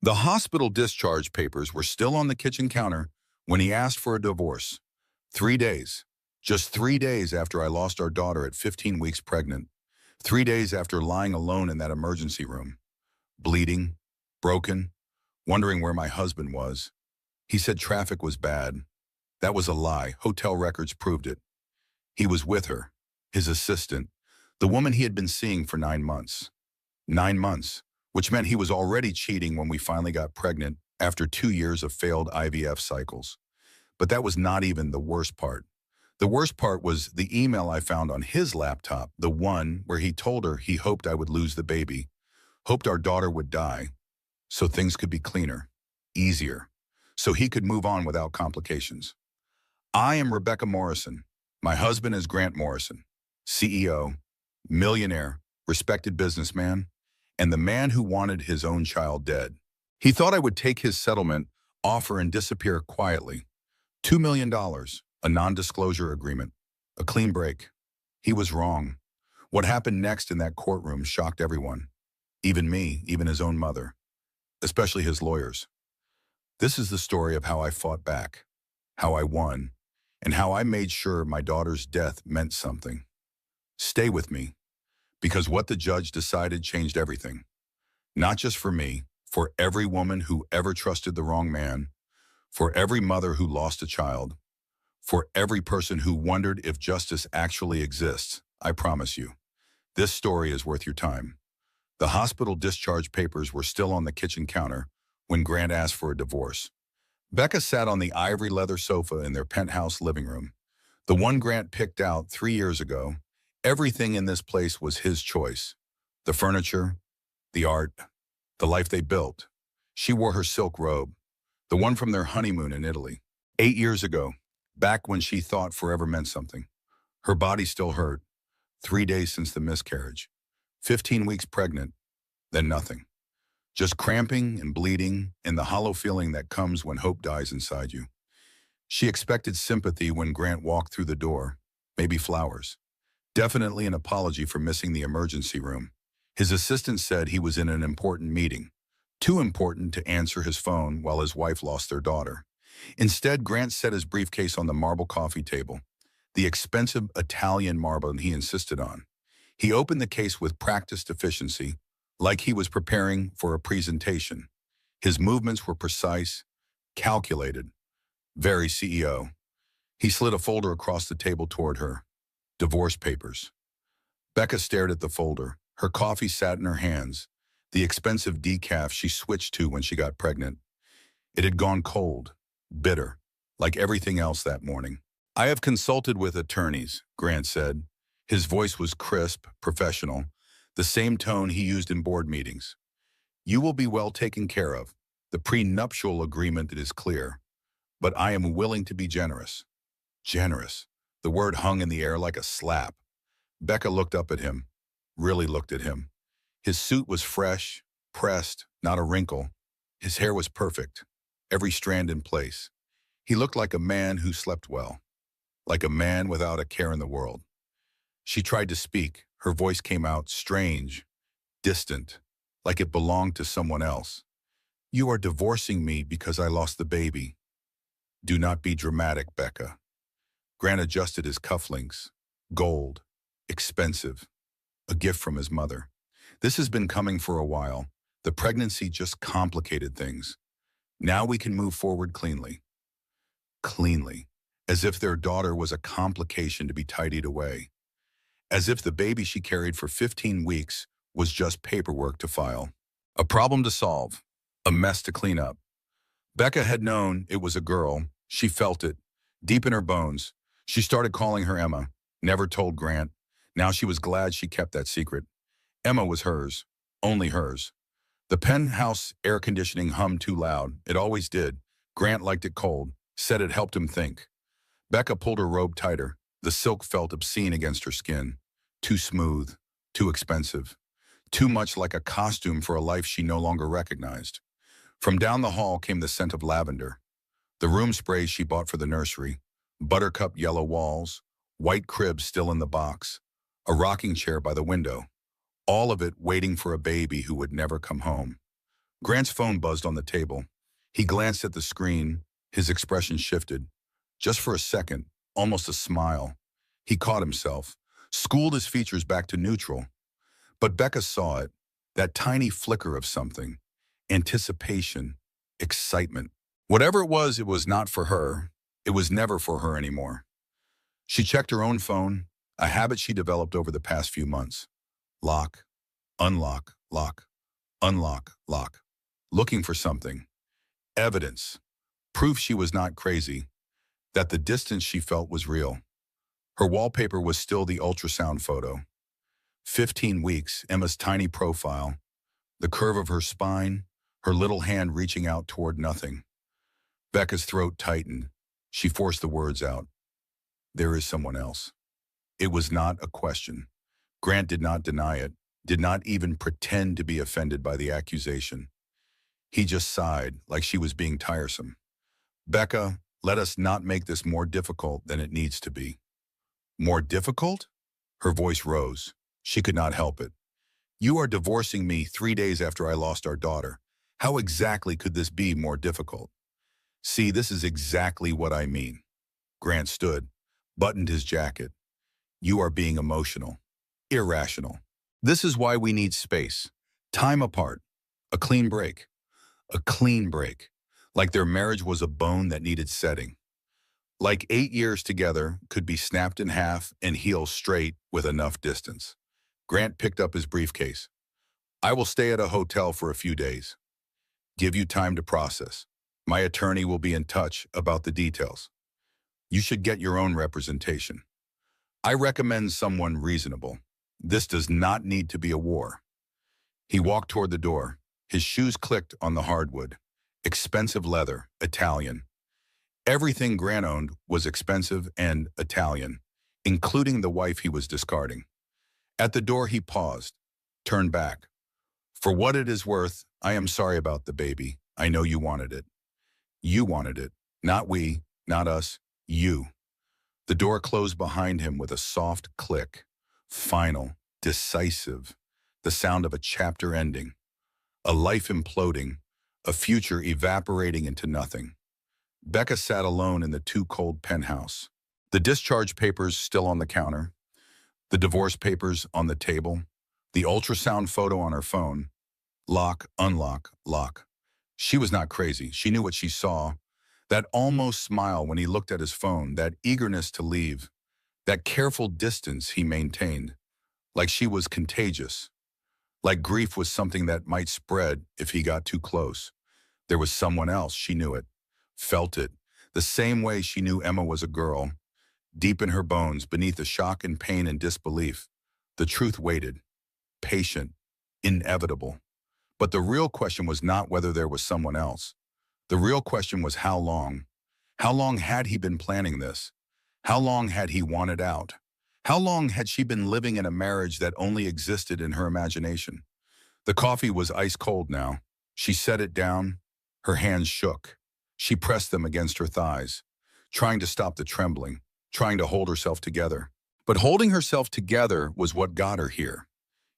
The hospital discharge papers were still on the kitchen counter when he asked for a divorce. 3 days. Just 3 days after I lost our daughter at 15 weeks pregnant. 3 days after lying alone in that emergency room. Bleeding, broken, wondering where my husband was. He said traffic was bad. That was a lie. Hotel records proved it. He was with her, his assistant, the woman he had been seeing for 9 months. 9 months, which meant he was already cheating when we finally got pregnant after 2 years of failed IVF cycles. But that was not even the worst part. The worst part was the email I found on his laptop, the one where he told her he hoped I would lose the baby, hoped our daughter would die, so things could be cleaner, easier, so he could move on without complications. I am Rebecca Morrison. My husband is Grant Morrison, CEO, millionaire, respected businessman, and the man who wanted his own child dead. He thought I would take his settlement offer and disappear quietly. $2 million, a non-disclosure agreement, a clean break. He was wrong. What happened next in that courtroom shocked everyone, even me, even his own mother, especially his lawyers. This is the story of how I fought back, how I won, and how I made sure my daughter's death meant something. Stay with me, because what the judge decided changed everything. Not just for me, for every woman who ever trusted the wrong man, for every mother who lost a child, for every person who wondered if justice actually exists. I promise you, this story is worth your time. The hospital discharge papers were still on the kitchen counter when Grant asked for a divorce. Becca sat on the ivory leather sofa in their penthouse living room, the one Grant picked out 3 years ago. Everything in this place was his choice. The furniture, the art, the life they built. She wore her silk robe, the one from their honeymoon in Italy. 8 years ago, back when she thought forever meant something. Her body still hurt. 3 days since the miscarriage. 15 weeks pregnant, then nothing. Just cramping and bleeding and the hollow feeling that comes when hope dies inside you. She expected sympathy when Grant walked through the door, maybe flowers. Definitely an apology for missing the emergency room. His assistant said he was in an important meeting, too important to answer his phone while his wife lost their daughter. Instead, Grant set his briefcase on the marble coffee table, the expensive Italian marble he insisted on. He opened the case with practiced efficiency, like he was preparing for a presentation. His movements were precise, calculated, very CEO. He slid a folder across the table toward her. Divorce papers. Becca stared at the folder. Her coffee sat in her hands, the expensive decaf she switched to when she got pregnant. It had gone cold, bitter, like everything else that morning. I have consulted with attorneys, Grant said. His voice was crisp, professional, the same tone he used in board meetings. You will be well taken care of. The prenuptial agreement is clear, but I am willing to be generous. Generous. The word hung in the air like a slap. Becca looked up at him, really looked at him. His suit was fresh, pressed, not a wrinkle. His hair was perfect, every strand in place. He looked like a man who slept well, like a man without a care in the world. She tried to speak. Her voice came out strange, distant, like it belonged to someone else. You are divorcing me because I lost the baby. Do not be dramatic, Becca. Grant adjusted his cufflinks. Gold. Expensive. A gift from his mother. This has been coming for a while. The pregnancy just complicated things. Now we can move forward cleanly. Cleanly. As if their daughter was a complication to be tidied away. As if the baby she carried for 15 weeks was just paperwork to file. A problem to solve. A mess to clean up. Becca had known it was a girl. She felt it, deep in her bones. She started calling her Emma, never told Grant. Now she was glad she kept that secret. Emma was hers, only hers. The penthouse air conditioning hummed too loud. It always did. Grant liked it cold, said it helped him think. Becca pulled her robe tighter. The silk felt obscene against her skin. Too smooth, too expensive. Too much like a costume for a life she no longer recognized. From down the hall came the scent of lavender. The room sprays she bought for the nursery. Buttercup yellow walls, white crib still in the box, a rocking chair by the window. All of it waiting for a baby who would never come home. Grant's phone buzzed on the table. He glanced at the screen. His expression shifted. Just for a second, almost a smile. He caught himself, schooled his features back to neutral. But Becca saw it, that tiny flicker of something. Anticipation, excitement. Whatever it was not for her. It was never for her anymore. She checked her own phone, a habit she developed over the past few months. Lock, unlock, lock, unlock, lock. Looking for something. Evidence. Proof she was not crazy. That the distance she felt was real. Her wallpaper was still the ultrasound photo. 15 weeks, Emma's tiny profile. The curve of her spine, her little hand reaching out toward nothing. Becca's throat tightened. She forced the words out. There is someone else. It was not a question. Grant did not deny it, did not even pretend to be offended by the accusation. He just sighed, like she was being tiresome. Becca, let us not make this more difficult than it needs to be. More difficult? Her voice rose. She could not help it. You are divorcing me 3 days after I lost our daughter. How exactly could this be more difficult? See, this is exactly what I mean. Grant stood, buttoned his jacket. You are being emotional, irrational. This is why we need space, time apart, a clean break. A clean break, like their marriage was a bone that needed setting. Like 8 years together could be snapped in half and heal straight with enough distance. Grant picked up his briefcase. I will stay at a hotel for a few days. Give you time to process. My attorney will be in touch about the details. You should get your own representation. I recommend someone reasonable. This does not need to be a war. He walked toward the door. His shoes clicked on the hardwood. Expensive leather, Italian. Everything Grant owned was expensive and Italian, including the wife he was discarding. At the door he paused, turned back. For what it is worth, I am sorry about the baby. I know you wanted it. You wanted it. Not we, not us, you. The door closed behind him with a soft click. Final, decisive. The sound of a chapter ending. A life imploding, a future evaporating into nothing. Becca sat alone in the too-cold penthouse. The discharge papers still on the counter, the divorce papers on the table, the ultrasound photo on her phone. Lock, unlock, lock. She was not crazy. She knew what she saw. That almost smile when he looked at his phone, that eagerness to leave, that careful distance he maintained, like she was contagious. Like grief was something that might spread if he got too close. There was someone else, she knew it, felt it, the same way she knew Emma was a girl. Deep in her bones, beneath the shock and pain and disbelief, the truth waited, patient, inevitable. But the real question was not whether there was someone else. The real question was how long. How long had he been planning this? How long had he wanted out? How long had she been living in a marriage that only existed in her imagination? The coffee was ice cold now. She set it down. Her hands shook. She pressed them against her thighs, trying to stop the trembling, trying to hold herself together. But holding herself together was what got her here.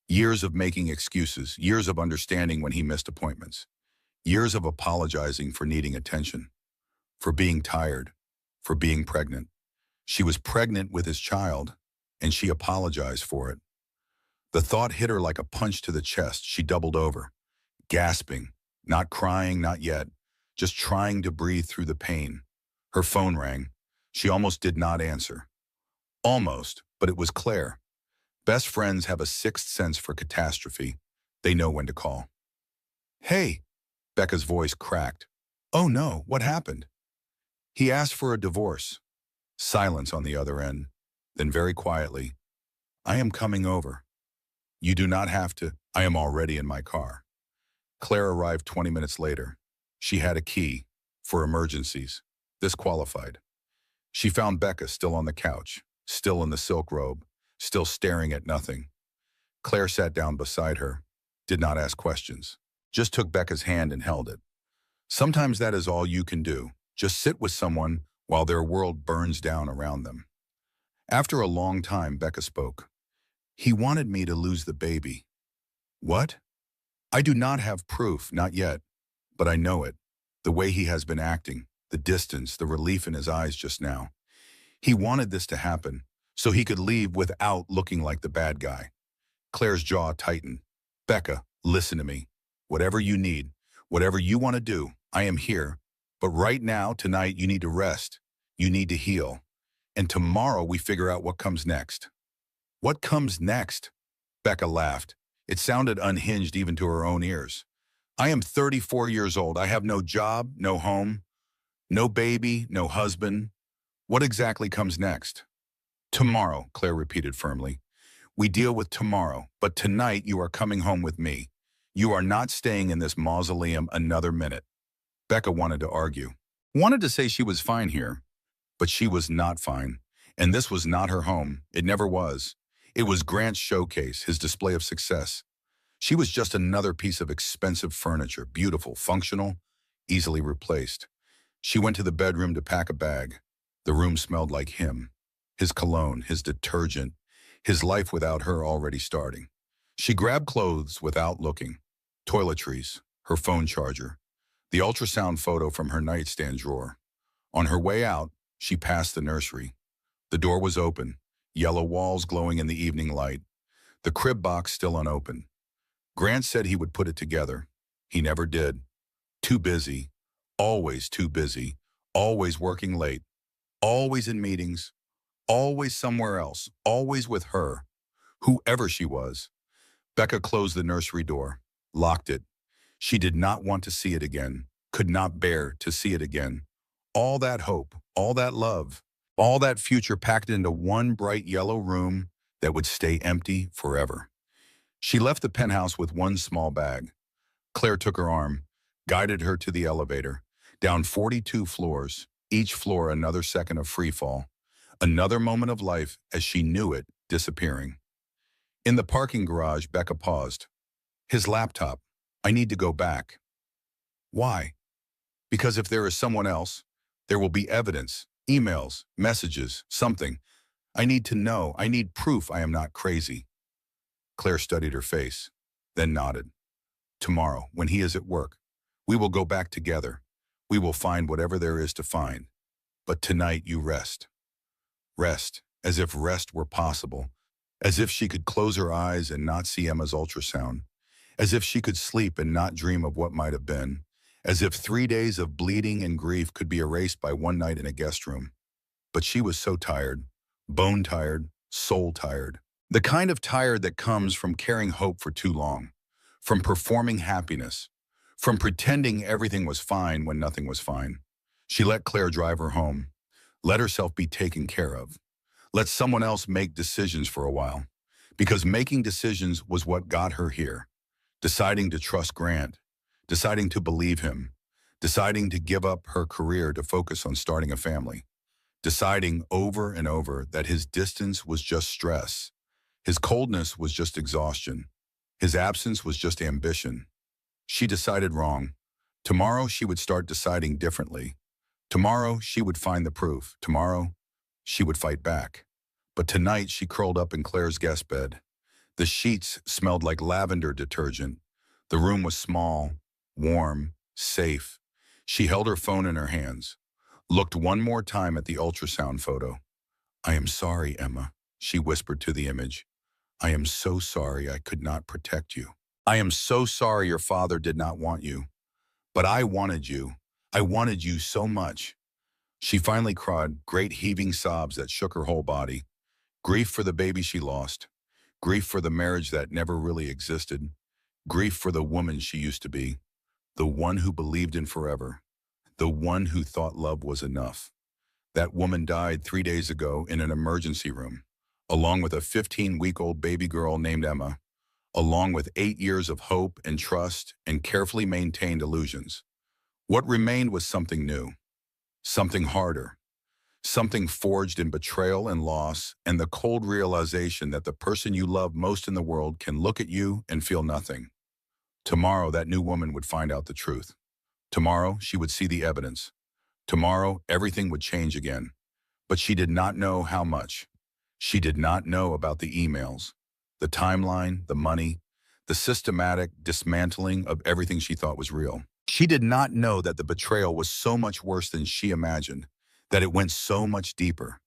Years of making excuses, years of understanding when he missed appointments, years of apologizing for needing attention, for being tired, for being pregnant. She was pregnant with his child, and she apologized for it. The thought hit her like a punch to the chest. She doubled over, gasping, not crying, not yet, just trying to breathe through the pain. Her phone rang. She almost did not answer. Almost, but it was Claire. Best friends have a sixth sense for catastrophe. They know when to call. Hey, Becca's voice cracked. Oh no, what happened? He asked for a divorce. Silence on the other end. Then very quietly, I am coming over. You do not have to. I am already in my car. Claire arrived 20 minutes later. She had a key for emergencies. This qualified. She found Becca still on the couch, still in the silk robe, still staring at nothing. Claire sat down beside her, did not ask questions, just took Becca's hand and held it. Sometimes that is all you can do. Just sit with someone while their world burns down around them. After a long time, Becca spoke. He wanted me to lose the baby. What? I do not have proof, not yet, but I know it. The way he has been acting, the distance, the relief in his eyes just now. He wanted this to happen, so he could leave without looking like the bad guy. Claire's jaw tightened. Becca, listen to me. Whatever you need, whatever you want to do, I am here. But right now, tonight, you need to rest. You need to heal. And tomorrow we figure out what comes next. What comes next? Becca laughed. It sounded unhinged even to her own ears. I am 34 years old. I have no job, no home, no baby, no husband. What exactly comes next? Tomorrow, Claire repeated firmly. We deal with tomorrow, but tonight you are coming home with me. You are not staying in this mausoleum another minute. Becca wanted to argue. Wanted to say she was fine here, but she was not fine. And this was not her home. It never was. It was Grant's showcase, his display of success. She was just another piece of expensive furniture, beautiful, functional, easily replaced. She went to the bedroom to pack a bag. The room smelled like him, his cologne, his detergent, his life without her already starting. She grabbed clothes without looking, toiletries, her phone charger, the ultrasound photo from her nightstand drawer. On her way out, she passed the nursery. The door was open, yellow walls glowing in the evening light, the crib box still unopened. Grant said he would put it together. He never did. Too busy, always too busy, always working late, always in meetings, always somewhere else, always with her, whoever she was. Becca closed the nursery door, locked it. She did not want to see it again, could not bear to see it again. All that hope, all that love, all that future packed into one bright yellow room that would stay empty forever. She left the penthouse with one small bag. Claire took her arm, guided her to the elevator, down 42 floors, each floor another second of free fall, another moment of life as she knew it disappearing. In the parking garage, Becca paused. His laptop. I need to go back. Why? Because if there is someone else, there will be evidence, emails, messages, something. I need to know. I need proof I am not crazy. Claire studied her face, then nodded. Tomorrow, when he is at work, we will go back together. We will find whatever there is to find. But tonight you rest. Rest, as if rest were possible, as if she could close her eyes and not see Emma's ultrasound, as if she could sleep and not dream of what might have been, as if 3 days of bleeding and grief could be erased by one night in a guest room. But she was so tired, bone tired, soul tired. The kind of tired that comes from carrying hope for too long, from performing happiness, from pretending everything was fine when nothing was fine. She let Claire drive her home, let herself be taken care of, let someone else make decisions for a while, because making decisions was what got her here. Deciding to trust Grant, deciding to believe him, deciding to give up her career to focus on starting a family, deciding over and over that his distance was just stress, his coldness was just exhaustion, his absence was just ambition. She decided wrong. Tomorrow she would start deciding differently. Tomorrow she would find the proof. Tomorrow she would fight back. But tonight she curled up in Claire's guest bed. The sheets smelled like lavender detergent. The room was small, warm, safe. She held her phone in her hands, looked one more time at the ultrasound photo. I am sorry, Emma, she whispered to the image. I am so sorry I could not protect you. I am so sorry your father did not want you. But I wanted you. I wanted you so much. She finally cried, great heaving sobs that shook her whole body. Grief for the baby she lost. Grief for the marriage that never really existed. Grief for the woman she used to be. The one who believed in forever. The one who thought love was enough. That woman died 3 days ago in an emergency room, along with a 15-week-old baby girl named Emma, along with 8 years of hope and trust and carefully maintained illusions. What remained was something new, something harder, something forged in betrayal and loss and the cold realization that the person you love most in the world can look at you and feel nothing. Tomorrow, that new woman would find out the truth. Tomorrow, she would see the evidence. Tomorrow, everything would change again. But she did not know how much. She did not know about the emails, the timeline, the money, the systematic dismantling of everything she thought was real. She did not know that the betrayal was so much worse than she imagined, that it went so much deeper,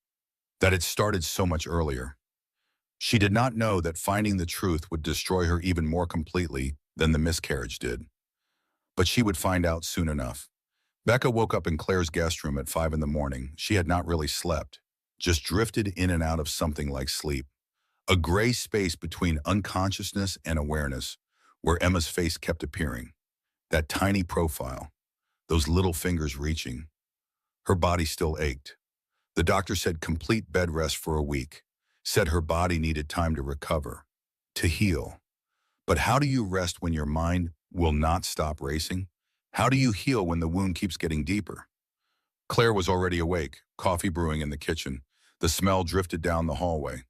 that it started so much earlier. She did not know that finding the truth would destroy her even more completely than the miscarriage did. But she would find out soon enough. Becca woke up in Claire's guest room at 5 in the morning. She had not really slept, just drifted in and out of something like sleep. A gray space between unconsciousness and awareness, where Emma's face kept appearing. That tiny profile, those little fingers reaching. Her body still ached. The doctor said complete bed rest for a week, said her body needed time to recover, to heal. But how do you rest when your mind will not stop racing? How do you heal when the wound keeps getting deeper? Claire was already awake, coffee brewing in the kitchen. The smell drifted down the hallway.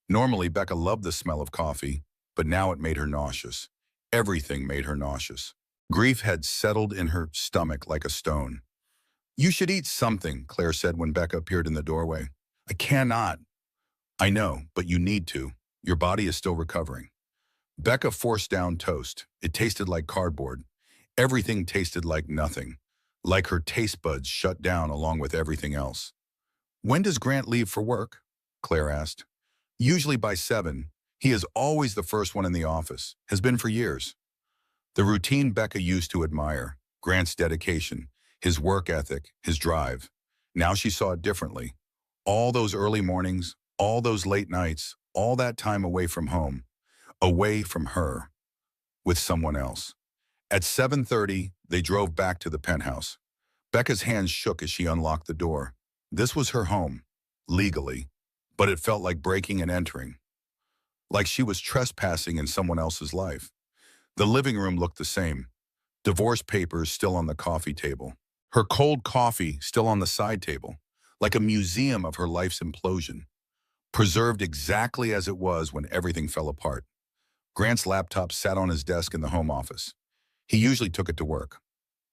Normally, Becca loved the smell of coffee, but now it made her nauseous. Everything made her nauseous. Grief had settled in her stomach like a stone. "You should eat something," Claire said when Becca appeared in the doorway. "I cannot." "I know, but you need to. Your body is still recovering." Becca forced down toast. It tasted like cardboard. Everything tasted like nothing, like her taste buds shut down along with everything else. "When does Grant leave for work?" Claire asked. "Usually by 7. He is always the first one in the office, has been for years." The routine Becca used to admire, Grant's dedication, his work ethic, his drive. Now she saw it differently. All those early mornings, all those late nights, all that time away from home, away from her, with someone else. At 7:30, they drove back to the penthouse. Becca's hands shook as she unlocked the door. This was her home, legally, but it felt like breaking and entering, like she was trespassing in someone else's life. The living room looked the same. Divorce papers still on the coffee table. Her cold coffee still on the side table, like a museum of her life's implosion, preserved exactly as it was when everything fell apart. Grant's laptop sat on his desk in the home office. He usually took it to work,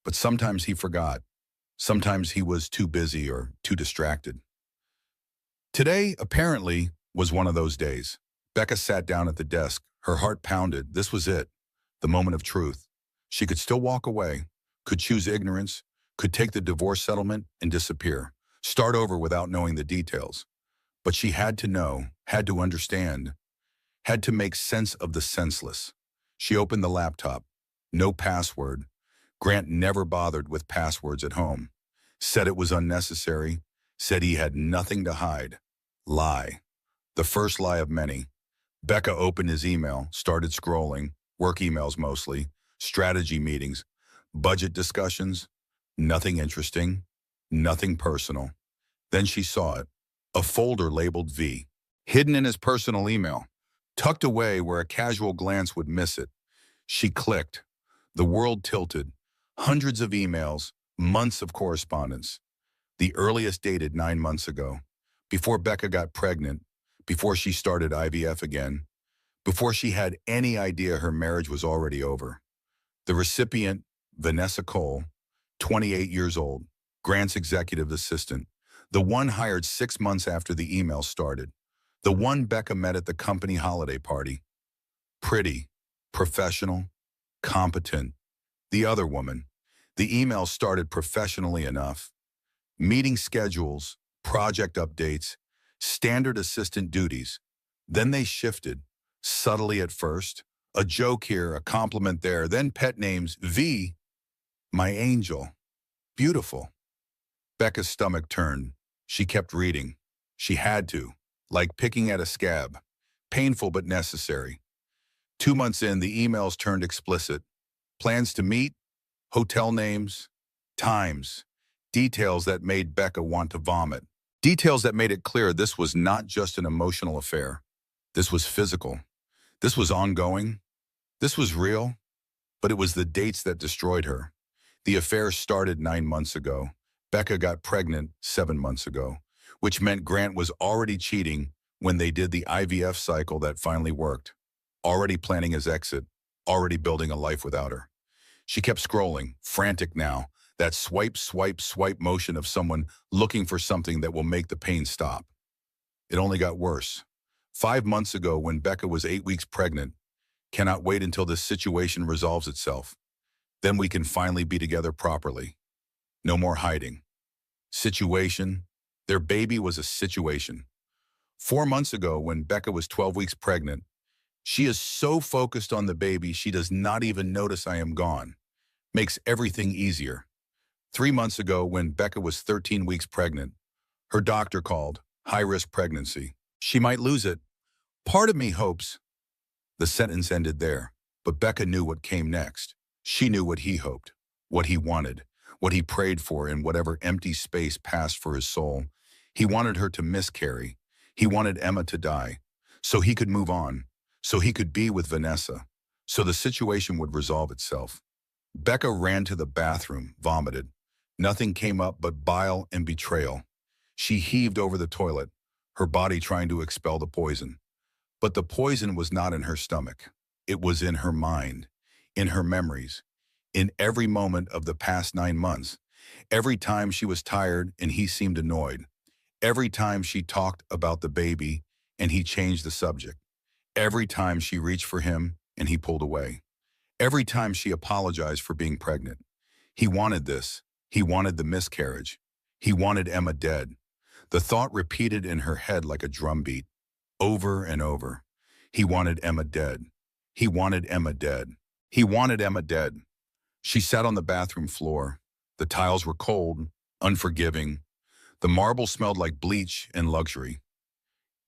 but sometimes he forgot. Sometimes he was too busy or too distracted. Today, apparently, was one of those days. Becca sat down at the desk. Her heart pounded. This was it, the moment of truth. She could still walk away, could choose ignorance, could take the divorce settlement and disappear, start over without knowing the details. But she had to know, had to understand, had to make sense of the senseless. She opened the laptop. No password. Grant never bothered with passwords at home. Said it was unnecessary. Said he had nothing to hide. Lie. The first lie of many. Becca opened his email, started scrolling, work emails mostly, strategy meetings, budget discussions, nothing interesting, nothing personal. Then she saw it, a folder labeled V, hidden in his personal email, tucked away where a casual glance would miss it. She clicked. The world tilted. Hundreds of emails, months of correspondence. The earliest dated 9 months ago, before Becca got pregnant, before she started IVF again, before she had any idea her marriage was already over. The recipient, Vanessa Cole, 28 years old, Grant's executive assistant, the one hired 6 months after the email started, the one Becca met at the company holiday party. Pretty, professional, competent. The other woman. The email started professionally enough. Meeting schedules, project updates, standard assistant duties. Then they shifted, subtly at first. A joke here, a compliment there, then pet names. V, my angel. Beautiful. Becca's stomach turned. She kept reading. She had to, like picking at a scab. Painful but necessary. 2 months in, the emails turned explicit. Plans to meet, hotel names, times, details that made Becca want to vomit. Details that made it clear this was not just an emotional affair. This was physical. This was ongoing. This was real. But it was the dates that destroyed her. The affair started 9 months ago. Becca got pregnant 7 months ago, which meant Grant was already cheating when they did the IVF cycle that finally worked. Already planning his exit, already building a life without her. She kept scrolling, frantic now, that swipe, swipe, swipe motion of someone looking for something that will make the pain stop. It only got worse. 5 months ago, when Becca was 8 weeks pregnant, Cannot wait until this situation resolves itself. Then we can finally be together properly. No more hiding. Situation. Their baby was a situation. 4 months ago, when Becca was 12 weeks pregnant, she is so focused on the baby she does not even notice I am gone. Makes everything easier. 3 months ago, when Becca was 13 weeks pregnant, her doctor called, high-risk pregnancy. She might lose it. Part of me hopes. The sentence ended there, but Becca knew what came next. She knew what he hoped, what he wanted, what he prayed for in whatever empty space passed for his soul. He wanted her to miscarry. He wanted Emma to die, so he could move on, so he could be with Vanessa, so the situation would resolve itself. Becca ran to the bathroom, vomited. Nothing came up but bile and betrayal. She heaved over the toilet, her body trying to expel the poison. But the poison was not in her stomach. It was in her mind, in her memories, in every moment of the past 9 months. Every time she was tired and he seemed annoyed. Every time she talked about the baby and he changed the subject. Every time she reached for him and he pulled away. Every time she apologized for being pregnant. He wanted this. He wanted the miscarriage. He wanted Emma dead. The thought repeated in her head like a drumbeat, over and over. He wanted Emma dead. He wanted Emma dead. He wanted Emma dead. She sat on the bathroom floor. The tiles were cold, unforgiving. The marble smelled like bleach and luxury.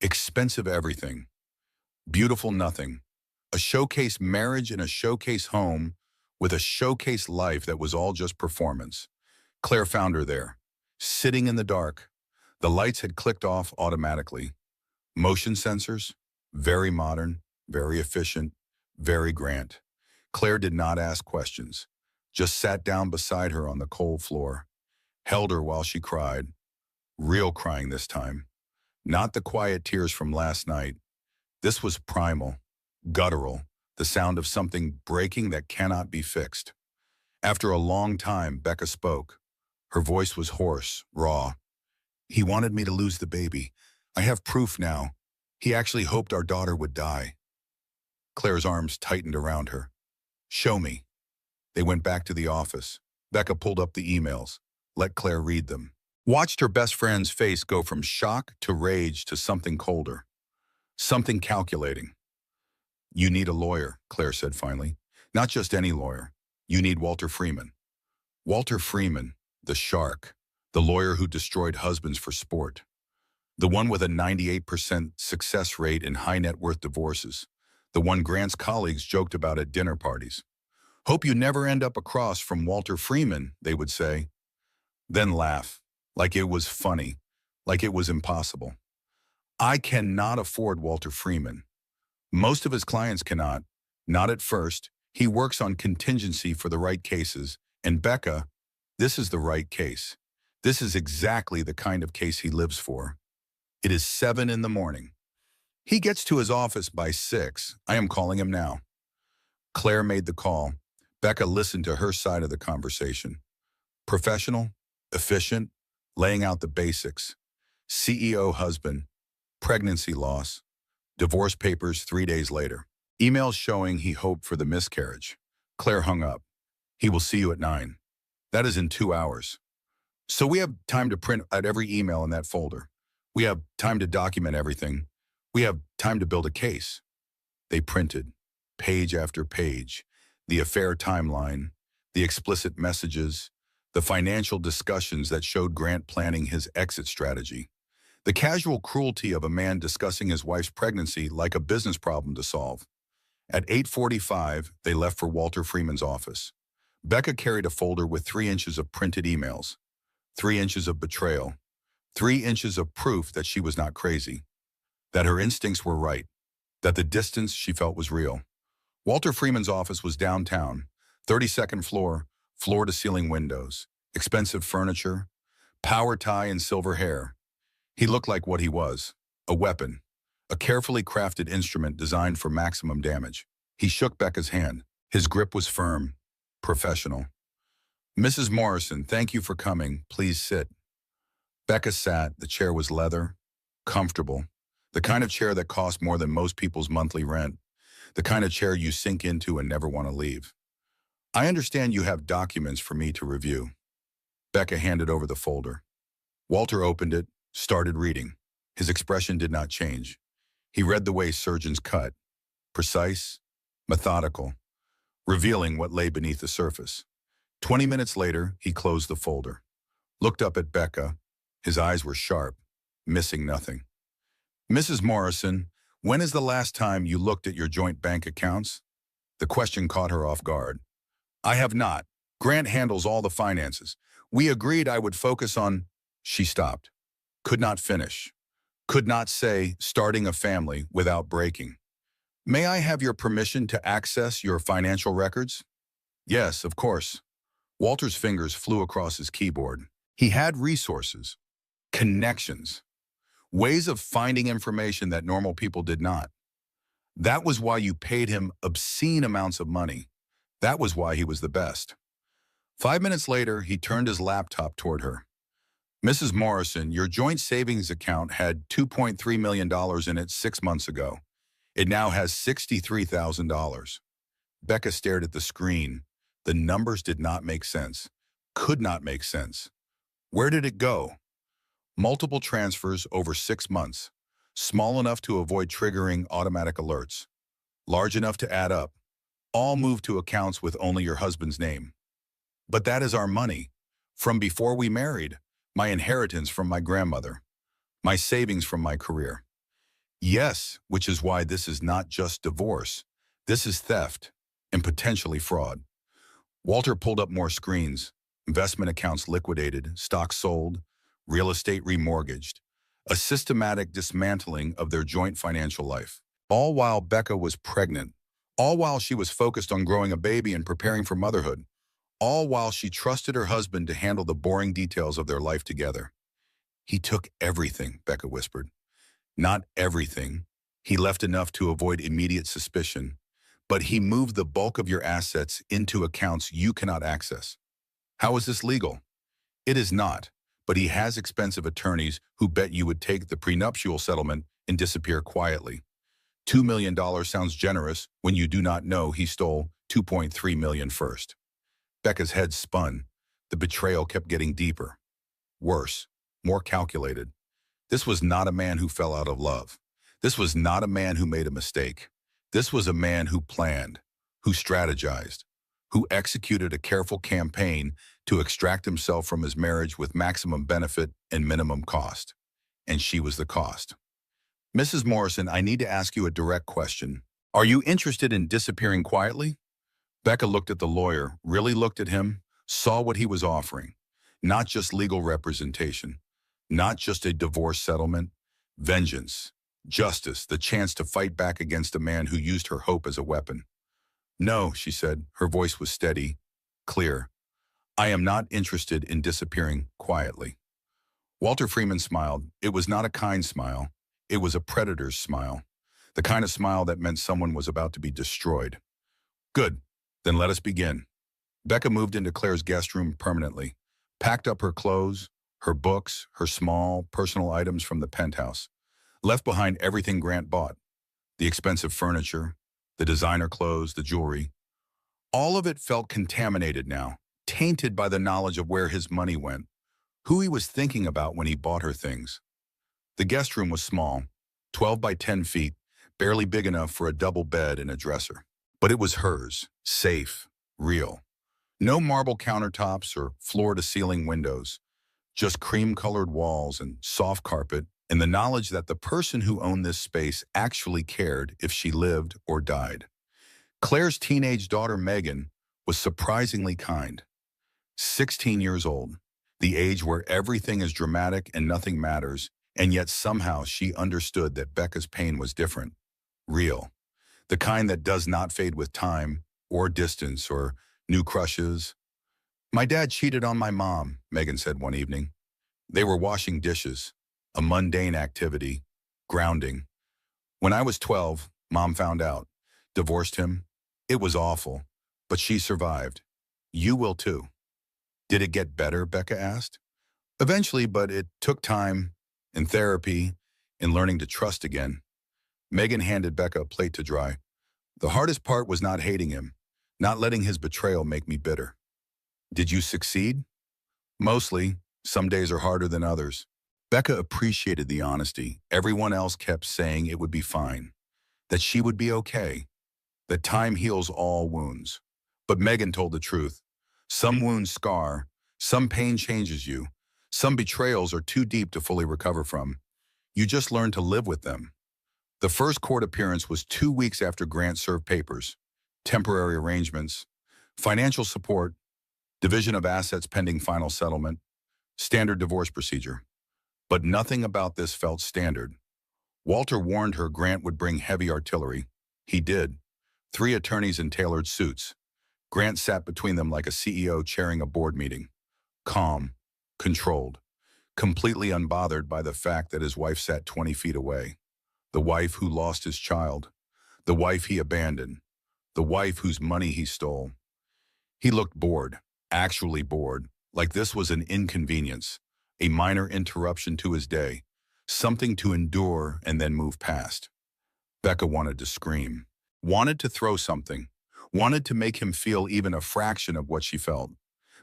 Expensive everything. Beautiful nothing. A showcase marriage in a showcase home with a showcase life that was all just performance. Claire found her there, sitting in the dark. The lights had clicked off automatically. Motion sensors, very modern, very efficient, very grand. Claire did not ask questions, just sat down beside her on the cold floor, held her while she cried, real crying this time. Not the quiet tears from last night. This was primal, guttural, the sound of something breaking that cannot be fixed. After a long time, Becca spoke. Her voice was hoarse, raw. He wanted me to lose the baby. I have proof now. He actually hoped our daughter would die. Claire's arms tightened around her. Show me. They went back to the office. Becca pulled up the emails, let Claire read them. Watched her best friend's face go from shock to rage to something colder. Something calculating. You need a lawyer, Claire said finally. Not just any lawyer. You need Walter Freeman. Walter Freeman, the shark, the lawyer who destroyed husbands for sport. The one with a 98% success rate in high net worth divorces. The one Grant's colleagues joked about at dinner parties. Hope you never end up across from Walter Freeman, they would say. Then laugh, like it was funny, like it was impossible. I cannot afford Walter Freeman. Most of his clients cannot, not at first. He works on contingency for the right cases. And Becca, this is the right case. This is exactly the kind of case he lives for. It is 7 in the morning. He gets to his office by 6. I am calling him now. Claire made the call. Becca listened to her side of the conversation. Professional, efficient, laying out the basics. CEO husband, pregnancy loss, divorce papers 3 days later. Emails showing he hoped for the miscarriage. Claire hung up. He will see you at 9. That is in 2 hours. So we have time to print out every email in that folder. We have time to document everything. We have time to build a case. They printed, page after page, the affair timeline, the explicit messages, the financial discussions that showed Grant planning his exit strategy, the casual cruelty of a man discussing his wife's pregnancy like a business problem to solve. At 8:45, they left for Walter Freeman's office. Becca carried a folder with 3 inches of printed emails, 3 inches of betrayal, 3 inches of proof that she was not crazy, that her instincts were right, that the distance she felt was real. Walter Freeman's office was downtown, 32nd floor, floor-to-ceiling windows, expensive furniture, power tie and silver hair. He looked like what he was, a weapon, a carefully crafted instrument designed for maximum damage. He shook Becca's hand. His grip was firm, professional. Mrs. Morrison, thank you for coming. Please sit. Becca sat. The chair was leather, comfortable, the kind of chair that cost more than most people's monthly rent. The kind of chair you sink into and never want to leave. I understand you have documents for me to review. Becca handed over the folder. Walter opened it, started reading. His expression did not change. He read the way surgeons cut, precise, methodical, revealing what lay beneath the surface. 20 minutes later, he closed the folder, looked up at Becca. His eyes were sharp, missing nothing. Mrs. Morrison, when is the last time you looked at your joint bank accounts? The question caught her off guard. I have not. Grant handles all the finances. We agreed I would focus on... She stopped. Could not finish. Could not say, starting a family without breaking. May I have your permission to access your financial records? Yes, of course. Walter's fingers flew across his keyboard. He had resources, connections, ways of finding information that normal people did not. That was why you paid him obscene amounts of money. That was why he was the best. 5 minutes later, he turned his laptop toward her. Mrs. Morrison, your joint savings account had $2.3 million in it 6 months ago. It now has $63,000. Becca stared at the screen. The numbers did not make sense. Could not make sense. Where did it go? Multiple transfers over 6 months. Small enough to avoid triggering automatic alerts. Large enough to add up. All moved to accounts with only your husband's name. But that is our money. From before we married. My inheritance from my grandmother. My savings from my career. Yes, which is why this is not just divorce. This is theft and potentially fraud. Walter pulled up more screens. Investment accounts liquidated, stocks sold, real estate remortgaged. A systematic dismantling of their joint financial life. All while Becca was pregnant. All while she was focused on growing a baby and preparing for motherhood. All while she trusted her husband to handle the boring details of their life together. He took everything, Becca whispered. Not everything. He left enough to avoid immediate suspicion. But he moved the bulk of your assets into accounts you cannot access. How is this legal? It is not, but he has expensive attorneys who bet you would take the prenuptial settlement and disappear quietly. $2 million sounds generous when you do not know he stole $2.3 million first. Becca's head spun. The betrayal kept getting deeper. Worse, more calculated. This was not a man who fell out of love. This was not a man who made a mistake. This was a man who planned, who strategized, who executed a careful campaign to extract himself from his marriage with maximum benefit and minimum cost. And she was the cost. Mrs. Morrison, I need to ask you a direct question. Are you interested in disappearing quietly? Becca looked at the lawyer, really looked at him, saw what he was offering. Not just legal representation, not just a divorce settlement, vengeance, justice, the chance to fight back against a man who used her hope as a weapon. No, she said, her voice was steady, clear. I am not interested in disappearing quietly. Walter Freeman smiled. It was not a kind smile. It was a predator's smile. The kind of smile that meant someone was about to be destroyed. Good. Then let us begin. Becca moved into Claire's guest room permanently, packed up her clothes, her books, her small, personal items from the penthouse, left behind everything Grant bought, the expensive furniture, the designer clothes, the jewelry. All of it felt contaminated now, tainted by the knowledge of where his money went, who he was thinking about when he bought her things. The guest room was small, 12 by 10 feet, barely big enough for a double bed and a dresser. But it was hers, safe, real. No marble countertops or floor-to-ceiling windows, just cream-colored walls and soft carpet, and the knowledge that the person who owned this space actually cared if she lived or died. Claire's teenage daughter, Megan, was surprisingly kind. 16 years old, the age where everything is dramatic and nothing matters, and yet somehow she understood that Becca's pain was different, real. The kind that does not fade with time, or distance, or new crushes. My dad cheated on my mom, Megan said one evening. They were washing dishes, a mundane activity, grounding. When I was 12, Mom found out, divorced him. It was awful, but she survived. You will too. Did it get better, Becca asked. Eventually, but it took time, and therapy, and learning to trust again. Megan handed Becca a plate to dry. The hardest part was not hating him, not letting his betrayal make me bitter. Did you succeed? Mostly. Some days are harder than others. Becca appreciated the honesty. Everyone else kept saying it would be fine, that she would be okay, that time heals all wounds. But Megan told the truth. Some wounds scar, some pain changes you, some betrayals are too deep to fully recover from. You just learn to live with them. The first court appearance was 2 weeks after Grant served papers, temporary arrangements, financial support, division of assets pending final settlement, standard divorce procedure. But nothing about this felt standard. Walter warned her Grant would bring heavy artillery. He did. 3 attorneys in tailored suits. Grant sat between them like a CEO chairing a board meeting. Calm, controlled, completely unbothered by the fact that his wife sat 20 feet away. The wife who lost his child. The wife he abandoned. The wife whose money he stole. He looked bored, actually bored, like this was an inconvenience, a minor interruption to his day, something to endure and then move past. Becca wanted to scream, wanted to throw something, wanted to make him feel even a fraction of what she felt.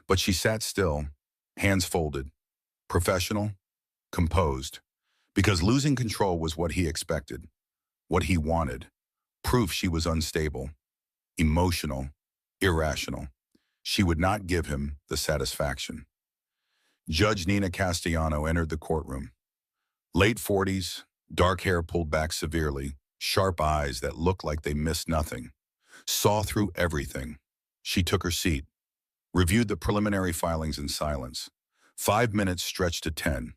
But she sat still, hands folded, professional, composed, because losing control was what he expected, what he wanted, proof she was unstable, emotional, irrational. She would not give him the satisfaction. Judge Nina Castellano entered the courtroom. Late 40s, dark hair pulled back severely, sharp eyes that looked like they missed nothing, saw through everything. She took her seat, reviewed the preliminary filings in silence. 5 minutes stretched to 10.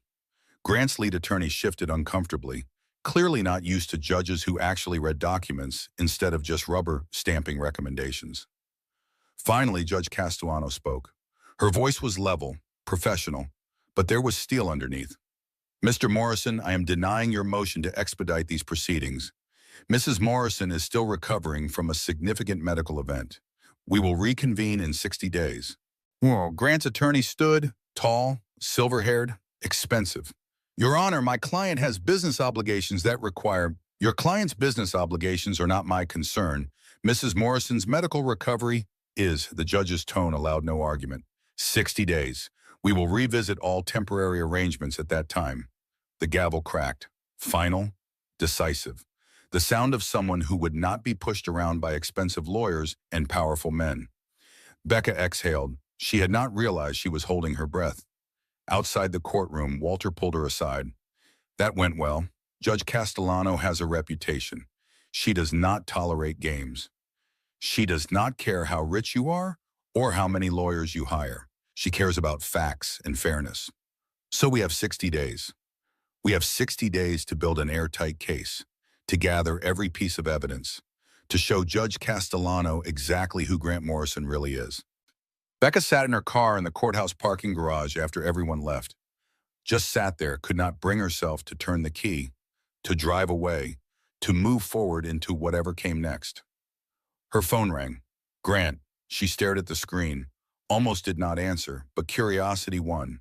Grant's lead attorney shifted uncomfortably, clearly not used to judges who actually read documents instead of just rubber stamping recommendations. Finally, Judge Castellano spoke. Her voice was level, professional, but there was steel underneath. Mr. Morrison, I am denying your motion to expedite these proceedings. Mrs. Morrison is still recovering from a significant medical event. We will reconvene in 60 days. Whoa, Grant's attorney stood, tall, silver-haired, expensive. Your Honor, my client has business obligations that require... Your client's business obligations are not my concern. Mrs. Morrison's medical recovery is... The judge's tone allowed no argument. 60 days. We will revisit all temporary arrangements at that time. The gavel cracked. Final, decisive. The sound of someone who would not be pushed around by expensive lawyers and powerful men. Becca exhaled. She had not realized she was holding her breath. Outside the courtroom, Walter pulled her aside. That went well. Judge Castellano has a reputation. She does not tolerate games. She does not care how rich you are or how many lawyers you hire. She cares about facts and fairness. So we have 60 days. We have 60 days to build an airtight case, to gather every piece of evidence, to show Judge Castellano exactly who Grant Morrison really is. Becca sat in her car in the courthouse parking garage after everyone left. Just sat there, could not bring herself to turn the key, to drive away, to move forward into whatever came next. Her phone rang. Grant. She stared at the screen, almost did not answer, but curiosity won.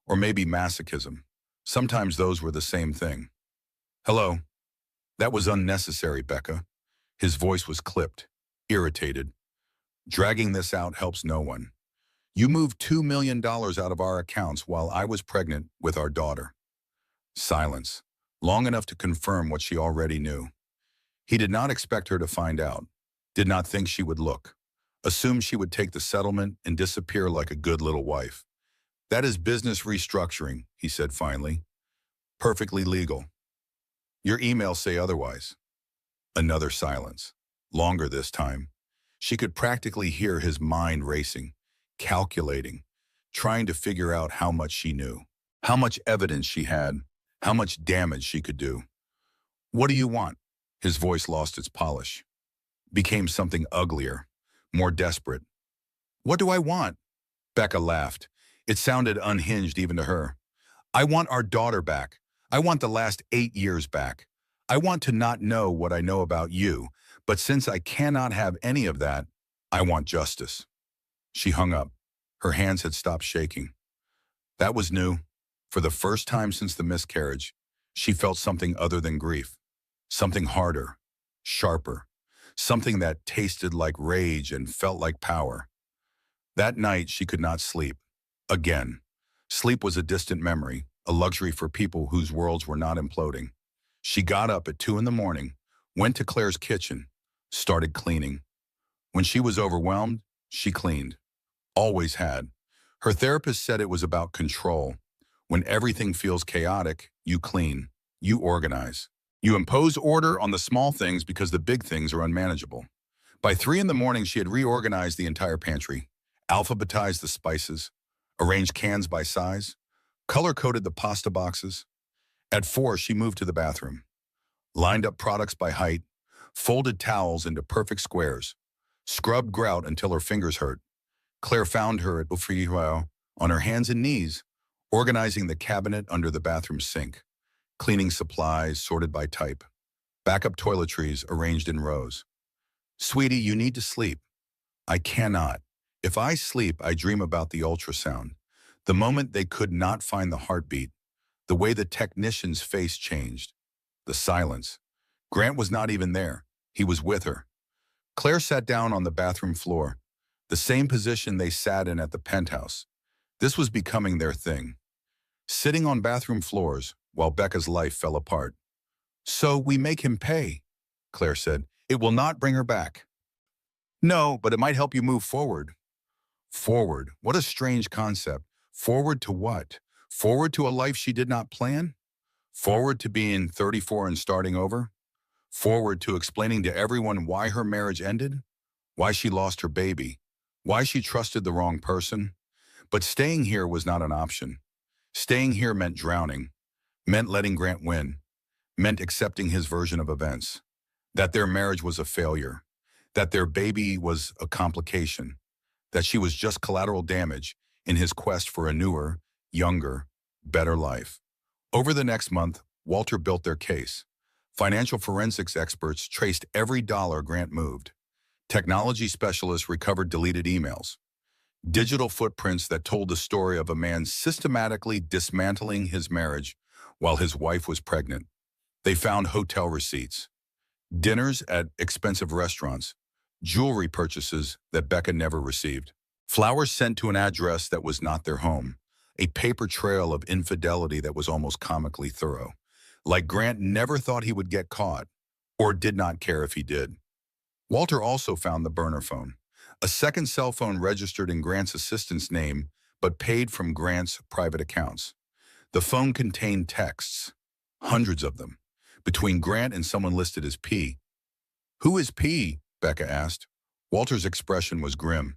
Or maybe masochism. Sometimes those were the same thing. Hello. That was unnecessary, Becca. His voice was clipped, irritated. Dragging this out helps no one. You moved $2 million out of our accounts while I was pregnant with our daughter. Silence, long enough to confirm what she already knew. He did not expect her to find out, did not think she would look, assumed she would take the settlement and disappear like a good little wife. That is business restructuring, he said finally. Perfectly legal. Your emails say otherwise. Another silence, longer this time. She could practically hear his mind racing, calculating, trying to figure out how much she knew, how much evidence she had, how much damage she could do. What do you want? His voice lost its polish, became something uglier, more desperate. What do I want? Becca laughed. It sounded unhinged even to her. I want our daughter back. I want the last 8 years back. I want to not know what I know about you, but since I cannot have any of that, I want justice. She hung up. Her hands had stopped shaking. That was new. For the first time since the miscarriage, she felt something other than grief. Something harder, sharper. something that tasted like rage and felt like power. That night, she could not sleep. Again. Sleep was a distant memory, a luxury for people whose worlds were not imploding. She got up at 2 in the morning, went to Claire's kitchen, started cleaning. When she was overwhelmed, she cleaned. Always had. Her therapist said it was about control. When everything feels chaotic, you clean, you organize. You impose order on the small things because the big things are unmanageable. By 3 in the morning, she had reorganized the entire pantry, alphabetized the spices, arranged cans by size, color-coded the pasta boxes. At 4, she moved to the bathroom, lined up products by height, folded towels into perfect squares, scrubbed grout until her fingers hurt. Claire found her at Betrayal on her hands and knees, organizing the cabinet under the bathroom sink, cleaning supplies sorted by type, backup toiletries arranged in rows. "Sweetie, you need to sleep." "I cannot. If I sleep, I dream about the ultrasound. The moment they could not find the heartbeat, the way the technician's face changed, the silence. Grant was not even there. He was with her. Claire sat down on the bathroom floor, the same position they sat in at the penthouse. This was becoming their thing. Sitting on bathroom floors while Becca's life fell apart. "So we make him pay," Claire said. "It will not bring her back." "No, but it might help you move forward." Forward? What a strange concept. Forward to what? Forward to a life she did not plan? Forward to being 34 and starting over? Forward to explaining to everyone why her marriage ended? Why she lost her baby? Why she trusted the wrong person? But staying here was not an option. Staying here meant drowning, meant letting Grant win, meant accepting his version of events, that their marriage was a failure, that their baby was a complication, that she was just collateral damage in his quest for a newer, younger, better life. Over the next month, Walter built their case. Financial forensics experts traced every dollar Grant moved. Technology specialists recovered deleted emails. Digital footprints that told the story of a man systematically dismantling his marriage while his wife was pregnant. They found hotel receipts, dinners at expensive restaurants, jewelry purchases that Becca never received, flowers sent to an address that was not their home, a paper trail of infidelity that was almost comically thorough. Like Grant never thought he would get caught, or did not care if he did. Walter also found the burner phone, a second cell phone registered in Grant's assistant's name, but paid from Grant's private accounts. The phone contained texts, hundreds of them, between Grant and someone listed as P. "Who is P?" Becca asked. Walter's expression was grim.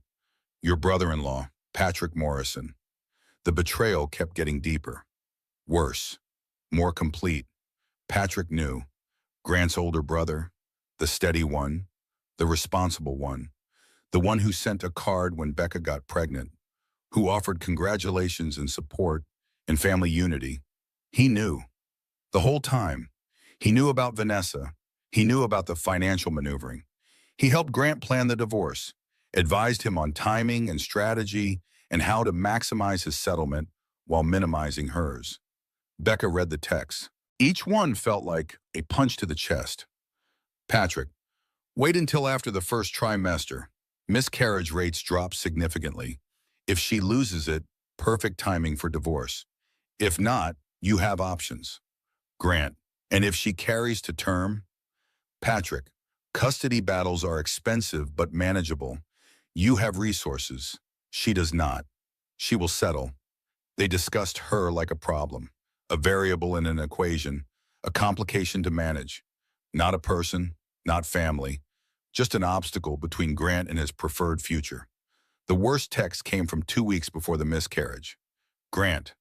"Your brother-in-law, Patrick Morrison." The betrayal kept getting deeper. Worse. More complete. Patrick knew. Grant's older brother. The steady one. The responsible one. The one who sent a card when Becca got pregnant. Who offered congratulations and support and family unity. He knew. The whole time. He knew about Vanessa. He knew about the financial maneuvering. He helped Grant plan the divorce, advised him on timing and strategy and how to maximize his settlement while minimizing hers. Becca read the texts. Each one felt like a punch to the chest. Patrick, wait until after the first trimester. Miscarriage rates drop significantly. If she loses it, perfect timing for divorce. If not, you have options. Grant, and if she carries to term? Patrick, custody battles are expensive but manageable. You have resources. She does not. She will settle. They discussed her like a problem, a variable in an equation, a complication to manage. Not a person, not family, just an obstacle between Grant and his preferred future. The worst text came from 2 weeks before the miscarriage. Grant,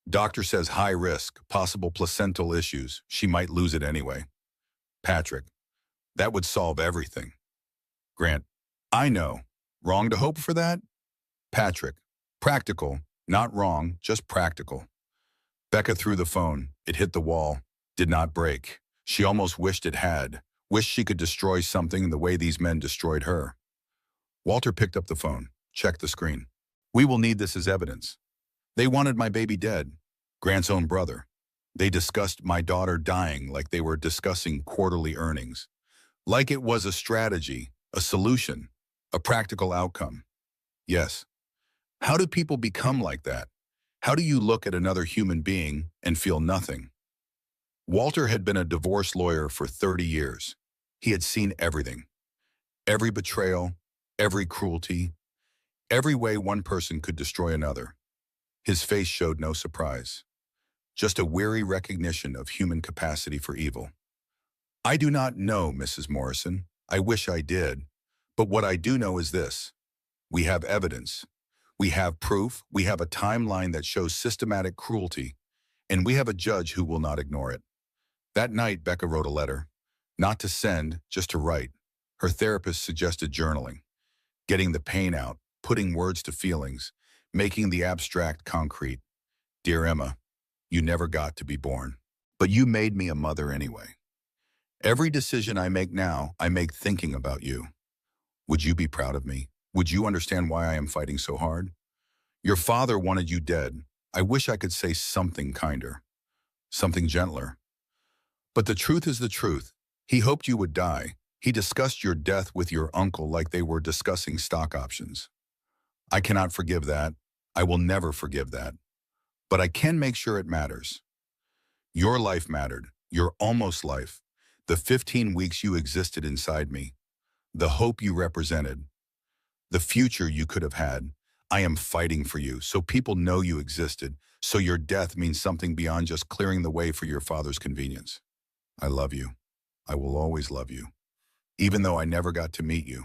doctor says high risk, possible placental issues. She might lose it anyway. Patrick, that would solve everything. Grant, I know. Wrong to hope for that? Patrick, practical, not wrong, just practical. Becca threw the phone. It hit the wall, did not break. She almost wished it had, wished she could destroy something the way these men destroyed her. Walter picked up the phone, checked the screen. We will need this as evidence. They wanted my baby dead, Grant's own brother. They discussed my daughter dying like they were discussing quarterly earnings. Like it was a strategy, a solution, a practical outcome. Yes. How do people become like that? How do you look at another human being and feel nothing? Walter had been a divorce lawyer for 30 years. He had seen everything. Every betrayal, every cruelty, every way one person could destroy another. His face showed no surprise, just a weary recognition of human capacity for evil. I do not know, Mrs. Morrison. I wish I did. But what I do know is this. We have evidence. We have proof. We have a timeline that shows systematic cruelty, and we have a judge who will not ignore it. That night, Becca wrote a letter. Not to send, just to write. Her therapist suggested journaling, getting the pain out, putting words to feelings, making the abstract concrete. Dear Emma, you never got to be born, but you made me a mother anyway. Every decision I make now, I make thinking about you. Would you be proud of me? Would you understand why I am fighting so hard? Your father wanted you dead. I wish I could say something kinder, something gentler. But the truth is the truth. He hoped you would die. He discussed your death with your uncle like they were discussing stock options. I cannot forgive that. I will never forgive that. But I can make sure it matters. Your life mattered, your almost life, the 15 weeks you existed inside me, the hope you represented, the future you could have had. I am fighting for you so people know you existed, so your death means something beyond just clearing the way for your father's convenience. I love you. I will always love you. Even though I never got to meet you.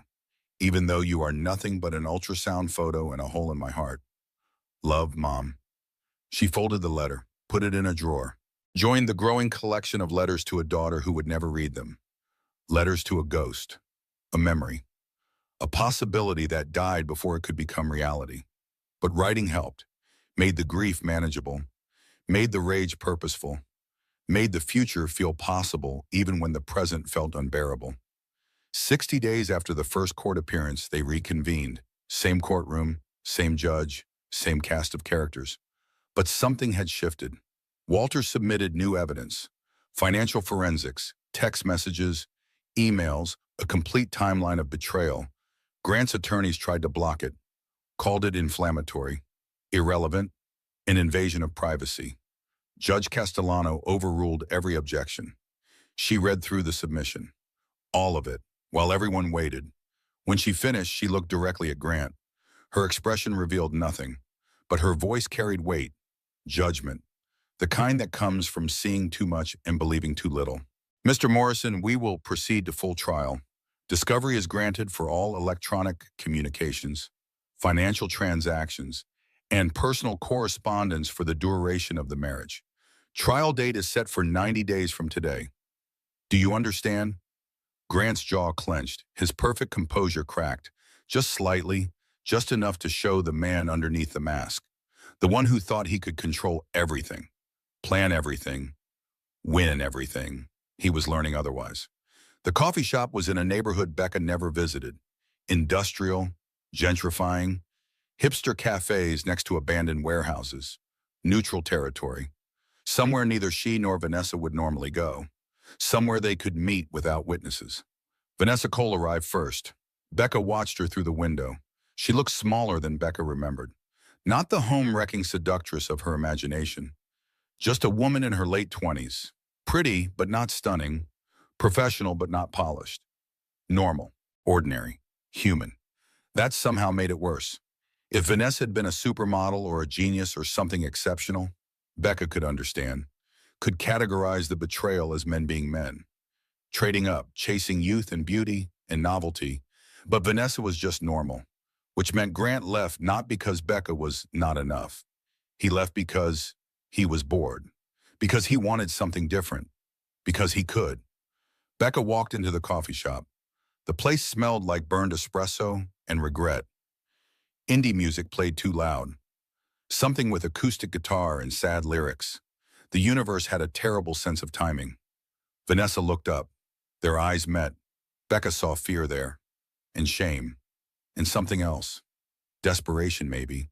Even though you are nothing but an ultrasound photo and a hole in my heart. Love, Mom. She folded the letter, put it in a drawer, joined the growing collection of letters to a daughter who would never read them. Letters to a ghost, a memory, a possibility that died before it could become reality. But writing helped, made the grief manageable, made the rage purposeful, made the future feel possible even when the present felt unbearable. 60 days after the first court appearance, they reconvened. Same courtroom, same judge, same cast of characters. But something had shifted. Walter submitted new evidence, financial forensics, text messages, emails, a complete timeline of betrayal. Grant's attorneys tried to block it, called it inflammatory, irrelevant, an invasion of privacy. Judge Castellano overruled every objection. She read through the submission, all of it, while everyone waited. When she finished, she looked directly at Grant. Her expression revealed nothing, but her voice carried weight, judgment, the kind that comes from seeing too much and believing too little. Mr. Morrison, we will proceed to full trial. Discovery is granted for all electronic communications, financial transactions, and personal correspondence for the duration of the marriage. Trial date is set for 90 days from today. Do you understand? Grant's jaw clenched, his perfect composure cracked, just slightly, just enough to show the man underneath the mask. The one who thought he could control everything, plan everything, win everything. He was learning otherwise. The coffee shop was in a neighborhood Becca never visited. Industrial, gentrifying, hipster cafes next to abandoned warehouses. Neutral territory. Somewhere neither she nor Vanessa would normally go. Somewhere they could meet without witnesses. Vanessa Cole arrived first. Becca watched her through the window. She looked smaller than Becca remembered. Not the home-wrecking seductress of her imagination. Just a woman in her late 20s. Pretty, but not stunning. Professional, but not polished. Normal, ordinary, human. That somehow made it worse. If Vanessa had been a supermodel or a genius or something exceptional, Becca could understand, could categorize the betrayal as men being men. Trading up, chasing youth and beauty and novelty. But Vanessa was just normal, which meant Grant left not because Becca was not enough. He left because he was bored, because he wanted something different, because he could. Becca walked into the coffee shop. The place smelled like burned espresso and regret. Indie music played too loud. Something with acoustic guitar and sad lyrics. The universe had a terrible sense of timing. Vanessa looked up. Their eyes met. Becca saw fear there, and shame, and something else. Desperation, maybe.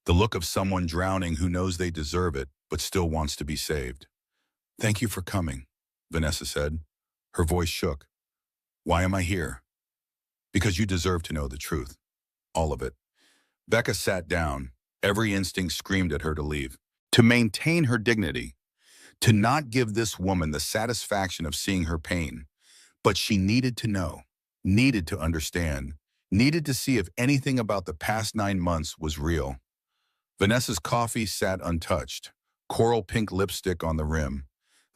The look of someone drowning who knows they deserve it, but still wants to be saved. Thank you for coming, Vanessa said. Her voice shook. Why am I here? Because you deserve to know the truth. All of it. Becca sat down. Every instinct screamed at her to leave. To maintain her dignity. To not give this woman the satisfaction of seeing her pain. But she needed to know. Needed to understand. Needed to see if anything about the past 9 months was real. Vanessa's coffee sat untouched. Coral pink lipstick on the rim.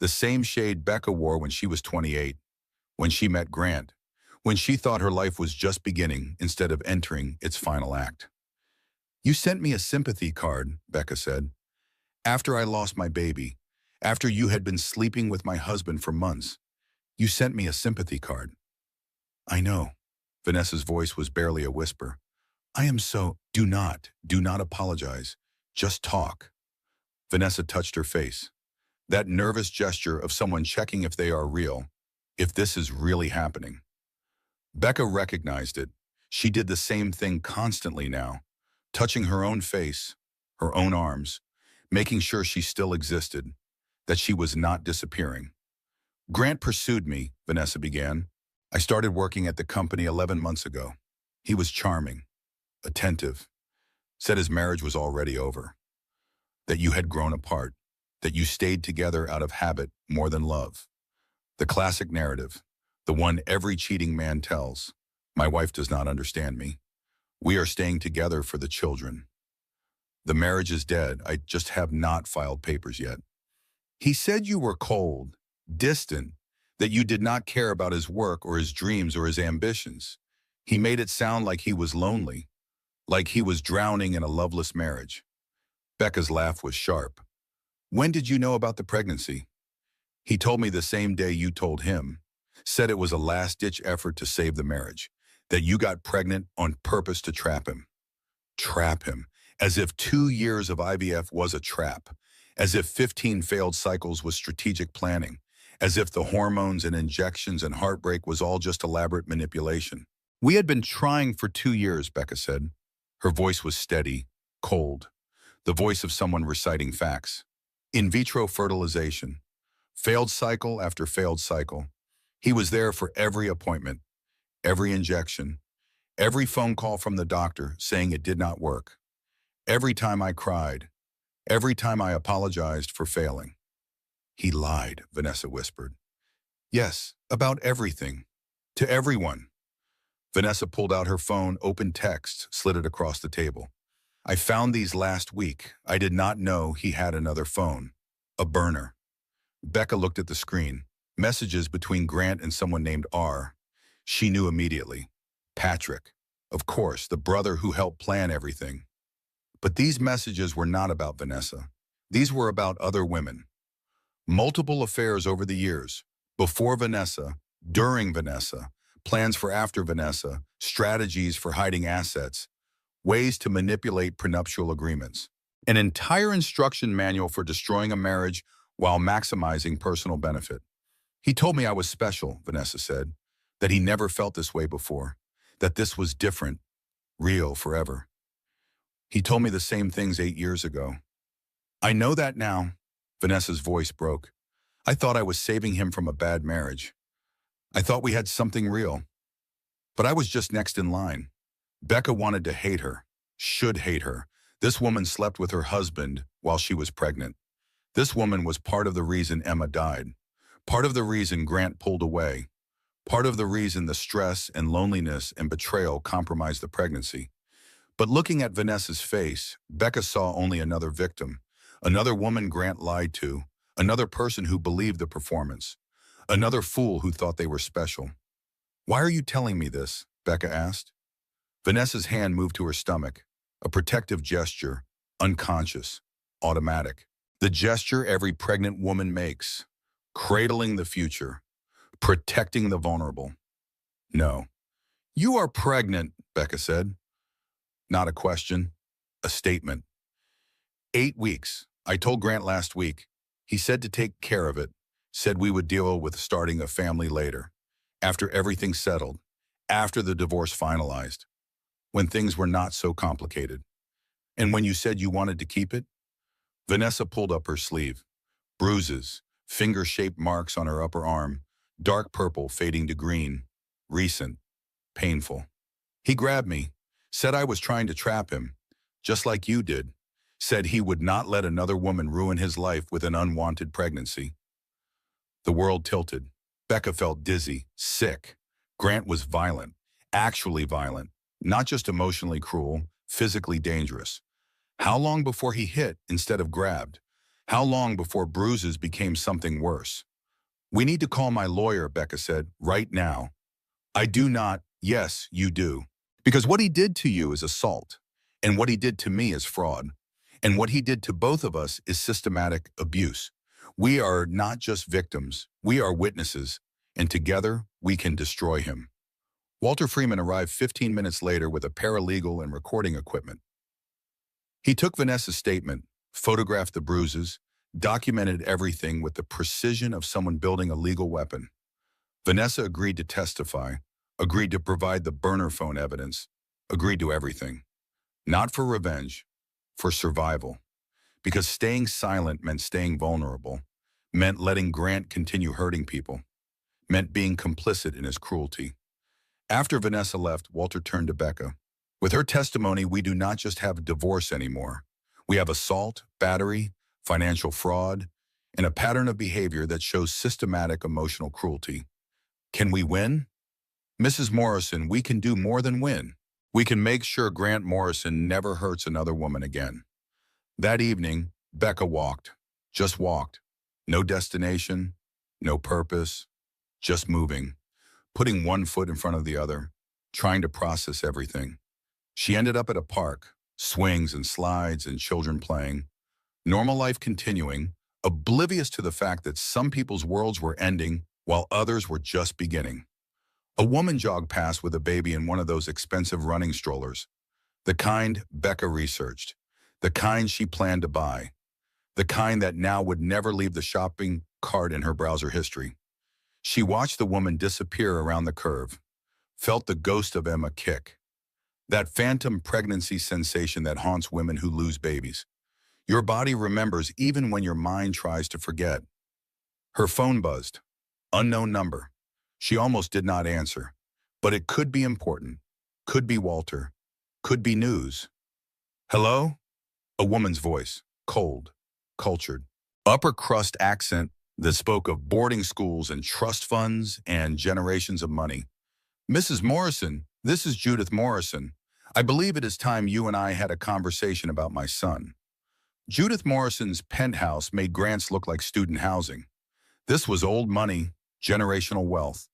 The same shade Becca wore when she was 28. When she met Grant. When she thought her life was just beginning instead of entering its final act. You sent me a sympathy card, Becca said. After I lost my baby, after you had been sleeping with my husband for months, you sent me a sympathy card. I know. Vanessa's voice was barely a whisper. I am so, do not apologize. Just talk. Vanessa touched her face. That nervous gesture of someone checking if they are real, if this is really happening. Becca recognized it. She did the same thing constantly now, touching her own face, her own arms, making sure she still existed, that she was not disappearing. Grant pursued me, Vanessa began. I started working at the company 11 months ago. He was charming, attentive, said his marriage was already over, that you had grown apart, that you stayed together out of habit more than love. The classic narrative, the one every cheating man tells. My wife does not understand me. We are staying together for the children. The marriage is dead. I just have not filed papers yet. He said you were cold, distant, that you did not care about his work or his dreams or his ambitions. He made it sound like he was lonely, like he was drowning in a loveless marriage. Becca's laugh was sharp. When did you know about the pregnancy? He told me the same day you told him, said it was a last-ditch effort to save the marriage, that you got pregnant on purpose to trap him. Trap him, as if 2 years of IVF was a trap, as if 15 failed cycles was strategic planning, as if the hormones and injections and heartbreak was all just elaborate manipulation. We had been trying for 2 years, Becca said. Her voice was steady, cold, the voice of someone reciting facts. In vitro fertilization, failed cycle after failed cycle. He was there for every appointment, every injection, every phone call from the doctor saying it did not work. Every time I cried, every time I apologized for failing. He lied, Vanessa whispered. Yes, about everything. To everyone. Vanessa pulled out her phone, opened text, slid it across the table. I found these last week. I did not know he had another phone. A burner. Becca looked at the screen. Messages between Grant and someone named R. She knew immediately. Patrick. Of course, the brother who helped plan everything. But these messages were not about Vanessa. These were about other women. Multiple affairs over the years, before Vanessa, during Vanessa, plans for after Vanessa, strategies for hiding assets, ways to manipulate prenuptial agreements. An entire instruction manual for destroying a marriage while maximizing personal benefit. He told me I was special, Vanessa said, that he never felt this way before, that this was different, real forever. He told me the same things 8 years ago. I know that now. Vanessa's voice broke. I thought I was saving him from a bad marriage. I thought we had something real. But I was just next in line. Becca wanted to hate her, should hate her. This woman slept with her husband while she was pregnant. This woman was part of the reason Emma died, part of the reason Grant pulled away, part of the reason the stress and loneliness and betrayal compromised the pregnancy. But looking at Vanessa's face, Becca saw only another victim. Another woman Grant lied to, another person who believed the performance, another fool who thought they were special. Why are you telling me this? Becca asked. Vanessa's hand moved to her stomach, a protective gesture, unconscious, automatic. The gesture every pregnant woman makes, cradling the future, protecting the vulnerable. No. You are pregnant, Becca said. Not a question, a statement. 8 weeks. I told Grant last week. He said to take care of it, said we would deal with starting a family later, after everything settled, after the divorce finalized, when things were not so complicated. And when you said you wanted to keep it? Vanessa pulled up her sleeve. Bruises, finger-shaped marks on her upper arm, dark purple fading to green. recent, painful. He grabbed me, said I was trying to trap him, just like you did, said he would not let another woman ruin his life with an unwanted pregnancy. The world tilted. Becca felt dizzy, sick. Grant was violent, actually violent, not just emotionally cruel, physically dangerous. How long before he hit instead of grabbed? How long before bruises became something worse? We need to call my lawyer, Becca said, right now. I do not. Yes, you do. Because what he did to you is assault, and what he did to me is fraud, and what he did to both of us is systematic abuse. We are not just victims, we are witnesses, and together we can destroy him. Walter Freeman arrived 15 minutes later with a paralegal and recording equipment. He took Vanessa's statement, photographed the bruises, documented everything with the precision of someone building a legal weapon. Vanessa agreed to testify, agreed to provide the burner phone evidence, agreed to everything. Not for revenge, for survival. Because staying silent meant staying vulnerable, meant letting Grant continue hurting people, meant being complicit in his cruelty. After Vanessa left, Walter turned to Becca. With her testimony, we do not just have divorce anymore. We have assault, battery, financial fraud, and a pattern of behavior that shows systematic emotional cruelty. Can we win? Mrs. Morrison, we can do more than win. We can make sure Grant Morrison never hurts another woman again. That evening, Becca walked, just walked. No destination, no purpose, just moving, putting one foot in front of the other, trying to process everything. She ended up at a park, swings and slides and children playing, normal life continuing, oblivious to the fact that some people's worlds were ending while others were just beginning. A woman jogged past with a baby in one of those expensive running strollers, the kind Becca researched, the kind she planned to buy, the kind that now would never leave the shopping cart in her browser history. She watched the woman disappear around the curve, felt the ghost of Emma kick, that phantom pregnancy sensation that haunts women who lose babies. Your body remembers even when your mind tries to forget. Her phone buzzed. Unknown number. She almost did not answer. But it could be important. Could be Walter. Could be news. Hello? A woman's voice. Cold. Cultured. Upper crust accent that spoke of boarding schools and trust funds and generations of money. Mrs. Morrison, this is Judith Morrison. I believe it is time you and I had a conversation about my son. Judith Morrison's penthouse made Grant's look like student housing. This was old money, generational wealth,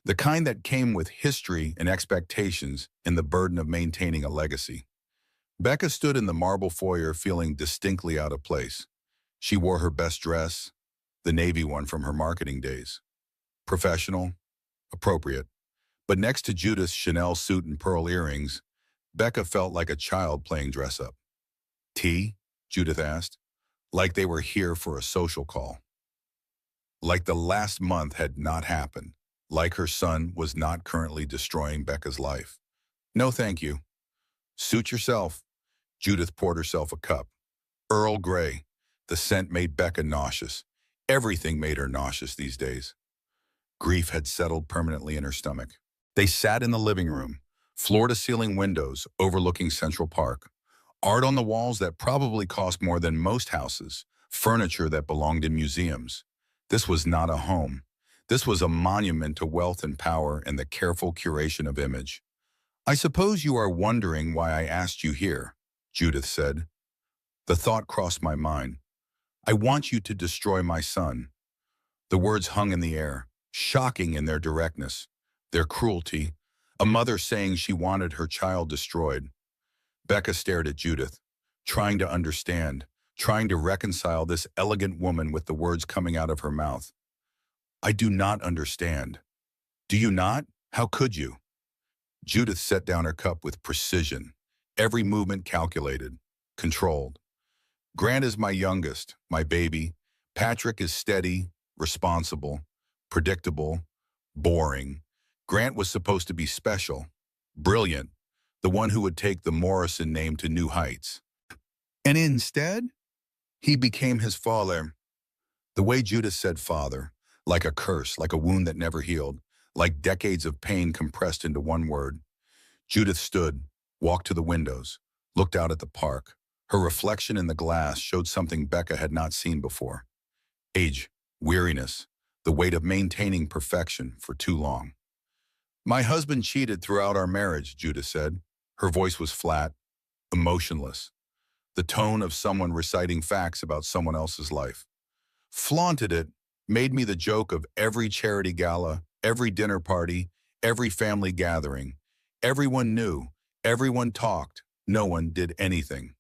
the kind that came with history and expectations and the burden of maintaining a legacy. Becca stood in the marble foyer feeling distinctly out of place. She wore her best dress, the navy one from her marketing days. Professional, appropriate. But next to Judith's Chanel suit and pearl earrings, Becca felt like a child playing dress-up. Tea? Judith asked, like they were here for a social call. Like the last month had not happened, like her son was not currently destroying Becca's life. No, thank you. Suit yourself. Judith poured herself a cup. Earl Grey. The scent made Becca nauseous. Everything made her nauseous these days. Grief had settled permanently in her stomach. They sat in the living room, floor-to-ceiling windows overlooking Central Park. Art on the walls that probably cost more than most houses, furniture that belonged in museums. This was not a home. This was a monument to wealth and power and the careful curation of image. I suppose you are wondering why I asked you here, Judith said. The thought crossed my mind. I want you to destroy my son. The words hung in the air, shocking in their directness, their cruelty, a mother saying she wanted her child destroyed. Becca stared at Judith, trying to understand, trying to reconcile this elegant woman with the words coming out of her mouth. I do not understand. Do you not? How could you? Judith set down her cup with precision, every movement calculated, controlled. Grant is my youngest, my baby. Patrick is steady, responsible, predictable, boring. Grant was supposed to be special, brilliant, the one who would take the Morrison name to new heights. And instead, he became his father. The way Judith said father, like a curse, like a wound that never healed, like decades of pain compressed into one word. Judith stood, walked to the windows, looked out at the park. Her reflection in the glass showed something Becca had not seen before. Age, weariness, the weight of maintaining perfection for too long. My husband cheated throughout our marriage, Judith said. Her voice was flat, emotionless, the tone of someone reciting facts about someone else's life. Flaunted it, made me the joke of every charity gala, every dinner party, every family gathering. Everyone knew, everyone talked, no one did anything.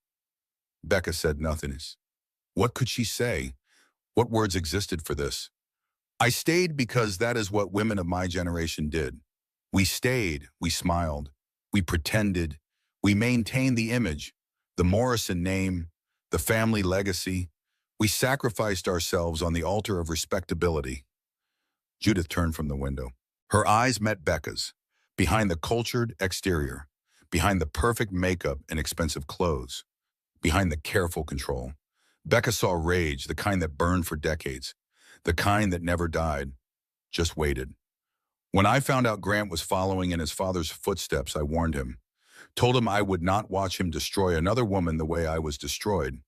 Becca said nothing. What could she say? What words existed for this? I stayed because that is what women of my generation did. We stayed, we smiled, we pretended, we maintained the image, the Morrison name, the family legacy. We sacrificed ourselves on the altar of respectability. Judith turned from the window. Her eyes met Becca's, behind the cultured exterior, behind the perfect makeup and expensive clothes, behind the careful control. Becca saw rage, the kind that burned for decades, the kind that never died, just waited. When I found out Grant was following in his father's footsteps, I warned him, told him I would not watch him destroy another woman the way I was destroyed.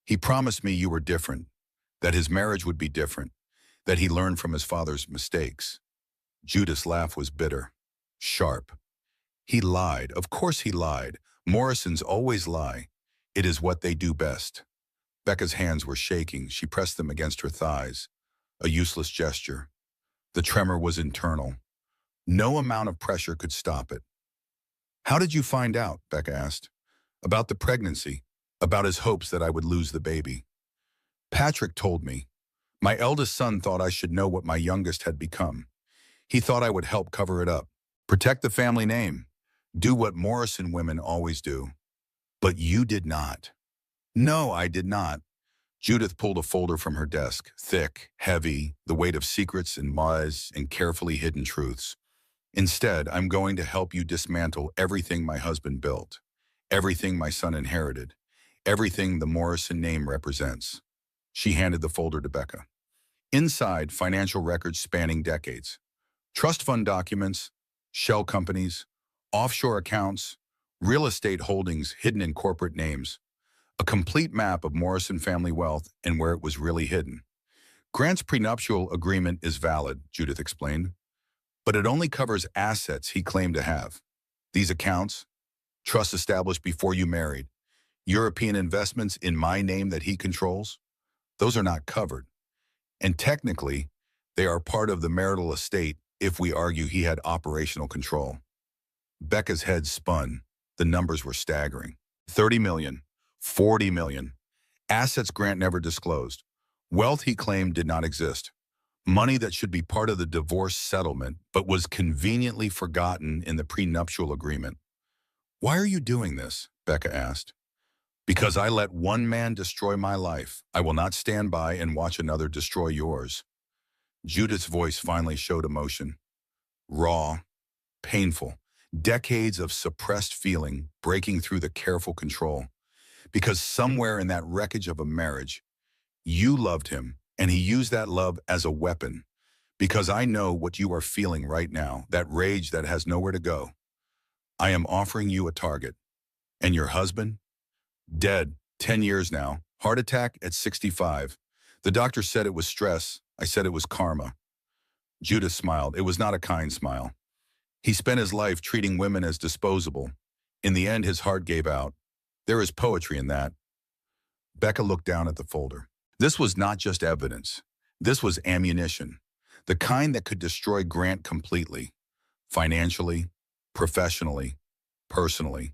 He promised me you were different, that his marriage would be different, that he learned from his father's mistakes. Judith's laugh was bitter, sharp. He lied. Of course he lied. Morrisons always lie. It is what they do best. Becca's hands were shaking. She pressed them against her thighs, a useless gesture. The tremor was internal. No amount of pressure could stop it. How did you find out? Becca asked. About the pregnancy, about his hopes that I would lose the baby. Patrick told me. My eldest son thought I should know what my youngest had become. He thought I would help cover it up, protect the family name, do what Morrison women always do. But you did not. No, I did not. Judith pulled a folder from her desk, thick, heavy, the weight of secrets and lies and carefully hidden truths. Instead, I'm going to help you dismantle everything my husband built, everything my son inherited, everything the Morrison name represents. She handed the folder to Becca. Inside, financial records spanning decades. Trust fund documents, shell companies, offshore accounts, real estate holdings hidden in corporate names. A complete map of Morrison family wealth and where it was really hidden. Grant's prenuptial agreement is valid, Judith explained, but it only covers assets he claimed to have. These accounts, trusts established before you married, European investments in my name that he controls, those are not covered. And technically, they are part of the marital estate if we argue he had operational control. Becca's head spun. The numbers were staggering. 30 million, 40 million. Assets Grant never disclosed. Wealth he claimed did not exist. Money that should be part of the divorce settlement, but was conveniently forgotten in the prenuptial agreement. Why are you doing this? Becca asked. Because I let one man destroy my life. I will not stand by and watch another destroy yours. Judith's voice finally showed emotion. Raw, painful, decades of suppressed feeling breaking through the careful control. Because somewhere in that wreckage of a marriage, you loved him, and he used that love as a weapon. Because I know what you are feeling right now, that rage that has nowhere to go. I am offering you a target. And your husband? Dead, 10 years now, heart attack at 65. The doctor said it was stress. I said it was karma. Judith smiled. It was not a kind smile. He spent his life treating women as disposable. In the end, his heart gave out. There is poetry in that. Becca looked down at the folder. This was not just evidence. This was ammunition. The kind that could destroy Grant completely. Financially, professionally, personally.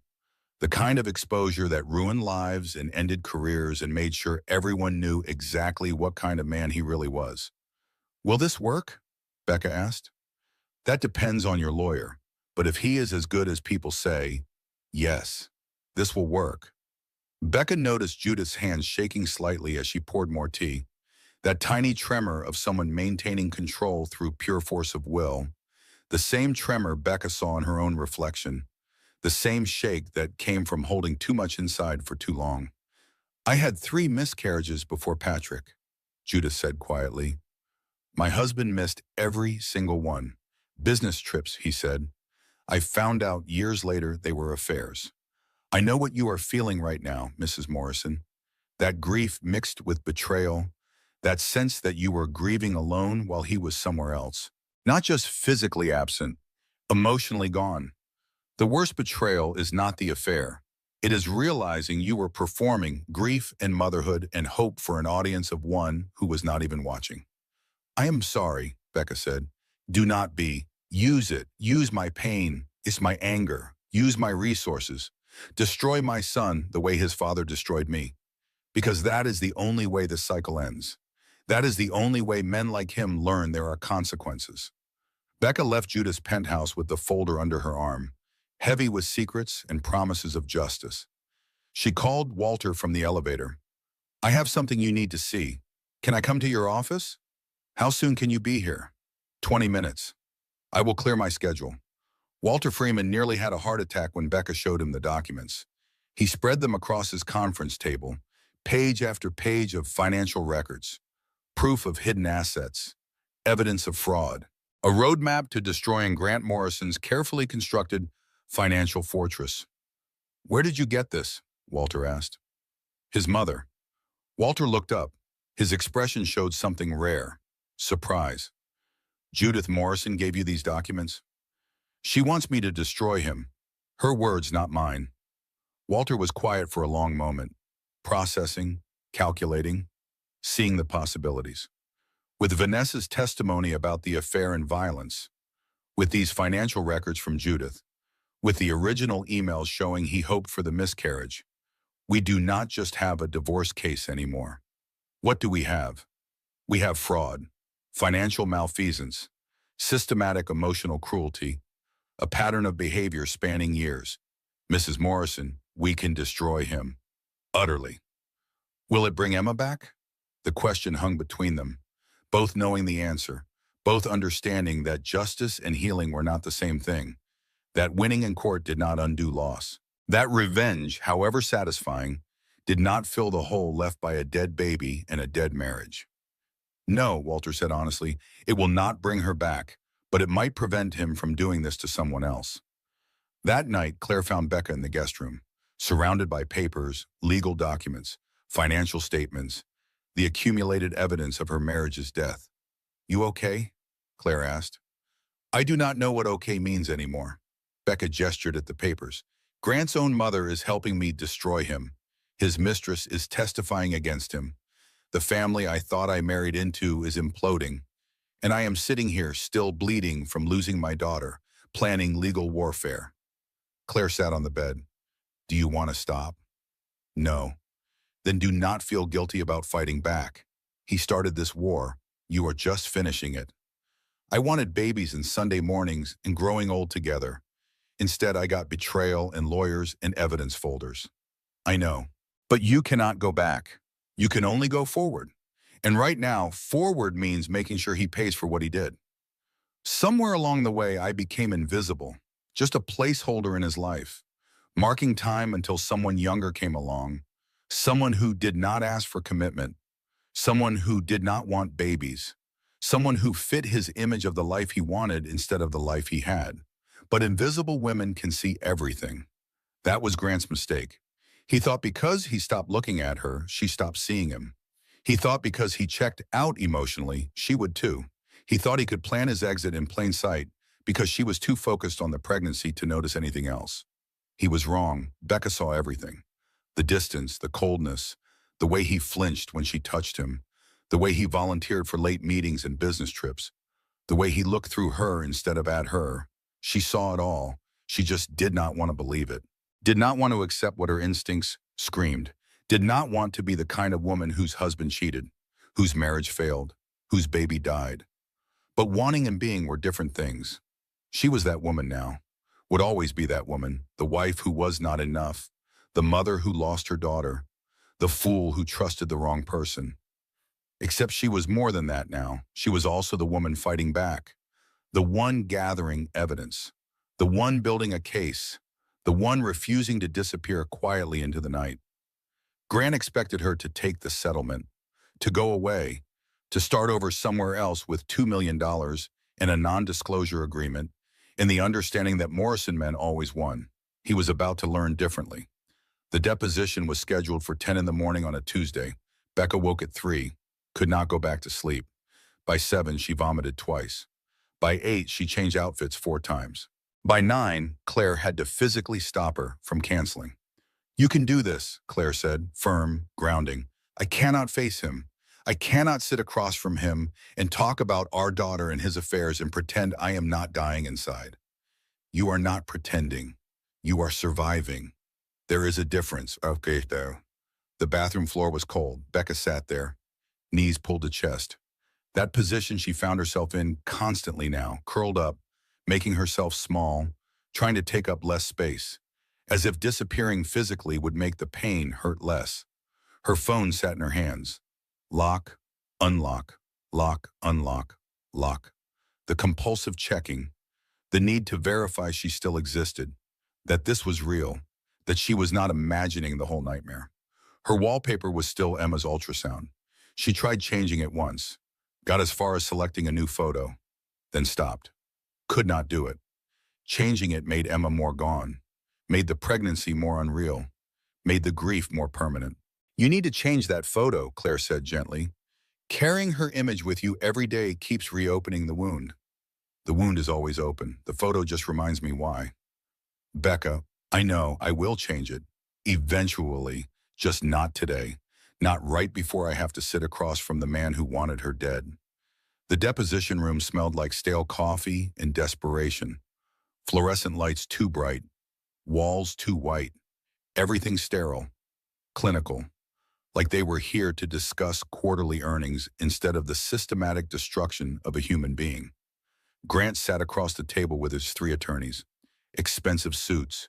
The kind of exposure that ruined lives and ended careers and made sure everyone knew exactly what kind of man he really was. Will this work? Becca asked. That depends on your lawyer. But if he is as good as people say, yes, this will work. Becca noticed Judith's hands shaking slightly as she poured more tea. That tiny tremor of someone maintaining control through pure force of will. The same tremor Becca saw in her own reflection. The same shake that came from holding too much inside for too long. I had 3 miscarriages before Patrick, Judith said quietly. My husband missed every single one. Business trips, he said. I found out years later they were affairs. I know what you are feeling right now, Mrs. Morrison. That grief mixed with betrayal, that sense that you were grieving alone while he was somewhere else. Not just physically absent, emotionally gone. The worst betrayal is not the affair. It is realizing you were performing grief and motherhood and hope for an audience of one who was not even watching. I am sorry, Becca said. Do not be. Use it. Use my pain. It's my anger. Use my resources. Destroy my son the way his father destroyed me. Because that is the only way the cycle ends. That is the only way men like him learn there are consequences. Becca left Judith's penthouse with the folder under her arm, heavy with secrets and promises of justice. She called Walter from the elevator. I have something you need to see. Can I come to your office? How soon can you be here? 20 minutes. I will clear my schedule. Walter Freeman nearly had a heart attack when Becca showed him the documents. He spread them across his conference table, page after page of financial records, proof of hidden assets, evidence of fraud, a roadmap to destroying Grant Morrison's carefully constructed financial fortress. Where did you get this? Walter asked. His mother. Walter looked up. His expression showed something rare, surprise. Judith Morrison gave you these documents? She wants me to destroy him. Her words, not mine. Walter was quiet for a long moment, processing, calculating, seeing the possibilities. With Vanessa's testimony about the affair and violence, with these financial records from Judith, with the original emails showing he hoped for the miscarriage, we do not just have a divorce case anymore. What do we have? We have fraud, financial malfeasance, systematic emotional cruelty, a pattern of behavior spanning years. Mrs. Morrison, we can destroy him. Utterly. Will it bring Emma back? The question hung between them, both knowing the answer, both understanding that justice and healing were not the same thing, that winning in court did not undo loss, that revenge, however satisfying, did not fill the hole left by a dead baby and a dead marriage. No, Walter said honestly, it will not bring her back, but it might prevent him from doing this to someone else. That night, Claire found Becca in the guest room, surrounded by papers, legal documents, financial statements, the accumulated evidence of her marriage's death. You okay? Claire asked. I do not know what okay means anymore. Becca gestured at the papers. Grant's own mother is helping me destroy him. His mistress is testifying against him. The family I thought I married into is imploding. And I am sitting here still bleeding from losing my daughter, planning legal warfare. Claire sat on the bed. Do you want to stop? No. Then do not feel guilty about fighting back. He started this war. You are just finishing it. I wanted babies and Sunday mornings and growing old together. Instead, I got betrayal and lawyers and evidence folders. I know. But you cannot go back. You can only go forward. And right now, forward means making sure he pays for what he did. Somewhere along the way, I became invisible, just a placeholder in his life, marking time until someone younger came along, someone who did not ask for commitment, someone who did not want babies, someone who fit his image of the life he wanted instead of the life he had. But invisible women can see everything. That was Grant's mistake. He thought because he stopped looking at her, she stopped seeing him. He thought because he checked out emotionally, she would too. He thought he could plan his exit in plain sight because she was too focused on the pregnancy to notice anything else. He was wrong. Becca saw everything. The distance, the coldness, the way he flinched when she touched him, the way he volunteered for late meetings and business trips, the way he looked through her instead of at her. She saw it all. She just did not want to believe it. Did not want to accept what her instincts screamed. Did not want to be the kind of woman whose husband cheated, whose marriage failed, whose baby died. But wanting and being were different things. She was that woman now, would always be that woman, the wife who was not enough, the mother who lost her daughter, the fool who trusted the wrong person. Except she was more than that now. She was also the woman fighting back, the one gathering evidence, the one building a case, the one refusing to disappear quietly into the night. Grant expected her to take the settlement, to go away, to start over somewhere else with $2 million in a non-disclosure agreement, in the understanding that Morrison men always won. He was about to learn differently. The deposition was scheduled for 10 in the morning on a Tuesday. Becca woke at 3, could not go back to sleep. By 7, she vomited twice. By 8, she changed outfits 4 times. By 9, Claire had to physically stop her from canceling. "You can do this," Claire said, firm, grounding. "I cannot face him. I cannot sit across from him and talk about our daughter and his affairs and pretend I am not dying inside." "You are not pretending. You are surviving. There is a difference." "Okay, though." The bathroom floor was cold. Becca sat there, knees pulled to chest. That position she found herself in constantly now, curled up, making herself small, trying to take up less space, as if disappearing physically would make the pain hurt less. Her phone sat in her hands. Lock, unlock, lock, unlock, lock. The compulsive checking, the need to verify she still existed, that this was real, that she was not imagining the whole nightmare. Her wallpaper was still Emma's ultrasound. She tried changing it once, got as far as selecting a new photo, then stopped. Could not do it. Changing it made Emma more gone, made the pregnancy more unreal, made the grief more permanent. "You need to change that photo," Claire said gently. "Carrying her image with you every day keeps reopening the wound." "The wound is always open. The photo just reminds me why." "Becca, I know, I will change it. Eventually, just not today. Not right before I have to sit across from the man who wanted her dead." The deposition room smelled like stale coffee and desperation. Fluorescent lights too bright, walls too white, everything sterile, clinical, like they were here to discuss quarterly earnings instead of the systematic destruction of a human being. Grant sat across the table with his 3 attorneys. Expensive suits,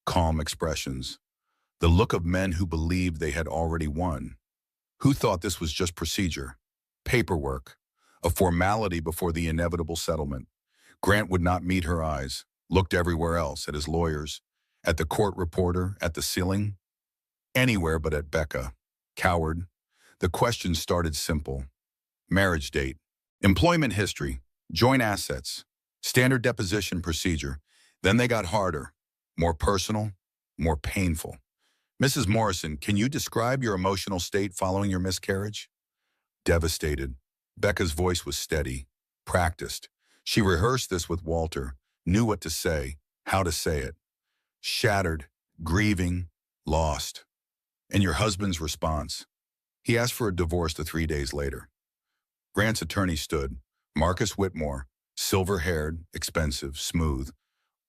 calm expressions, the look of men who believed they had already won, who thought this was just procedure, paperwork, a formality before the inevitable settlement. Grant would not meet her eyes, looked everywhere else, at his lawyers, at the court reporter, at the ceiling, anywhere but at Becca. Coward. The questions started simple. Marriage date, employment history, joint assets, standard deposition procedure. Then they got harder, more personal, more painful. "Mrs. Morrison, can you describe your emotional state following your miscarriage?" Devastated. Becca's voice was steady, practiced. She rehearsed this with Walter, knew what to say, how to say it. "Shattered, grieving, lost." "And your husband's response?" "He asked for a divorce 3 days later." Grant's attorney stood, Marcus Whitmore, silver-haired, expensive, smooth.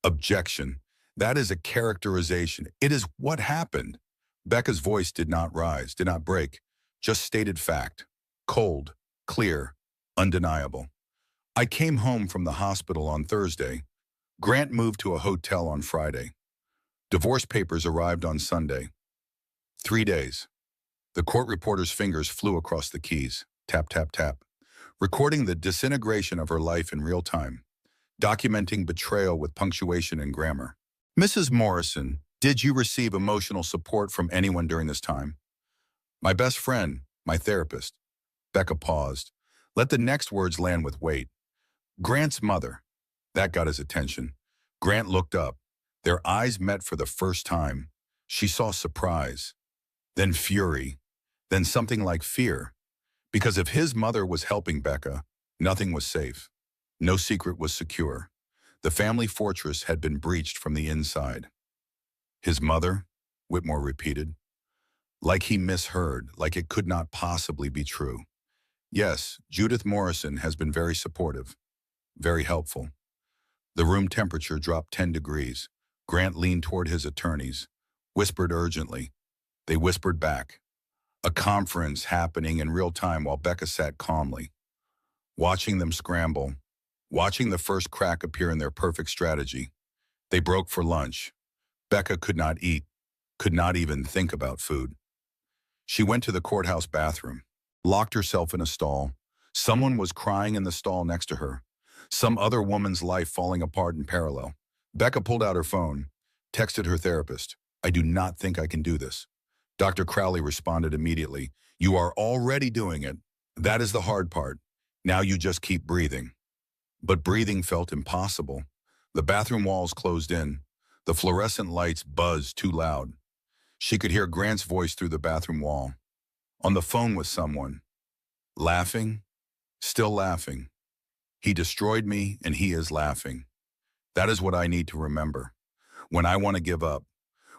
"Objection. That is a characterization. It is what happened." Becca's voice did not rise, did not break, just stated fact. Cold, clear, undeniable. "I came home from the hospital on Thursday. Grant moved to a hotel on Friday. Divorce papers arrived on Sunday. 3 days." The court reporter's fingers flew across the keys. Tap, tap, tap. Recording the disintegration of her life in real time. Documenting betrayal with punctuation and grammar. "Mrs. Morrison, did you receive emotional support from anyone during this time?" "My best friend, my therapist." Becca paused. Let the next words land with weight. "Grant's mother." That got his attention. Grant looked up. Their eyes met for the first time. She saw surprise, then fury, then something like fear. Because if his mother was helping Becca, nothing was safe. No secret was secure. The family fortress had been breached from the inside. "His mother?" Whitmore repeated. Like he misheard, like it could not possibly be true. "Yes, Judith Morrison has been very supportive, very helpful." The room temperature dropped 10 degrees. Grant leaned toward his attorneys, whispered urgently. They whispered back. A conference happening in real time while Becca sat calmly, watching them scramble, watching the first crack appear in their perfect strategy. They broke for lunch. Becca could not eat, could not even think about food. She went to the courthouse bathroom, locked herself in a stall. Someone was crying in the stall next to her. Some other woman's life falling apart in parallel. Becca pulled out her phone, texted her therapist. "I do not think I can do this." Dr. Crowley responded immediately. "You are already doing it. That is the hard part. Now you just keep breathing." But breathing felt impossible. The bathroom walls closed in. The fluorescent lights buzzed too loud. She could hear Grant's voice through the bathroom wall. On the phone with someone. Laughing, still laughing. He destroyed me and he is laughing. That is what I need to remember. When I want to give up,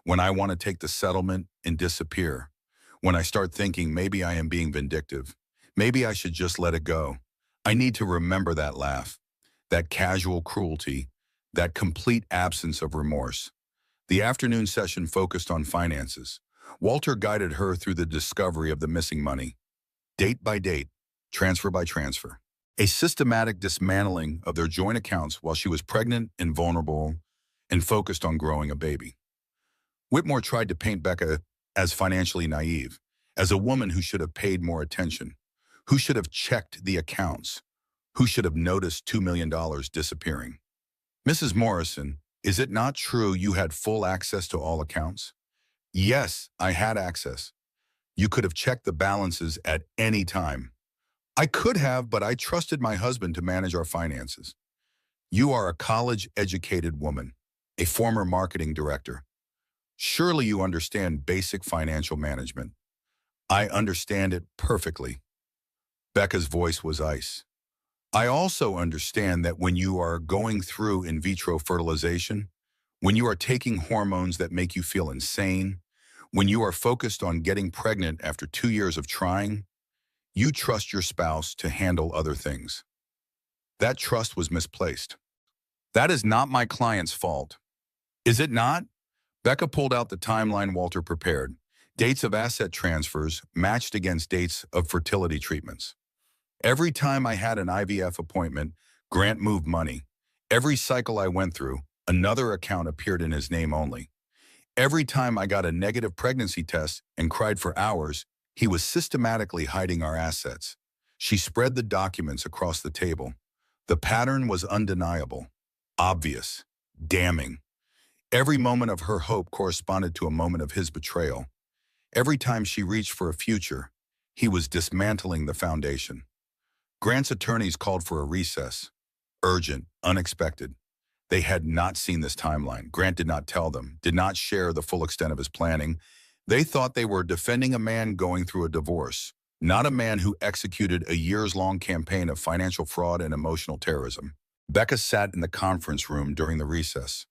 when I want to take the settlement and disappear, when I start thinking maybe I am being vindictive, maybe I should just let it go. I need to remember that laugh, that casual cruelty, that complete absence of remorse. The afternoon session focused on finances. Walter guided her through the discovery of the missing money, date by date, transfer by transfer. A systematic dismantling of their joint accounts while she was pregnant and vulnerable and focused on growing a baby. Whitmore tried to paint Becca as financially naive, as a woman who should have paid more attention, who should have checked the accounts, who should have noticed $2 million disappearing. Mrs. Morrison, is it not true you had full access to all accounts? Yes, I had access. You could have checked the balances at any time. I could have, but I trusted my husband to manage our finances. You are a college-educated woman, a former marketing director. Surely you understand basic financial management. I understand it perfectly. Becca's voice was ice. I also understand that when you are going through in vitro fertilization, when you are taking hormones that make you feel insane, when you are focused on getting pregnant after 2 years of trying, you trust your spouse to handle other things. That trust was misplaced. That is not my client's fault. Is it not? Becca pulled out the timeline Walter prepared. Dates of asset transfers matched against dates of fertility treatments. Every time I had an IVF appointment, Grant moved money. Every cycle I went through, another account appeared in his name only. Every time I got a negative pregnancy test and cried for hours, he was systematically hiding our assets. She spread the documents across the table. The pattern was undeniable, obvious, damning. Every moment of her hope corresponded to a moment of his betrayal. Every time she reached for a future, he was dismantling the foundation. Grant's attorneys called for a recess. Urgent, unexpected. They had not seen this timeline. Grant did not tell them, did not share the full extent of his planning. They thought they were defending a man going through a divorce, not a man who executed a years-long campaign of financial fraud and emotional terrorism. Becca sat in the conference room during the recess.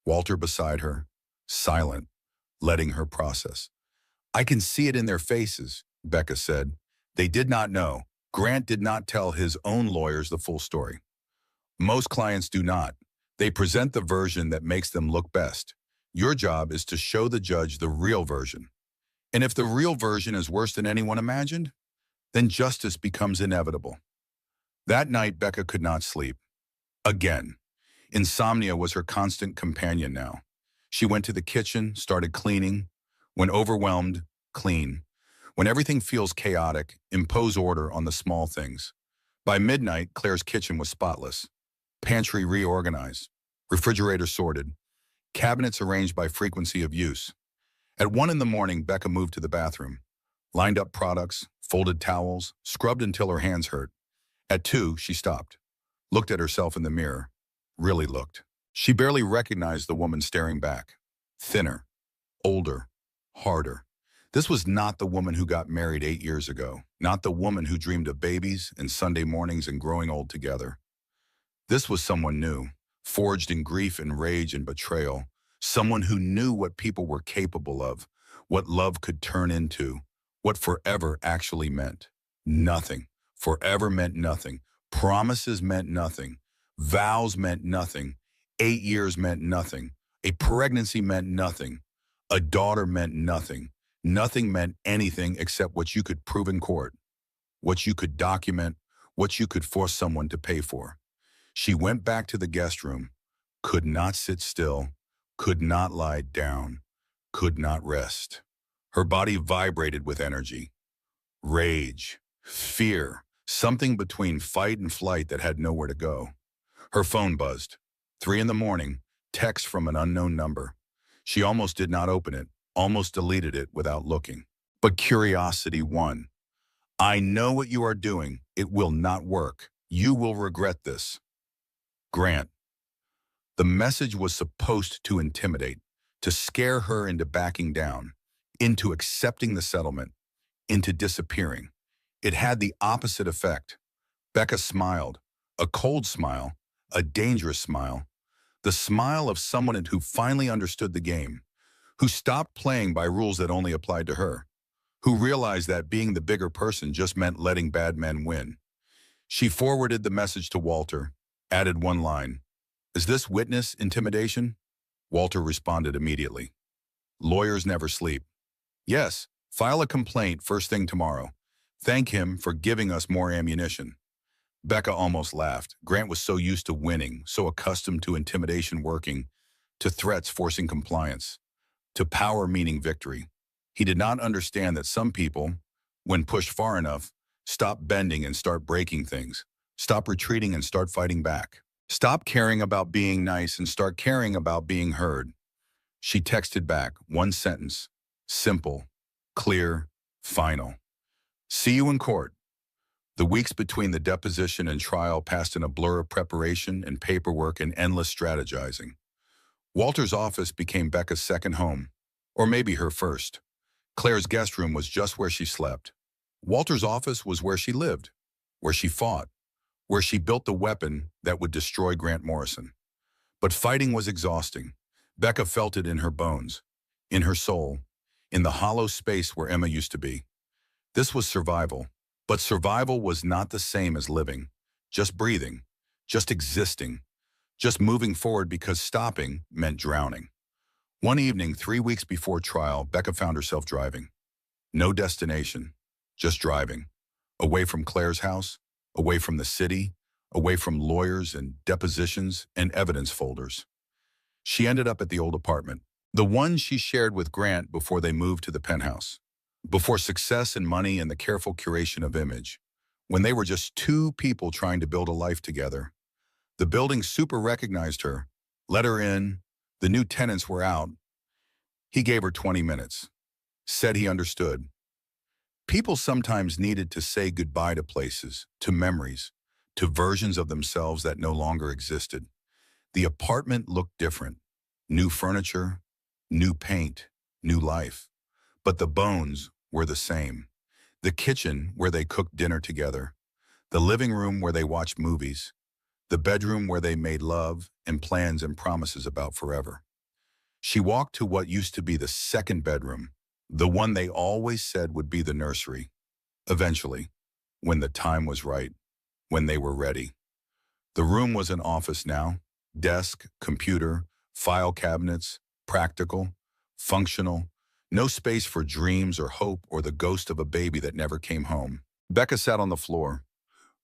Walter beside her, silent, letting her process. I can see it in their faces, Becca said. They did not know. Grant did not tell his own lawyers the full story. Most clients do not. They present the version that makes them look best. Your job is to show the judge the real version. And if the real version is worse than anyone imagined, then justice becomes inevitable. That night, Becca could not sleep. Again. Insomnia was her constant companion now. She went to the kitchen, started cleaning. When overwhelmed, clean. When everything feels chaotic, impose order on the small things. By midnight, Claire's kitchen was spotless. Pantry reorganized. Refrigerator sorted. Cabinets arranged by frequency of use. At 1 in the morning, Becca moved to the bathroom. Lined up products, folded towels, scrubbed until her hands hurt. At 2, she stopped. Looked at herself in the mirror. Really looked. She barely recognized the woman staring back. Thinner. Older. Harder. This was not the woman who got married 8 years ago. Not the woman who dreamed of babies and Sunday mornings and growing old together. This was someone new, forged in grief and rage and betrayal. Someone who knew what people were capable of, what love could turn into, what forever actually meant. Nothing. Forever meant nothing. Promises meant nothing. Vows meant nothing. 8 years meant nothing. A pregnancy meant nothing. A daughter meant nothing. Nothing meant anything except what you could prove in court, what you could document, what you could force someone to pay for. She went back to the guest room, could not sit still, could not lie down, could not rest. Her body vibrated with energy, rage, fear, something between fight and flight that had nowhere to go. Her phone buzzed. 3 in the morning, text from an unknown number. She almost did not open it, almost deleted it without looking. But curiosity won. I know what you are doing. It will not work. You will regret this. Grant. The message was supposed to intimidate, to scare her into backing down, into accepting the settlement, into disappearing. It had the opposite effect. Becca smiled, a cold smile, a dangerous smile, the smile of someone who finally understood the game, who stopped playing by rules that only applied to her, who realized that being the bigger person just meant letting bad men win. She forwarded the message to Walter, added one line, "Is this witness intimidation?" Walter responded immediately. "Lawyers never sleep." "Yes, file a complaint first thing tomorrow. Thank him for giving us more ammunition." Becca almost laughed. Grant was so used to winning, so accustomed to intimidation working, to threats forcing compliance, to power meaning victory. He did not understand that some people, when pushed far enough, stop bending and start breaking things, stop retreating and start fighting back, stop caring about being nice and start caring about being heard. She texted back, one sentence, simple, clear, final. "See you in court." The weeks between the deposition and trial passed in a blur of preparation and paperwork and endless strategizing. Walter's office became Becca's second home, or maybe her first. Claire's guest room was just where she slept. Walter's office was where she lived, where she fought, where she built the weapon that would destroy Grant Morrison. But fighting was exhausting. Becca felt it in her bones, in her soul, in the hollow space where Emma used to be. This was survival, but survival was not the same as living, just breathing, just existing, just moving forward because stopping meant drowning. One evening, 3 weeks before trial, Becca found herself driving. No destination, just driving. Away from Claire's house, away from the city, away from lawyers and depositions and evidence folders. She ended up at the old apartment, the one she shared with Grant before they moved to the penthouse, before success and money and the careful curation of image, when they were just two people trying to build a life together. The building super recognized her, let her in, the new tenants were out. He gave her 20 minutes, said he understood. People sometimes needed to say goodbye to places, to memories, to versions of themselves that no longer existed. The apartment looked different. New furniture, new paint, new life. But the bones were the same. The kitchen where they cooked dinner together. The living room where they watched movies. The bedroom where they made love and plans and promises about forever. She walked to what used to be the second bedroom, the one they always said would be the nursery. Eventually, when the time was right, when they were ready. The room was an office now. Desk, computer, file cabinets, practical, functional, no space for dreams or hope or the ghost of a baby that never came home. Becca sat on the floor,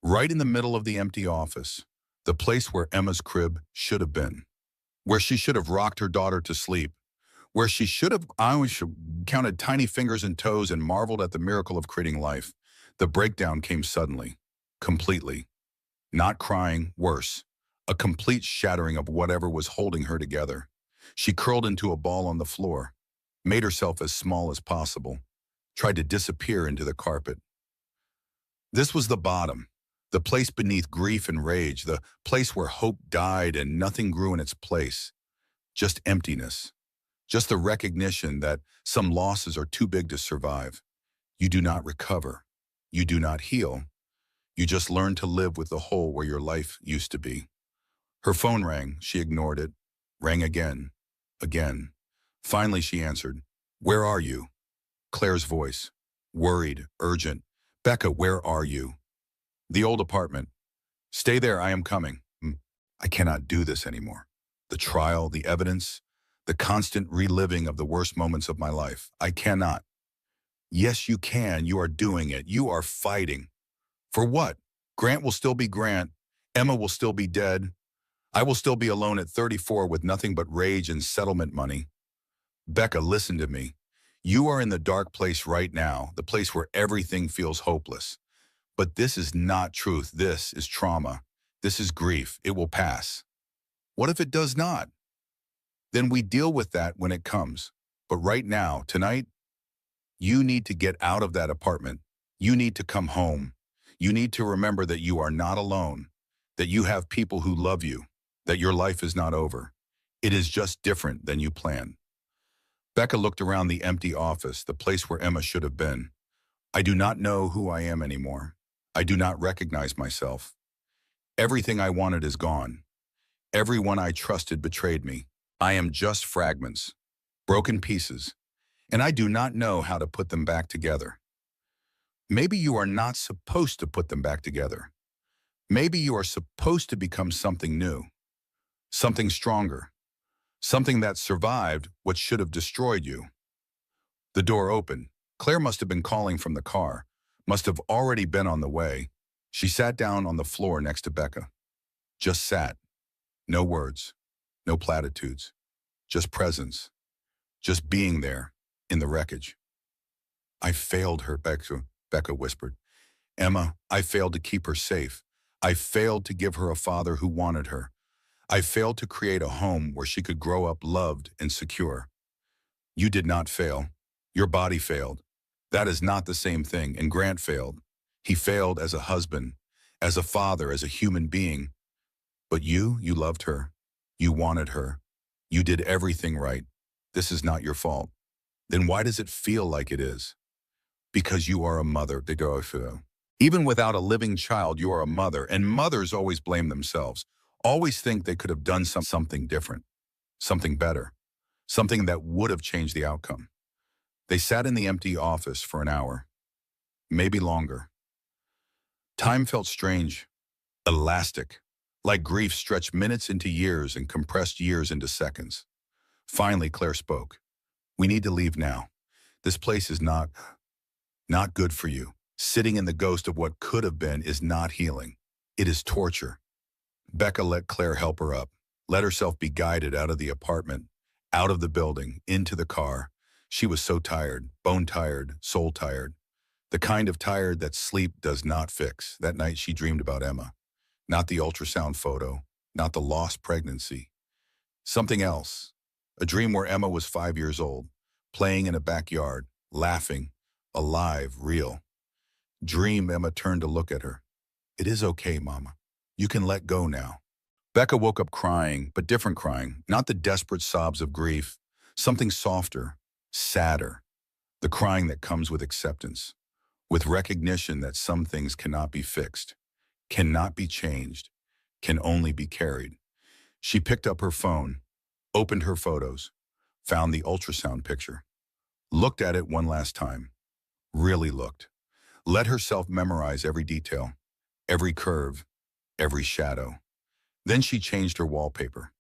right in the middle of the empty office, the place where Emma's crib should have been, where she should have rocked her daughter to sleep, where she should have counted tiny fingers and toes and marveled at the miracle of creating life. The breakdown came suddenly, completely. Not crying, worse. A complete shattering of whatever was holding her together. She curled into a ball on the floor, made herself as small as possible, tried to disappear into the carpet. This was the bottom, the place beneath grief and rage, the place where hope died and nothing grew in its place. Just emptiness. Just the recognition that some losses are too big to survive. You do not recover. You do not heal. You just learn to live with the hole where your life used to be. Her phone rang. She ignored it. Rang again. Again. Finally, she answered. "Where are you?" Claire's voice. Worried, urgent. "Becca, where are you?" "The old apartment." "Stay there, I am coming." I cannot do this anymore. The trial, the evidence, the constant reliving of the worst moments of my life. I cannot. Yes, you can. You are doing it. You are fighting. For what? Grant will still be Grant. Emma will still be dead. I will still be alone at 34 with nothing but rage and settlement money. Becca, listen to me. You are in the dark place right now, the place where everything feels hopeless. But this is not truth. This is trauma. This is grief. It will pass. What if it does not? Then we deal with that when it comes. But right now, tonight, you need to get out of that apartment. You need to come home. You need to remember that you are not alone, that you have people who love you, that your life is not over. It is just different than you planned. Becca looked around the empty office, the place where Emma should have been. I do not know who I am anymore. I do not recognize myself. Everything I wanted is gone. Everyone I trusted betrayed me. I am just fragments, broken pieces, and I do not know how to put them back together. Maybe you are not supposed to put them back together. Maybe you are supposed to become something new, something stronger, something that survived what should have destroyed you. The door opened. Claire must have been calling from the car, must have already been on the way. She sat down on the floor next to Becca. Just sat. No words, no platitudes, just presence, just being there in the wreckage. I failed her, Becca whispered. Emma, I failed to keep her safe. I failed to give her a father who wanted her. I failed to create a home where she could grow up loved and secure. You did not fail. Your body failed. That is not the same thing, and Grant failed. He failed as a husband, as a father, as a human being. But you loved her. You wanted her. You did everything right. This is not your fault. Then why does it feel like it is? Because you are a mother. Even without a living child, you are a mother, and mothers always blame themselves, always think they could have done something different, something better, something that would have changed the outcome. They sat in the empty office for an hour, maybe longer. Time felt strange, elastic, like grief stretched minutes into years and compressed years into seconds. Finally, Claire spoke. We need to leave now. This place is not good for you. Sitting in the ghost of what could have been is not healing. It is torture. Becca let Claire help her up, let herself be guided out of the apartment, out of the building, into the car. She was so tired, bone tired, soul tired. The kind of tired that sleep does not fix. That night she dreamed about Emma. Not the ultrasound photo, not the lost pregnancy. Something else. A dream where Emma was 5 years old, playing in a backyard, laughing, alive, real. Dream Emma turned to look at her. It is okay, Mama. You can let go now. Becca woke up crying, but different crying, not the desperate sobs of grief, something softer, sadder, the crying that comes with acceptance, with recognition that some things cannot be fixed, cannot be changed, can only be carried. She picked up her phone, opened her photos, found the ultrasound picture, looked at it one last time, really looked, let herself memorize every detail, every curve, every shadow. Then she changed her wallpaper,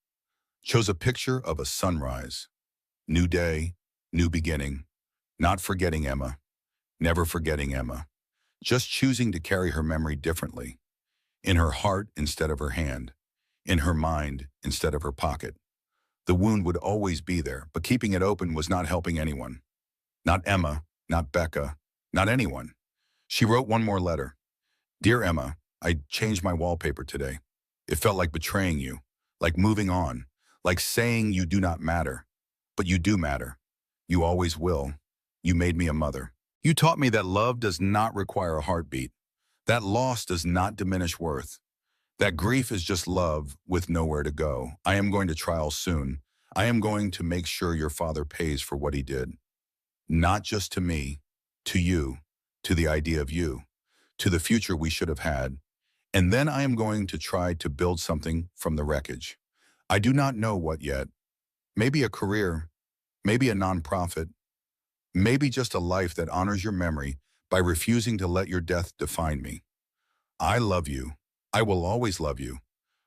chose a picture of a sunrise, new day, new beginning, not forgetting Emma, never forgetting Emma, just choosing to carry her memory differently, in her heart instead of her hand, in her mind instead of her pocket. The wound would always be there, but keeping it open was not helping anyone. Not Emma, not Becca, not anyone. She wrote one more letter. Dear Emma, I changed my wallpaper today. It felt like betraying you, like moving on, like saying you do not matter. But you do matter. You always will. You made me a mother. You taught me that love does not require a heartbeat, that loss does not diminish worth, that grief is just love with nowhere to go. I am going to trial soon. I am going to make sure your father pays for what he did. Not just to me, to you, to the idea of you, to the future we should have had. And then I am going to try to build something from the wreckage. I do not know what yet. Maybe a career, maybe a nonprofit, maybe just a life that honors your memory by refusing to let your death define me. I love you. I will always love you.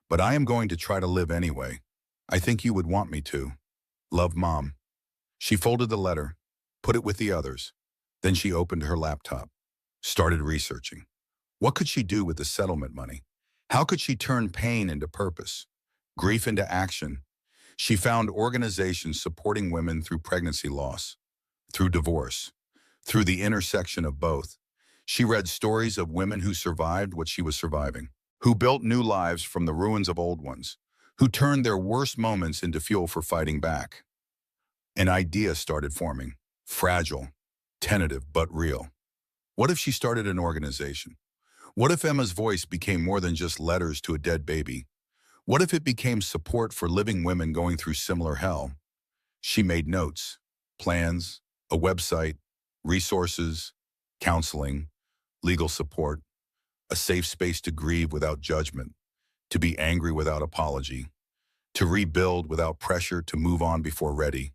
But I am going to try to live anyway. I think you would want me to. Love, Mom. She folded the letter, put it with the others. Then she opened her laptop, started researching. What could she do with the settlement money? How could she turn pain into purpose, grief into action? She found organizations supporting women through pregnancy loss, through divorce, through the intersection of both. She read stories of women who survived what she was surviving, who built new lives from the ruins of old ones, who turned their worst moments into fuel for fighting back. An idea started forming, fragile, tentative, but real. What if she started an organization? What if Emma's voice became more than just letters to a dead baby? What if it became support for living women going through similar hell? She made notes, plans, a website, resources, counseling, legal support, a safe space to grieve without judgment, to be angry without apology, to rebuild without pressure, to move on before ready.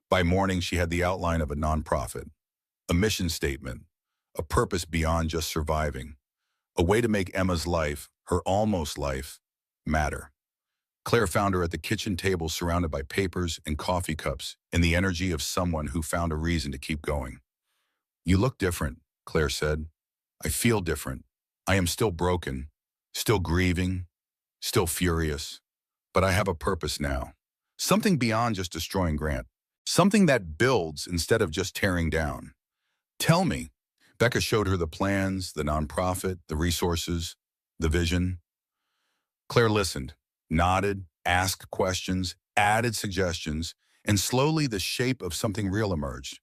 By morning, she had the outline of a nonprofit, a mission statement, a purpose beyond just surviving, a way to make Emma's life, her almost life, matter. Claire found her at the kitchen table surrounded by papers and coffee cups and the energy of someone who found a reason to keep going. "You look different," Claire said. "I feel different. I am still broken, still grieving, still furious, but I have a purpose now. Something beyond just destroying Grant. Something that builds instead of just tearing down. Tell me." Becca showed her the plans, the nonprofit, the resources, the vision. Claire listened, nodded, asked questions, added suggestions, and slowly the shape of something real emerged.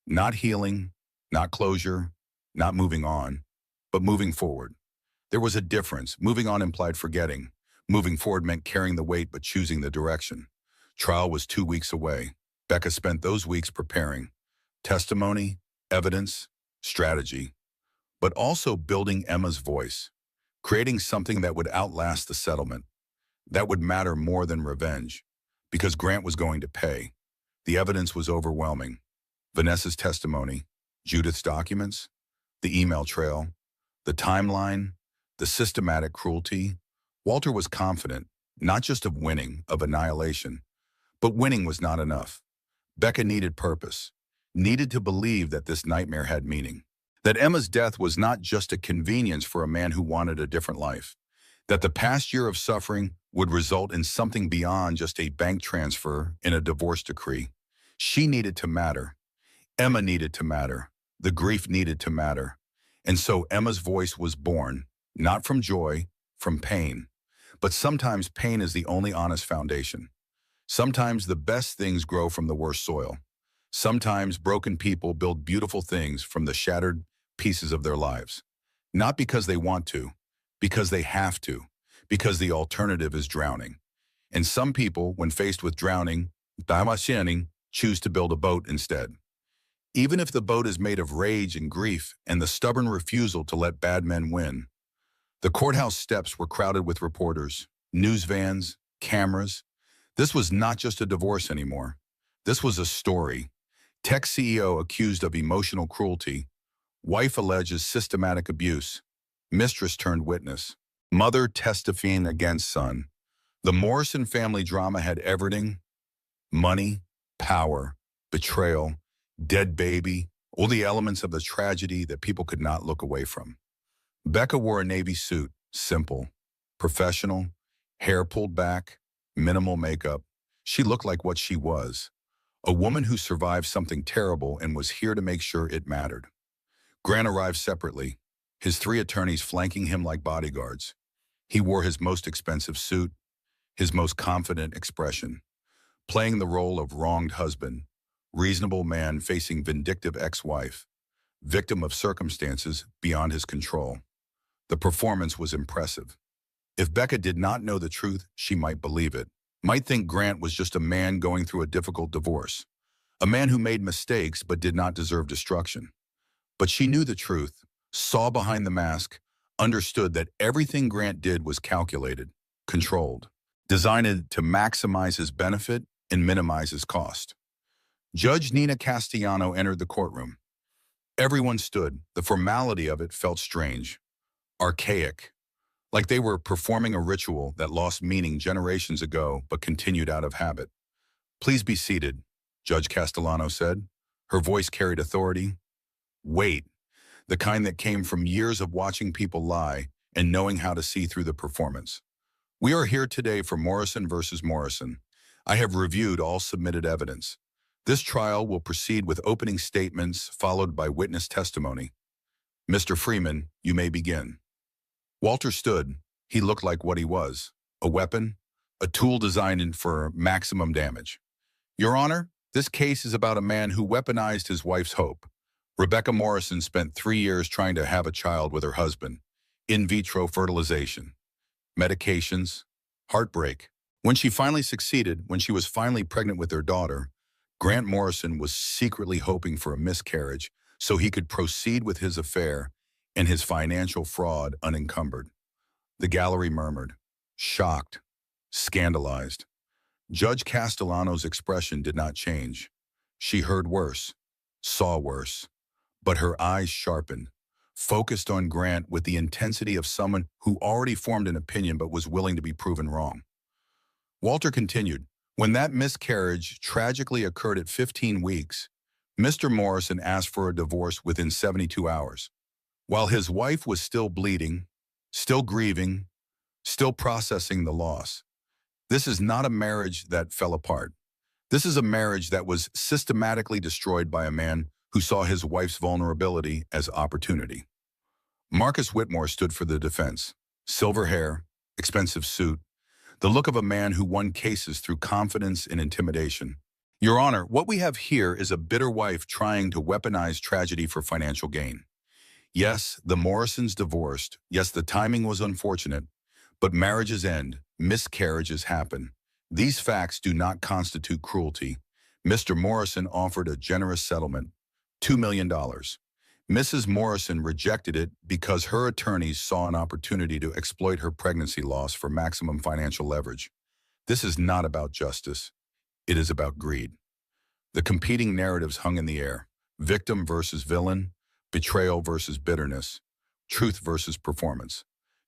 Not healing, not closure, not moving on, but moving forward. There was a difference. Moving on implied forgetting. Moving forward meant carrying the weight but choosing the direction. Trial was 2 weeks away. Becca spent those weeks preparing. Testimony, evidence, strategy, but also building Emma's voice, creating something that would outlast the settlement, that would matter more than revenge, because Grant was going to pay. The evidence was overwhelming. Vanessa's testimony, Judith's documents, the email trail, the timeline, the systematic cruelty. Walter was confident, not just of winning, of annihilation. But winning was not enough. Becca needed purpose, needed to believe that this nightmare had meaning, that Emma's death was not just a convenience for a man who wanted a different life, that the past year of suffering would result in something beyond just a bank transfer and a divorce decree. She needed to matter. Emma needed to matter. The grief needed to matter. And so Emma's voice was born, not from joy, from pain. But sometimes pain is the only honest foundation. Sometimes the best things grow from the worst soil. Sometimes broken people build beautiful things from the shattered pieces of their lives. Not because they want to, because they have to, because the alternative is drowning. And some people, when faced with drowning, choose to build a boat instead. Even if the boat is made of rage and grief and the stubborn refusal to let bad men win. The courthouse steps were crowded with reporters, news vans, cameras. This was not just a divorce anymore. This was a story. Tech CEO accused of emotional cruelty. Wife alleges systematic abuse. Mistress turned witness. Mother testifying against son. The Morrison family drama had everything: money, power, betrayal, dead baby, all the elements of the tragedy that people could not look away from. Becca wore a navy suit, simple, professional, hair pulled back, minimal makeup. She looked like what she was, a woman who survived something terrible and was here to make sure it mattered. Grant arrived separately, his 3 attorneys flanking him like bodyguards. He wore his most expensive suit, his most confident expression, playing the role of wronged husband, reasonable man facing vindictive ex-wife, victim of circumstances beyond his control. The performance was impressive. If Becca did not know the truth, she might believe it, might think Grant was just a man going through a difficult divorce, a man who made mistakes but did not deserve destruction. But she knew the truth, saw behind the mask, understood that everything Grant did was calculated, controlled, designed to maximize his benefit and minimize his cost. Judge Nina Castellano entered the courtroom. Everyone stood. The formality of it felt strange, archaic, like they were performing a ritual that lost meaning generations ago but continued out of habit. "Please be seated," Judge Castellano said. Her voice carried authority. Weight, the kind that came from years of watching people lie and knowing how to see through the performance. "We are here today for Morrison versus Morrison. I have reviewed all submitted evidence. This trial will proceed with opening statements followed by witness testimony. Mr. Freeman, you may begin." Walter stood. He looked like what he was, a weapon, a tool designed for maximum damage. "Your Honor, this case is about a man who weaponized his wife's hope. Rebecca Morrison spent 3 years trying to have a child with her husband, in vitro fertilization, medications, Heartbreak. When she finally succeeded, when she was finally pregnant with their daughter, Grant Morrison was secretly hoping for a miscarriage so he could proceed with his affair and his financial fraud unencumbered. The gallery murmured, shocked, scandalized. Judge Castellano's expression did not change. She heard worse, saw worse, but her eyes sharpened, focused on Grant with the intensity of someone who already formed an opinion but was willing to be proven wrong. Walter continued, when that miscarriage tragically occurred at 15 weeks, Mr. Morrison asked for a divorce within 72 hours. While his wife was still bleeding, still grieving, still processing the loss. This is not a marriage that fell apart. This is a marriage that was systematically destroyed by a man who saw his wife's vulnerability as opportunity. Marcus Whitmore stood for the defense. Silver hair, expensive suit, the look of a man who won cases through confidence and intimidation. Your Honor, what we have here is a bitter wife trying to weaponize tragedy for financial gain. Yes, the Morrisons divorced. Yes, the timing was unfortunate. But marriages end, miscarriages happen. These facts do not constitute cruelty. Mr. Morrison offered a generous settlement, $2 million. Mrs. Morrison rejected it because her attorneys saw an opportunity to exploit her pregnancy loss for maximum financial leverage. This is not about justice. It is about greed. The competing narratives hung in the air. Victim versus villain, betrayal versus bitterness, truth versus performance.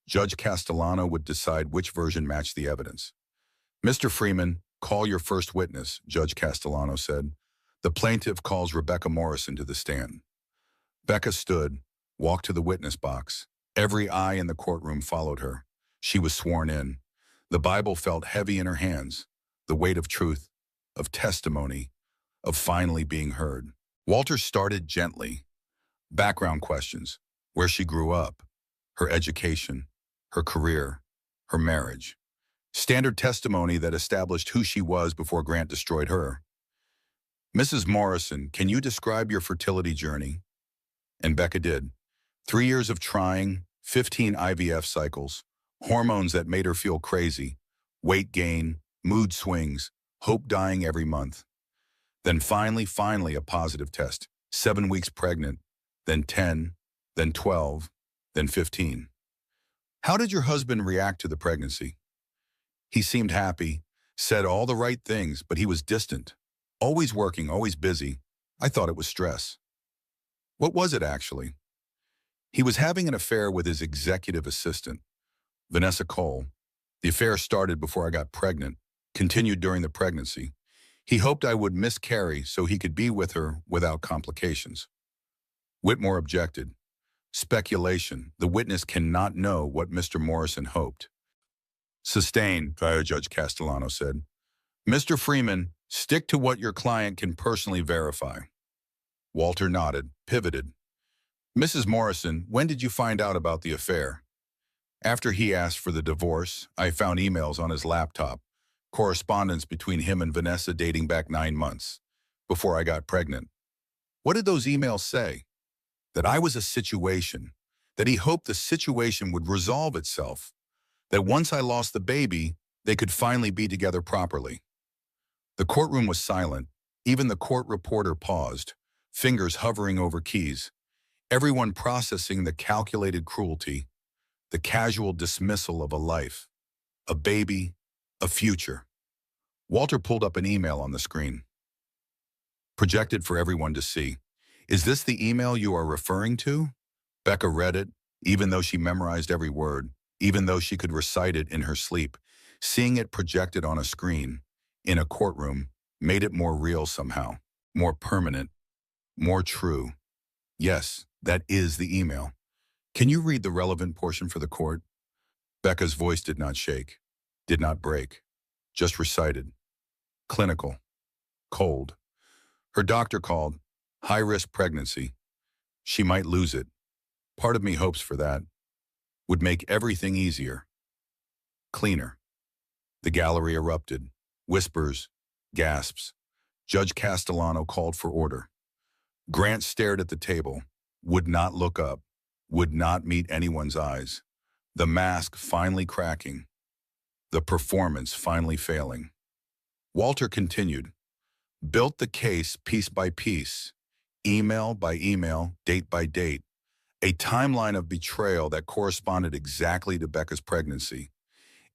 Judge Castellano would decide which version matched the evidence. Mr. Freeman, call your first witness, Judge Castellano said. The plaintiff calls Rebecca Morrison to the stand. Becca stood, walked to the witness box. Every eye in the courtroom followed her. She was sworn in. The Bible felt heavy in her hands, the weight of truth, of testimony, of finally being heard. Walter started gently. Background questions, where she grew up, her education, her career, her marriage. Standard testimony that established who she was before Grant destroyed her. Mrs. Morrison, can you describe your fertility journey? And Becca did. 3 years of trying, 15 IVF cycles, hormones that made her feel crazy, weight gain, mood swings, hope dying every month. Then finally a positive test, 7 weeks pregnant, then 10, then 12, then 15. How did your husband react to the pregnancy? He seemed happy, said all the right things, but he was distant. Always working, always busy. I thought it was stress. What was it actually? He was having an affair with his executive assistant, Vanessa Cole. The affair started before I got pregnant, continued during the pregnancy. He hoped I would miscarry so he could be with her without complications. Whitmore objected. Speculation. The witness cannot know what Mr. Morrison hoped. Sustained, Judge Castellano said. Mr. Freeman, stick to what your client can personally verify. Walter nodded, pivoted. Mrs. Morrison, when did you find out about the affair? After he asked for the divorce, I found emails on his laptop, correspondence between him and Vanessa dating back 9 months, before I got pregnant. What did those emails say? That I was a situation, that he hoped the situation would resolve itself, that once I lost the baby, they could finally be together properly. The courtroom was silent. Even the court reporter paused, fingers hovering over keys. Everyone processing the calculated cruelty, the casual dismissal of a life, a baby, a future. Walter pulled up an email on the screen. Projected for everyone to see. Is this the email you are referring to? Becca read it, even though she memorized every word, even though she could recite it in her sleep. Seeing it projected on a screen, in a courtroom, made it more real somehow, more permanent, more true. Yes, that is the email. Can you read the relevant portion for the court? Becca's voice did not shake, did not break, just recited. Clinical. Cold. Her doctor called. High-risk pregnancy. She might lose it. Part of me hopes for that. Would make everything easier. Cleaner. The gallery erupted. Whispers. Gasps. Judge Castellano called for order. Grant stared at the table, would not look up, would not meet anyone's eyes. The mask finally cracking. the performance finally failing. Walter continued, built the case piece by piece, email by email, date by date, a timeline of betrayal that corresponded exactly to Becca's pregnancy.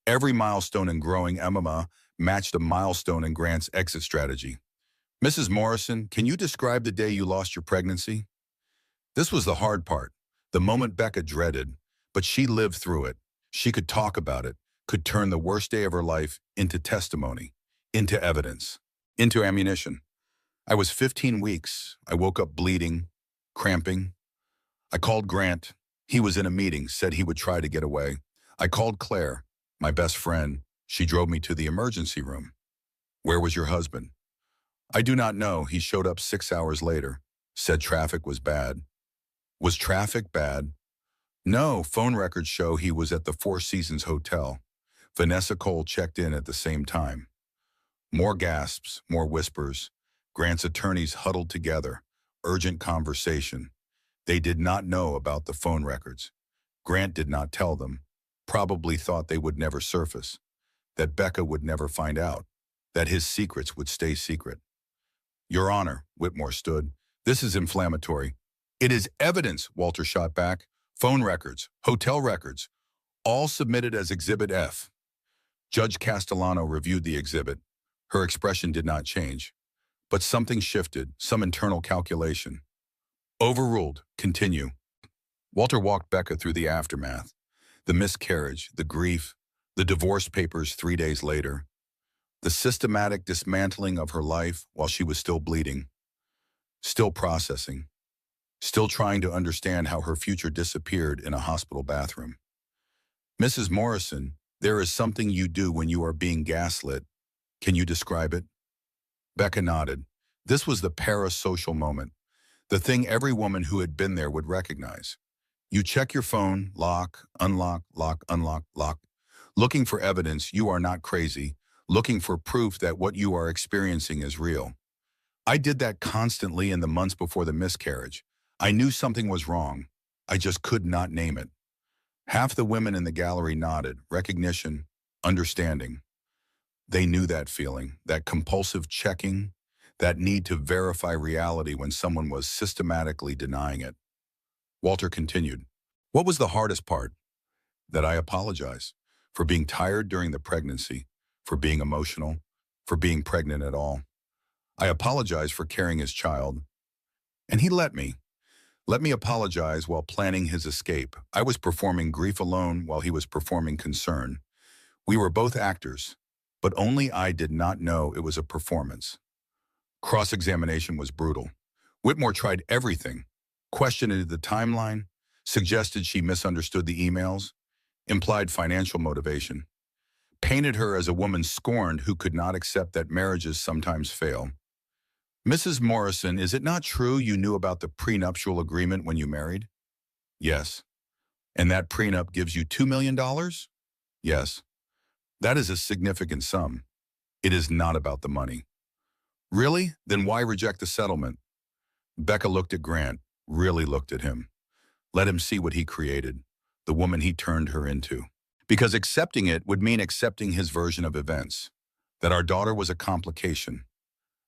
Every milestone in growing Emma matched a milestone in Grant's exit strategy. Mrs. Morrison, can you describe the day you lost your pregnancy? This was the hard part, the moment Becca dreaded, but she lived through it. She could talk about it, could turn the worst day of her life into testimony, into evidence, into ammunition. I was 15 weeks. I woke up bleeding, cramping. I called Grant. He was in a meeting, said he would try to get away. I called Claire, my best friend. She drove me to the emergency room. Where was your husband? I do not know. He showed up 6 hours later, said traffic was bad. Was traffic bad? No, phone records show he was at the Four Seasons Hotel. Vanessa Cole checked in at the same time. More gasps, more whispers. Grant's attorneys huddled together. Urgent conversation. They did not know about the phone records. Grant did not tell them. Probably thought they would never surface. That Becca would never find out. That his secrets would stay secret. Your Honor, Whitmore stood. This is inflammatory. It is evidence, Walter shot back. Phone records, hotel records, all submitted as Exhibit F. Judge Castellano reviewed the exhibit. Her expression did not change. But something shifted, some internal calculation. Overruled. Continue. Walter walked Becca through the aftermath. The miscarriage, the grief, the divorce papers 3 days later. The systematic dismantling of her life while she was still bleeding. Still processing. Still trying to understand how her future disappeared in a hospital bathroom. Mrs. Morrison, there is something you do when you are being gaslit. Can you describe it? Becca nodded. This was the parasocial moment, the thing every woman who had been there would recognize. You check your phone, lock, unlock, lock, looking for evidence you are not crazy, looking for proof that what you are experiencing is real. I did that constantly in the months before the miscarriage. I knew something was wrong. I just could not name it. Half the women in the gallery nodded, recognition, understanding. They knew that feeling, that compulsive checking, that need to verify reality when someone was systematically denying it. Walter continued, what was the hardest part? That I apologize for being tired during the pregnancy, for being emotional, for being pregnant at all. I apologize for carrying his child. And he let me apologize while planning his escape. I was performing grief alone while he was performing concern. We were both actors, but only I did not know it was a performance. Cross-examination was brutal. Whitmore tried everything, questioned the timeline, suggested she misunderstood the emails, implied financial motivation, painted her as a woman scorned who could not accept that marriages sometimes fail. Mrs. Morrison, is it not true you knew about the prenuptial agreement when you married? Yes. And that prenup gives you $2 million? Yes. That is a significant sum. It is not about the money. Really? Then why reject the settlement? Becca looked at Grant, really looked at him. Let him see what he created, the woman he turned her into. Because accepting it would mean accepting his version of events, that our daughter was a complication,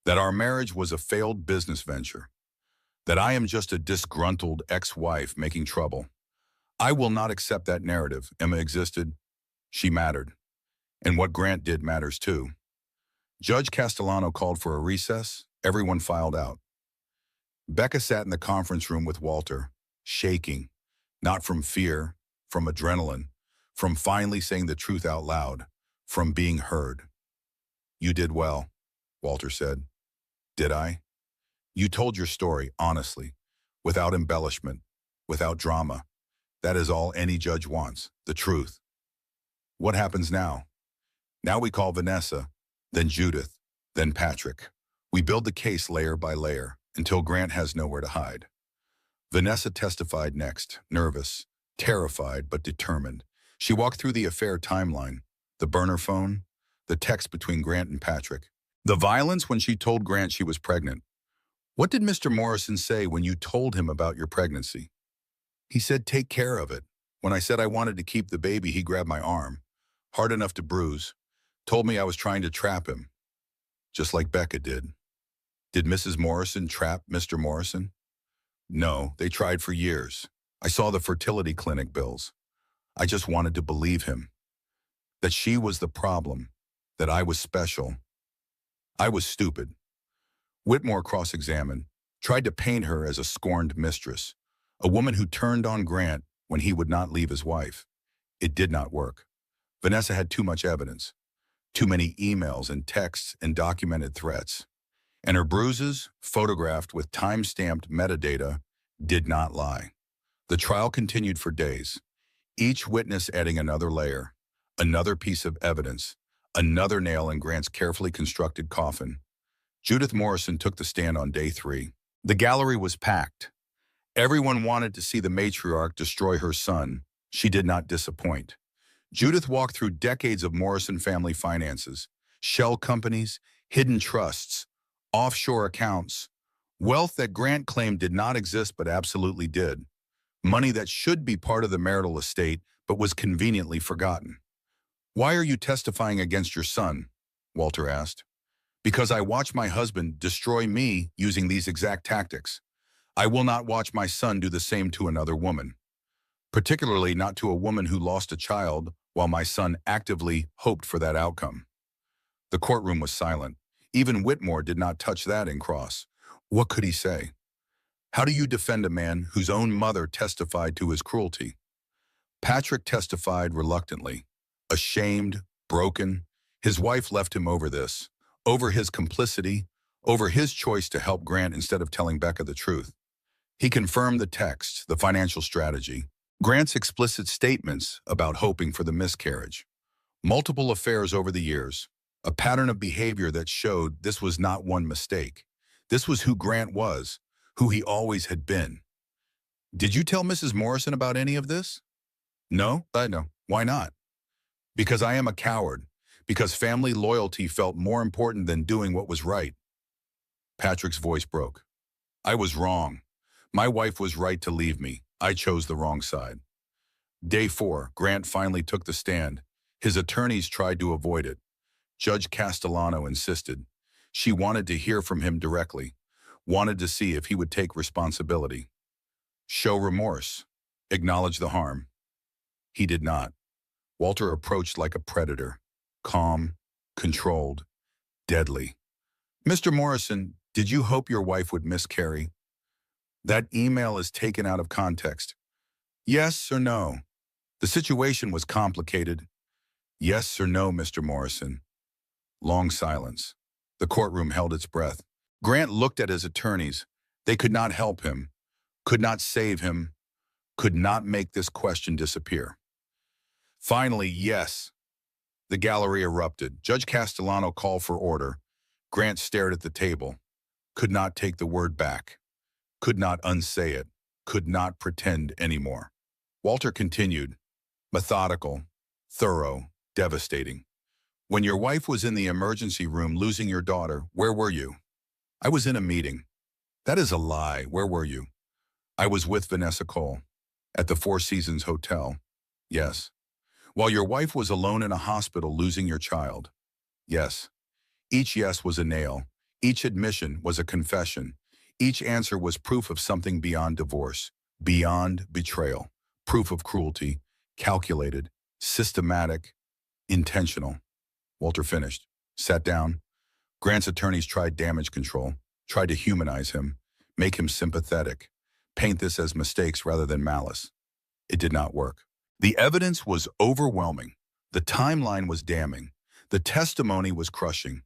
that our marriage was a failed business venture, that I am just a disgruntled ex-wife making trouble. I will not accept that narrative. Emma existed. She mattered. And what Grant did matters too. Judge Castellano called for a recess. Everyone filed out. Becca sat in the conference room with Walter, shaking, not from fear, from adrenaline, from finally saying the truth out loud, from being heard. You did well, Walter said. Did I? You told your story honestly, without embellishment, without drama. That is all any judge wants, the truth. What happens now? Now we call Vanessa, then Judith, then Patrick. We build the case layer by layer until Grant has nowhere to hide. Vanessa testified next, nervous, terrified but determined. She walked through the affair timeline, the burner phone, the text between Grant and Patrick, the violence when she told Grant she was pregnant. What did Mr. Morrison say when you told him about your pregnancy? He said, take care of it. When I said I wanted to keep the baby, he grabbed my arm. hard enough to bruise, told me I was trying to trap him, just like Becca did. Did Mrs. Morrison trap Mr. Morrison? No, they tried for years. I saw the fertility clinic bills. I just wanted to believe him, that she was the problem, that I was special. I was stupid. Whitmore cross-examined, tried to paint her as a scorned mistress, a woman who turned on Grant when he would not leave his wife. It did not work. Vanessa had too much evidence, too many emails and texts and documented threats. And her bruises, photographed with time-stamped metadata, did not lie. The trial continued for days, each witness adding another layer, another piece of evidence, another nail in Grant's carefully constructed coffin. Judith Morrison took the stand on day 3. The gallery was packed. Everyone wanted to see the matriarch destroy her son. She did not disappoint. Judith walked through decades of Morrison family finances, shell companies, hidden trusts, offshore accounts, wealth that Grant claimed did not exist but absolutely did, money that should be part of the marital estate but was conveniently forgotten. "Why are you testifying against your son?" Walter asked. "Because I watched my husband destroy me using these exact tactics. I will not watch my son do the same to another woman, particularly not to a woman who lost a child while my son actively hoped for that outcome." The courtroom was silent. Even Whitmore did not touch that in cross. What could he say? How do you defend a man whose own mother testified to his cruelty? Patrick testified reluctantly, ashamed, broken. His wife left him over this, over his complicity, over his choice to help Grant instead of telling Becca the truth. He confirmed the text, the financial strategy, Grant's explicit statements about hoping for the miscarriage, multiple affairs over the years, a pattern of behavior that showed this was not one mistake. This was who Grant was, who he always had been. "Did you tell Mrs. Morrison about any of this?" "No, I know. Why not?" "Because I am a coward, because family loyalty felt more important than doing what was right." Patrick's voice broke. "I was wrong. My wife was right to leave me. I chose the wrong side." Day 4, Grant finally took the stand. His attorneys tried to avoid it. Judge Castellano insisted. She wanted to hear from him directly, wanted to see if he would take responsibility. Show remorse, acknowledge the harm. He did not. Walter approached like a predator, calm, controlled, deadly. "Mr. Morrison, did you hope your wife would miscarry?" "That email is taken out of context." "Yes or no?" "The situation was complicated." "Yes or no, Mr. Morrison?" Long silence. The courtroom held its breath. Grant looked at his attorneys. They could not help him, could not save him, could not make this question disappear. Finally, yes. The gallery erupted. Judge Castellano called for order. Grant stared at the table, could not take the word back, could not unsay it, could not pretend anymore. Walter continued, methodical, thorough, devastating. "When your wife was in the emergency room losing your daughter, where were you?" "I was in a meeting." "That is a lie. Where were you?" "I was with Vanessa Cole at the Four Seasons Hotel." "Yes." "While your wife was alone in a hospital losing your child." "Yes." Each yes was a nail. Each admission was a confession. Each answer was proof of something beyond divorce, beyond betrayal, proof of cruelty, calculated, systematic, intentional. Walter finished, sat down. Grant's attorneys tried damage control, tried to humanize him, make him sympathetic, paint this as mistakes rather than malice. It did not work. The evidence was overwhelming. The timeline was damning. The testimony was crushing.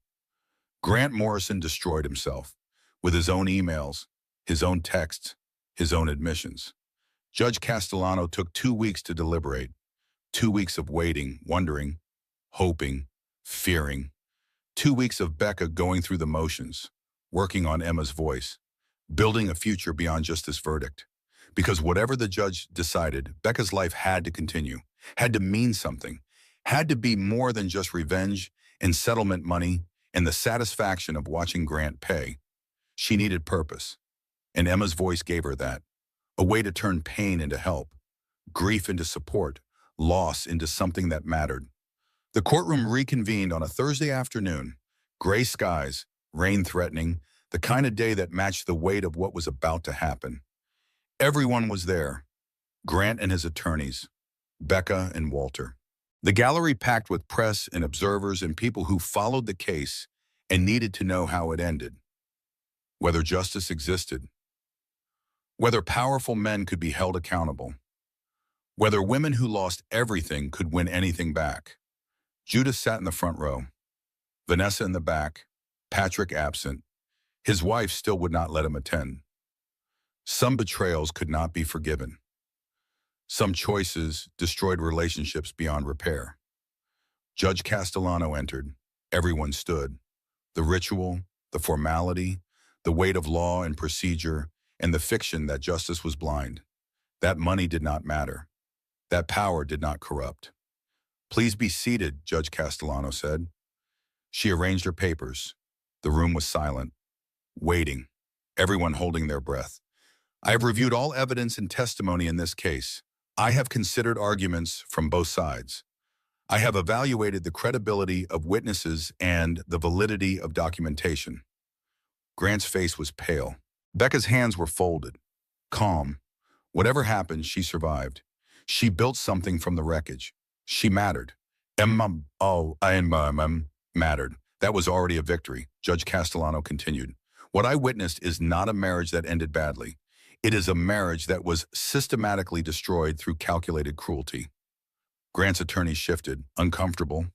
Grant Morrison destroyed himself with his own emails, his own texts, his own admissions. Judge Castellano took 2 weeks to deliberate, 2 weeks of waiting, wondering, hoping, fearing. 2 weeks of Becca going through the motions, working on Emma's voice, building a future beyond just this verdict. Because whatever the judge decided, Becca's life had to continue, had to mean something, had to be more than just revenge and settlement money and the satisfaction of watching Grant pay. She needed purpose, and Emma's voice gave her that, a way to turn pain into help, grief into support, loss into something that mattered. The courtroom reconvened on a Thursday afternoon. Gray skies, rain threatening, the kind of day that matched the weight of what was about to happen. Everyone was there. Grant and his attorneys, Becca and Walter. The gallery packed with press and observers and people who followed the case and needed to know how it ended. Whether justice existed. Whether powerful men could be held accountable. Whether women who lost everything could win anything back. Judith sat in the front row. Vanessa in the back. Patrick absent. His wife still would not let him attend. Some betrayals could not be forgiven. Some choices destroyed relationships beyond repair. Judge Castellano entered. Everyone stood. The ritual, the formality, the weight of law and procedure, and the fiction that justice was blind. That money did not matter. That power did not corrupt. "Please be seated," Judge Castellano said. She arranged her papers. The room was silent, waiting, everyone holding their breath. "I have reviewed all evidence and testimony in this case. I have considered arguments from both sides. I have evaluated the credibility of witnesses and the validity of documentation." Grant's face was pale. Becca's hands were folded, calm. Whatever happened, she survived. She built something from the wreckage. She mattered. Mattered. That was already a victory, Judge Castellano continued. "What I witnessed is not a marriage that ended badly. It is a marriage that was systematically destroyed through calculated cruelty." Grant's attorneys shifted, uncomfortable.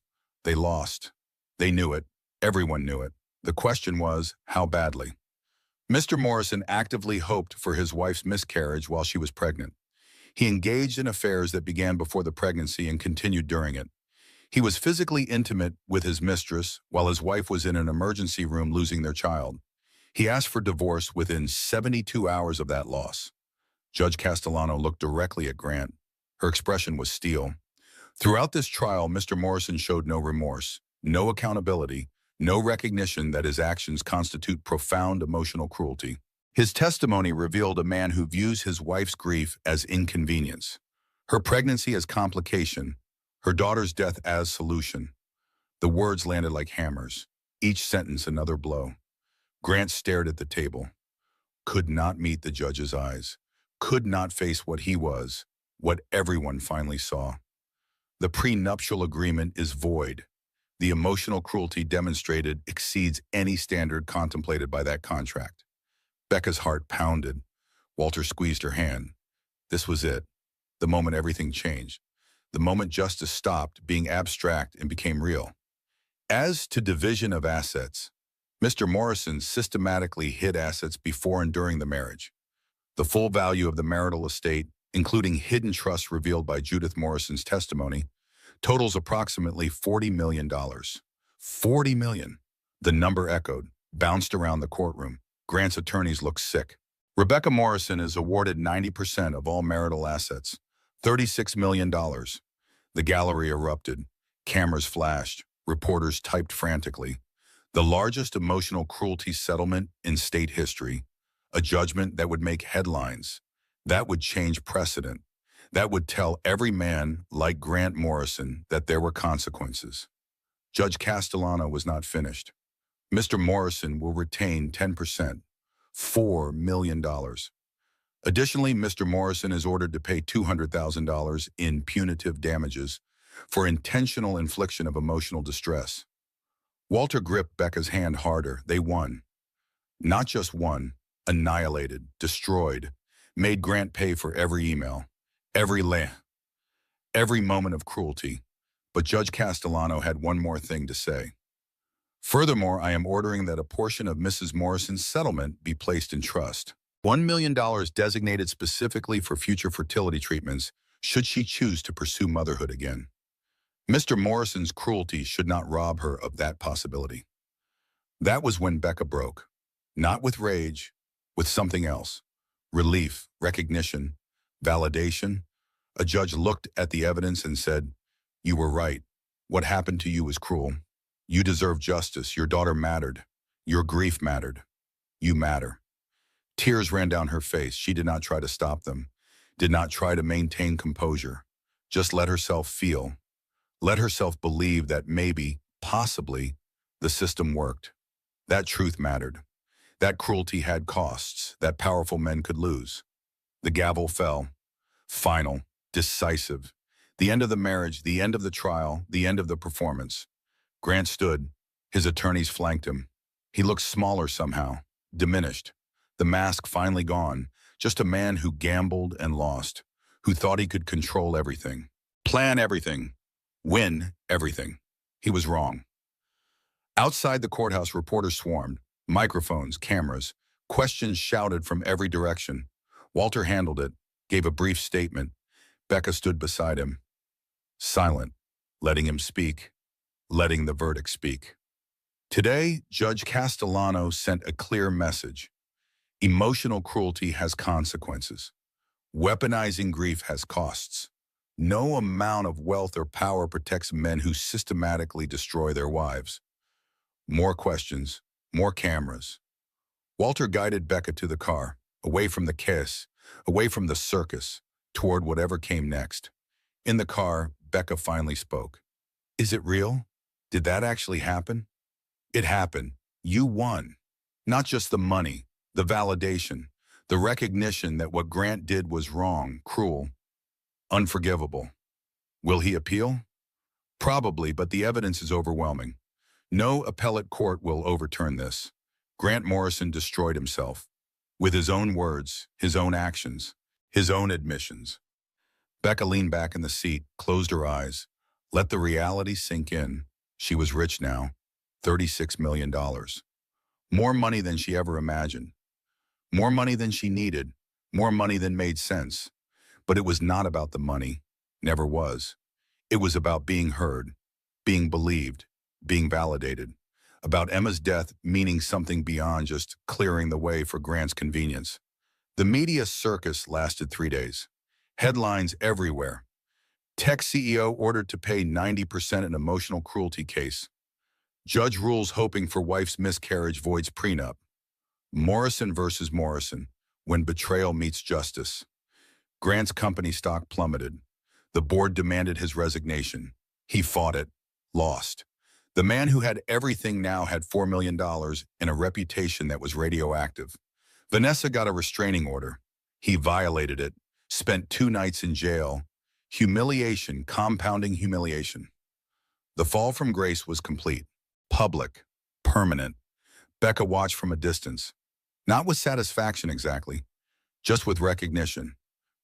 They lost. They knew it. Everyone knew it. The question was, how badly? Mr. Morrison actively hoped for his wife's miscarriage while she was pregnant. He engaged in affairs that began before the pregnancy and continued during it. He was physically intimate with his mistress while his wife was in an emergency room losing their child. He asked for divorce within 72 hours of that loss. Judge Castellano looked directly at Grant. Her expression was steel. Throughout this trial, Mr. Morrison showed no remorse, no accountability, no recognition that his actions constitute profound emotional cruelty. His testimony revealed a man who views his wife's grief as inconvenience, her pregnancy as complication, her daughter's death as solution. The words landed like hammers, each sentence another blow. Grant stared at the table, could not meet the judge's eyes, could not face what he was, what everyone finally saw. The prenuptial agreement is void. The emotional cruelty demonstrated exceeds any standard contemplated by that contract. Becca's heart pounded. Walter squeezed her hand. This was it. The moment everything changed. The moment justice stopped being abstract and became real. As to division of assets, Mr. Morrison systematically hid assets before and during the marriage. The full value of the marital estate, including hidden trusts revealed by Judith Morrison's testimony, totals approximately $40 million. $40 million. The number echoed, bounced around the courtroom. Grant's attorneys looked sick. Rebecca Morrison is awarded 90% of all marital assets, $36 million. The gallery erupted. Cameras flashed. Reporters typed frantically. The largest emotional cruelty settlement in state history. A judgment that would make headlines. That would change precedent. That would tell every man like Grant Morrison that there were consequences. Judge Castellano was not finished. Mr. Morrison will retain 10%, $4 million. Additionally, Mr. Morrison is ordered to pay $200,000 in punitive damages for intentional infliction of emotional distress. Walter gripped Becca's hand harder. They won. Not just won, annihilated, destroyed, made Grant pay for every email, every moment of cruelty. But Judge Castellano had one more thing to say. "Furthermore, I am ordering that a portion of Mrs. Morrison's settlement be placed in trust. $1 million designated specifically for future fertility treatments should she choose to pursue motherhood again. Mr. Morrison's cruelty should not rob her of that possibility." That was when Becca broke. Not with rage, with something else. Relief, recognition, validation. A judge looked at the evidence and said, "You were right. What happened to you was cruel. You deserve justice. Your daughter mattered. Your grief mattered. You matter." Tears ran down her face. She did not try to stop them, did not try to maintain composure, just let herself feel. let herself believe that maybe, possibly, the system worked. That truth mattered. That cruelty had costs that powerful men could lose. The gavel fell. Final. Decisive. The end of the marriage, the end of the trial, the end of the performance. Grant stood. His attorneys flanked him. He looked smaller somehow, diminished. The mask finally gone. Just a man who gambled and lost, who thought he could control everything, plan everything, win everything. He was wrong. Outside the courthouse, reporters swarmed. Microphones, cameras, questions shouted from every direction. Walter handled it, gave a brief statement. Becca stood beside him, silent, letting him speak, letting the verdict speak. Today, Judge Castellano sent a clear message. Emotional cruelty has consequences. Weaponizing grief has costs. No amount of wealth or power protects men who systematically destroy their wives. More questions, more cameras. Walter guided Becca to the car, away from the kiss, away from the circus, toward whatever came next. In the car, Becca finally spoke. Is it real? Did that actually happen? It happened. You won. Not just the money, the validation, the recognition that what Grant did was wrong, cruel, unforgivable. Will he appeal? Probably, but the evidence is overwhelming. No appellate court will overturn this. Grant Morrison destroyed himself. With his own words, his own actions, his own admissions. Becca leaned back in the seat, closed her eyes, let the reality sink in. She was rich now, $36 million. More money than she ever imagined. More money than she needed, more money than made sense. But it was not about the money, never was. It was about being heard, being believed, being validated. About Emma's death meaning something beyond just clearing the way for Grant's convenience. The media circus lasted 3 days. Headlines everywhere. Tech CEO ordered to pay 90% in emotional cruelty case. Judge rules hoping for wife's miscarriage voids prenup. Morrison versus Morrison, when betrayal meets justice. Grant's company stock plummeted. The board demanded his resignation. He fought it, lost. The man who had everything now had $4 million and a reputation that was radioactive. Vanessa got a restraining order. He violated it, spent 2 nights in jail. Humiliation, compounding humiliation. The fall from grace was complete, public, permanent. Becca watched from a distance. Not with satisfaction exactly, just with recognition.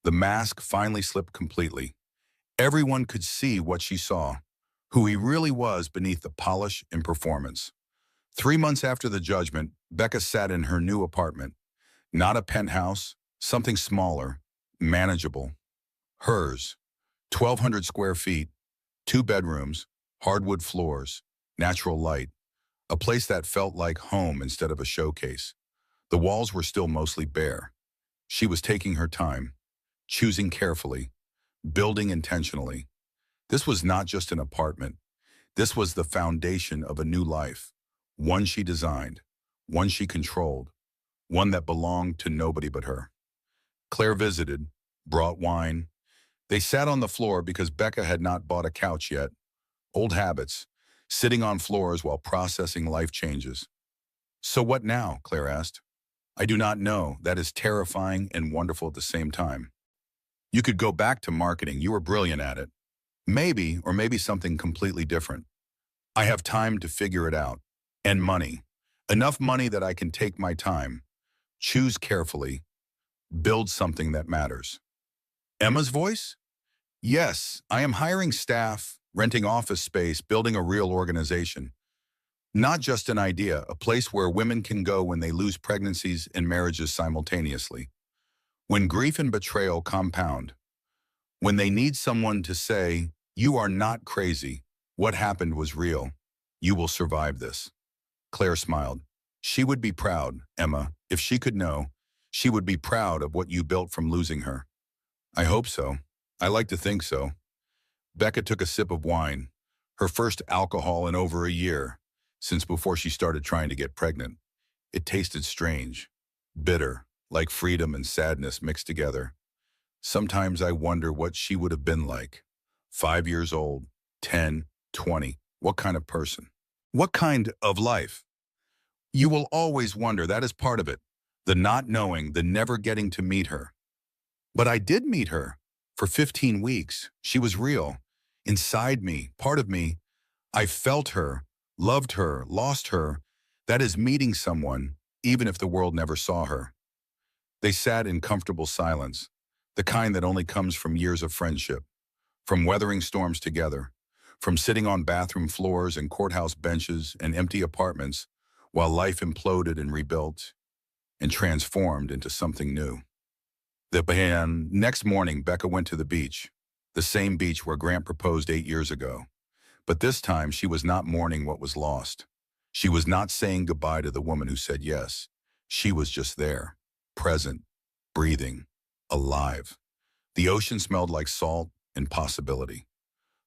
The mask finally slipped completely. Everyone could see what she saw, who he really was beneath the polish and performance. 3 months after the judgment, Becca sat in her new apartment. Not a penthouse, something smaller, manageable. Hers, 1,200 square feet, 2 bedrooms, hardwood floors, natural light. A place that felt like home instead of a showcase. The walls were still mostly bare. She was taking her time, choosing carefully, building intentionally. This was not just an apartment. This was the foundation of a new life. One she designed, one she controlled, one that belonged to nobody but her. Claire visited, brought wine. They sat on the floor because Becca had not bought a couch yet. Old habits, sitting on floors while processing life changes. So what now? Claire asked. I do not know. That is terrifying and wonderful at the same time. You could go back to marketing. You were brilliant at it. Maybe, or maybe something completely different. I have time to figure it out. And money. Enough money that I can take my time, choose carefully, build something that matters. Emma's voice? Yes, I am hiring staff, renting office space, building a real organization. Not just an idea, a place where women can go when they lose pregnancies and marriages simultaneously. When grief and betrayal compound. When they need someone to say, you are not crazy. What happened was real. You will survive this. Claire smiled. She would be proud, Emma. If she could know, she would be proud of what you built from losing her. I hope so. I like to think so. Becca took a sip of wine, her first alcohol in over a year, since before she started trying to get pregnant. It tasted strange, bitter, like freedom and sadness mixed together. Sometimes I wonder what she would have been like. 5 years old, 10, 20. What kind of person? What kind of life? You will always wonder. That is part of it. The not knowing, the never getting to meet her. But I did meet her. For 15 weeks, she was real. Inside me, part of me, I felt her, loved her, lost her. That is meeting someone, even if the world never saw her. They sat in comfortable silence, the kind that only comes from years of friendship, from weathering storms together, from sitting on bathroom floors and courthouse benches and empty apartments while life imploded and rebuilt and transformed into something new. The next morning, Becca went to the beach, the same beach where Grant proposed 8 years ago. But this time, she was not mourning what was lost. She was not saying goodbye to the woman who said yes. She was just there, present, breathing, alive. The ocean smelled like salt and possibility.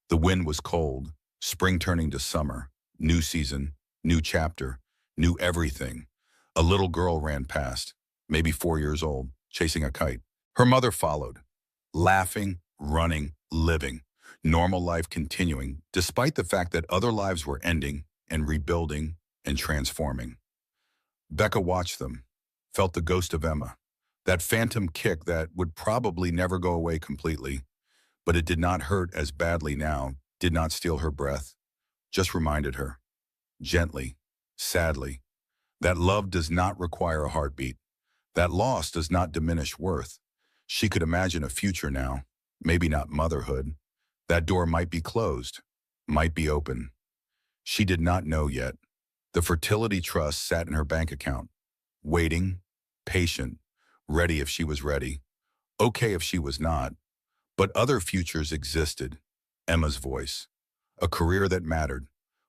The wind was cold, spring turning to summer, new season, new chapter, new everything. A little girl ran past, maybe 4 years old, chasing a kite. Her mother followed, laughing, running, living, normal life continuing, despite the fact that other lives were ending and rebuilding and transforming. Becca watched them, felt the ghost of Emma, that phantom kick that would probably never go away completely, but it did not hurt as badly now, did not steal her breath, just reminded her, gently, sadly, that love does not require a heartbeat, that loss does not diminish worth. She could imagine a future now, maybe not motherhood. That door might be closed, might be open. She did not know yet. The fertility trust sat in her bank account, waiting, patient, ready if she was ready, okay if she was not. But other futures existed. Emma's voice, a career that mattered,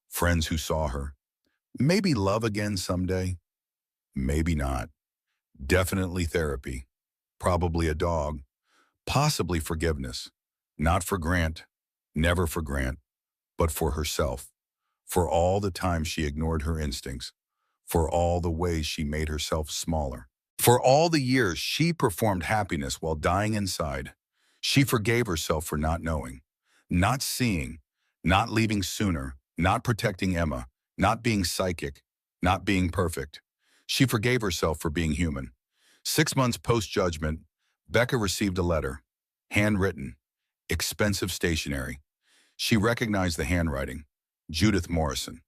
friends who saw her. Maybe love again someday, maybe not. Definitely therapy, probably a dog, possibly forgiveness. Not for Grant, never for Grant, but for herself, for all the times she ignored her instincts, for all the ways she made herself smaller, for all the years she performed happiness while dying inside. She forgave herself for not knowing, not seeing, not leaving sooner, not protecting Emma, not being psychic, not being perfect. She forgave herself for being human. 6 months post-judgment, Becca received a letter, handwritten, expensive stationery. She recognized the handwriting. Judith Morrison.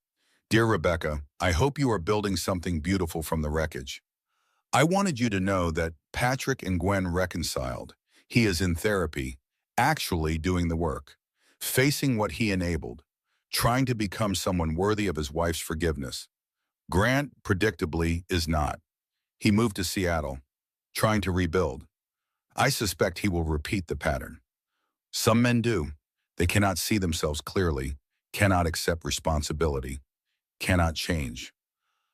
Dear Rebecca, I hope you are building something beautiful from the wreckage. I wanted you to know that Patrick and Gwen reconciled. He is in therapy, actually doing the work, facing what he enabled, trying to become someone worthy of his wife's forgiveness. Grant, predictably, is not. He moved to Seattle, trying to rebuild. I suspect he will repeat the pattern. Some men do. They cannot see themselves clearly, cannot accept responsibility, cannot change.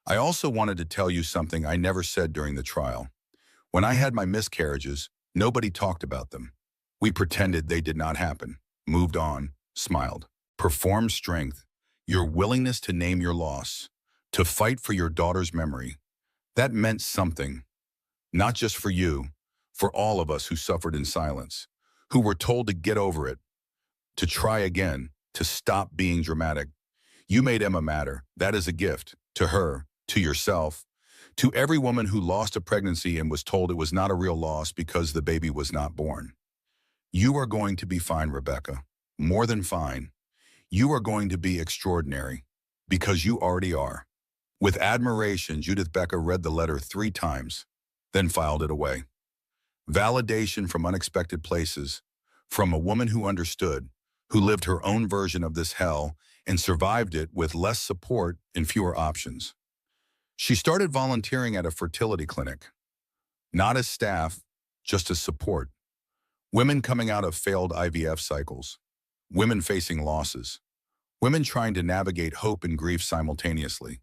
I also wanted to tell you something I never said during the trial. When I had my miscarriages, nobody talked about them. We pretended they did not happen, moved on, smiled. Performed strength, your willingness to name your loss, to fight for your daughter's memory. That meant something, not just for you, for all of us who suffered in silence, who were told to get over it, to try again, to stop being dramatic. You made Emma matter. That is a gift, to her, to yourself, to every woman who lost a pregnancy and was told it was not a real loss because the baby was not born. You are going to be fine, Rebecca, more than fine. You are going to be extraordinary, because you already are. With admiration, Judith Becca read the letter 3 times, then filed it away. Validation from unexpected places, from a woman who understood, who lived her own version of this hell and survived it with less support and fewer options. She started volunteering at a fertility clinic, not as staff, just as support. Women coming out of failed IVF cycles, women facing losses, women trying to navigate hope and grief simultaneously.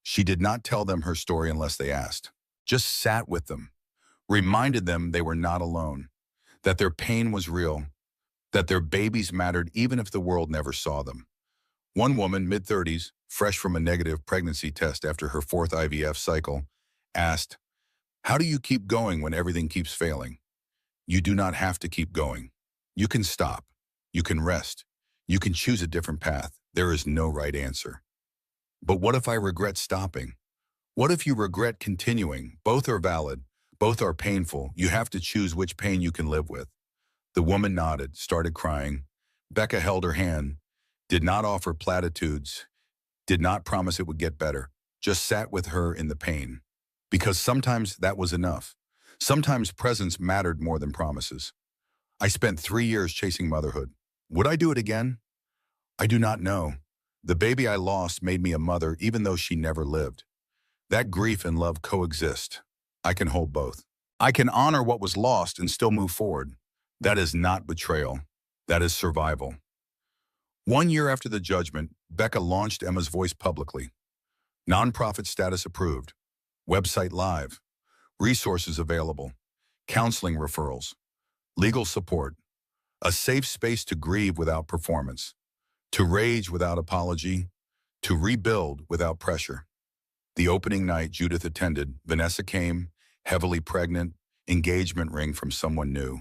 She did not tell them her story unless they asked, just sat with them, reminded them they were not alone, that their pain was real, that their babies mattered even if the world never saw them. One woman, mid-30s, fresh from a negative pregnancy test after her 4th IVF cycle, asked, "How do you keep going when everything keeps failing?" You do not have to keep going. You can stop. You can rest. You can choose a different path. There is no right answer. But what if I regret stopping? What if you regret continuing? Both are valid. Both are painful. You have to choose which pain you can live with. The woman nodded, started crying. Becca held her hand, did not offer platitudes, did not promise it would get better, just sat with her in the pain. Because sometimes that was enough. Sometimes presence mattered more than promises. I spent 3 years chasing motherhood. Would I do it again? I do not know. The baby I lost made me a mother even though she never lived. That grief and love coexist. I can hold both. I can honor what was lost and still move forward. That is not betrayal. That is survival. 1 year after the judgment, Becca launched Emma's Voice publicly. Nonprofit status approved. Website live. Resources available. Counseling referrals. Legal support. A safe space to grieve without performance. To rage without apology. To rebuild without pressure. The opening night Judith attended, Vanessa came, heavily pregnant, engagement ring from someone new.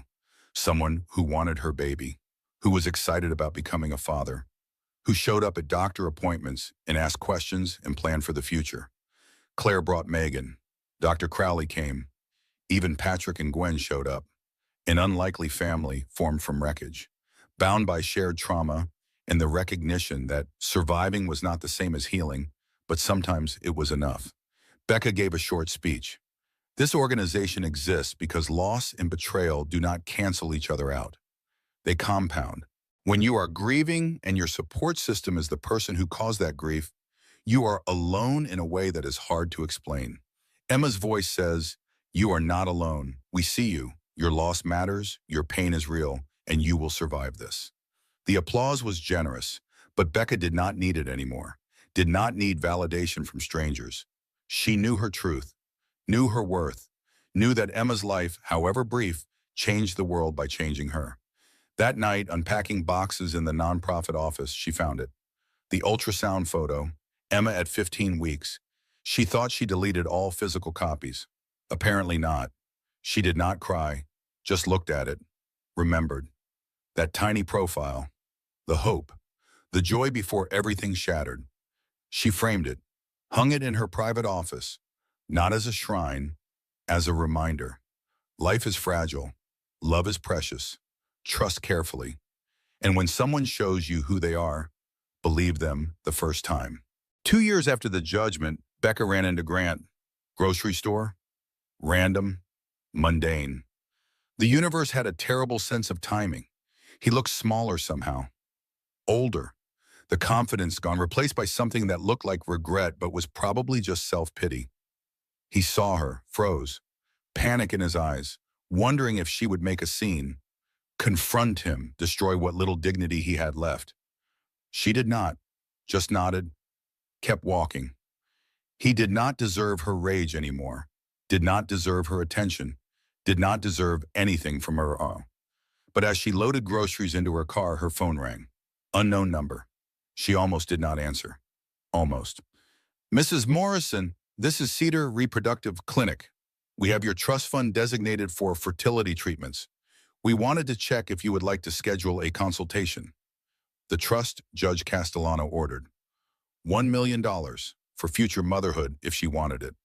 Someone who wanted her baby, who was excited about becoming a father, who showed up at doctor appointments and asked questions and planned for the future. Claire brought Megan. Dr. Crowley came. Even Patrick and Gwen showed up. An unlikely family formed from wreckage, bound by shared trauma and the recognition that surviving was not the same as healing, but sometimes it was enough. Becca gave a short speech. This organization exists because loss and betrayal do not cancel each other out. They compound. When you are grieving and your support system is the person who caused that grief, you are alone in a way that is hard to explain. Emma's Voice says, "You are not alone. We see you. Your loss matters, your pain is real, and you will survive this." The applause was generous, but Becca did not need it anymore, did not need validation from strangers. She knew her truth, knew her worth, knew that Emma's life, however brief, changed the world by changing her. That night, unpacking boxes in the nonprofit office, she found it. The ultrasound photo, Emma at 15 weeks. She thought she deleted all physical copies. Apparently not. She did not cry, just looked at it, remembered. That tiny profile, the hope, the joy before everything shattered. She framed it, hung it in her private office, not as a shrine, as a reminder. Life is fragile. Love is precious. Trust carefully. And when someone shows you who they are, believe them the first time. 2 years after the judgment, Becca ran into Grant. Grocery store? Random. Mundane. The universe had a terrible sense of timing. He looked smaller somehow. Older. The confidence gone, replaced by something that looked like regret but was probably just self-pity. He saw her, froze, panic in his eyes, wondering if she would make a scene, confront him, destroy what little dignity he had left. She did not, just nodded, kept walking. He did not deserve her rage anymore, did not deserve her attention, did not deserve anything from her. But as she loaded groceries into her car, her phone rang. Unknown number. She almost did not answer. Almost. "Mrs. Morrison, this is Cedar Reproductive Clinic. We have your trust fund designated for fertility treatments. We wanted to check if you would like to schedule a consultation." The trust, Judge Castellano ordered. $1 million for future motherhood if she wanted it.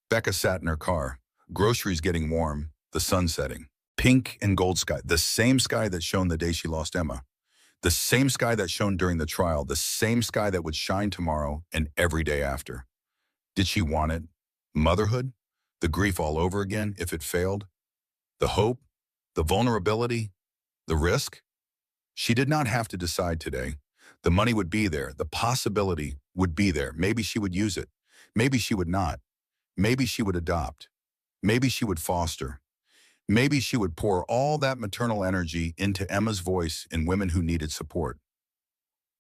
Becca sat in her car, groceries getting warm, the sun setting. Pink and gold sky, the same sky that shone the day she lost Emma. The same sky that shone during the trial, the same sky that would shine tomorrow and every day after. Did she want it? Motherhood? The grief all over again if it failed? The hope? The vulnerability? The risk? She did not have to decide today. The money would be there. The possibility would be there. Maybe she would use it. Maybe she would not. Maybe she would adopt. Maybe she would foster. Maybe she would pour all that maternal energy into Emma's Voice and women who needed support.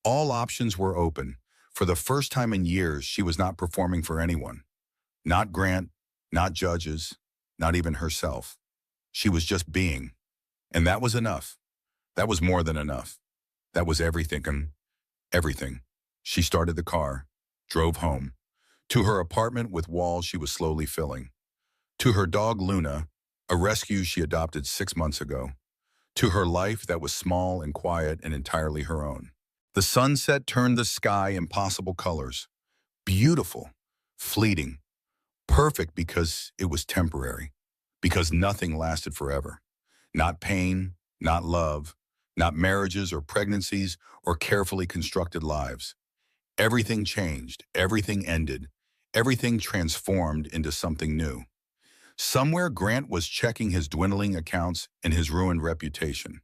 All options were open. For the first time in years, she was not performing for anyone. Not Grant, not judges, not even herself. She was just being. And that was enough. That was more than enough. That was everything. Everything. She started the car, drove home, to her apartment with walls she was slowly filling, to her dog Luna, a rescue she adopted 6 months ago, to her life that was small and quiet and entirely her own. The sunset turned the sky impossible colors. Beautiful, fleeting, perfect because it was temporary, because nothing lasted forever. Not pain, not love, not marriages or pregnancies or carefully constructed lives. Everything changed, everything ended, everything transformed into something new. Somewhere Grant was checking his dwindling accounts and his ruined reputation.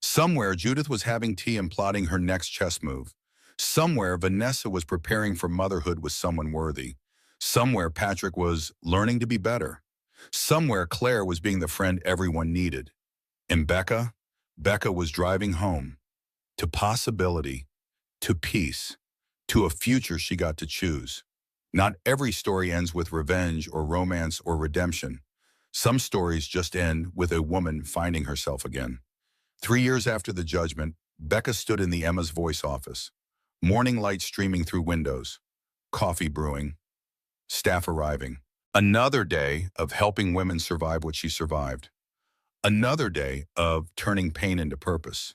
Somewhere Judith was having tea and plotting her next chess move. Somewhere Vanessa was preparing for motherhood with someone worthy. Somewhere Patrick was learning to be better. Somewhere Claire was being the friend everyone needed. And Becca was driving home, to possibility, to peace, to a future she got to choose. Not every story ends with revenge or romance or redemption. Some stories just end with a woman finding herself again. 3 years after the judgment, Becca stood in the Emma's Voice office. Morning light streaming through windows, coffee brewing, staff arriving. Another day of helping women survive what she survived. Another day of turning pain into purpose.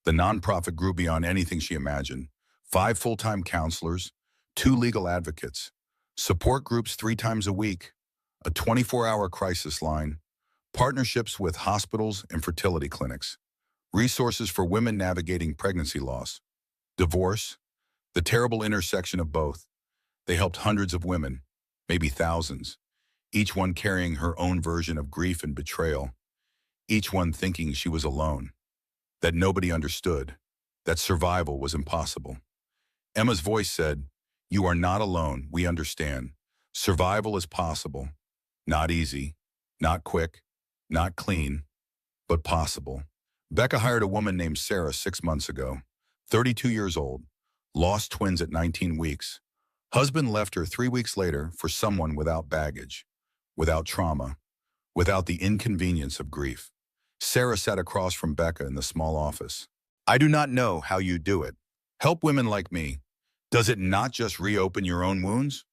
The nonprofit grew beyond anything she imagined. 5 full-time counselors, 2 legal advocates, support groups 3 times a week, a 24-hour crisis line, partnerships with hospitals and fertility clinics, resources for women navigating pregnancy loss, divorce, the terrible intersection of both. They helped hundreds of women, maybe thousands, each one carrying her own version of grief and betrayal, each one thinking she was alone, that nobody understood, that survival was impossible. Emma's Voice said, "You are not alone, we understand. Survival is possible. Not easy, not quick, not clean, but possible." Becca hired a woman named Sarah 6 months ago, 32 years old, lost twins at 19 weeks. Husband left her 3 weeks later for someone without baggage, without trauma, without the inconvenience of grief. Sarah sat across from Becca in the small office. "I do not know how you do it. Help women like me. Does it not just reopen your own wounds?"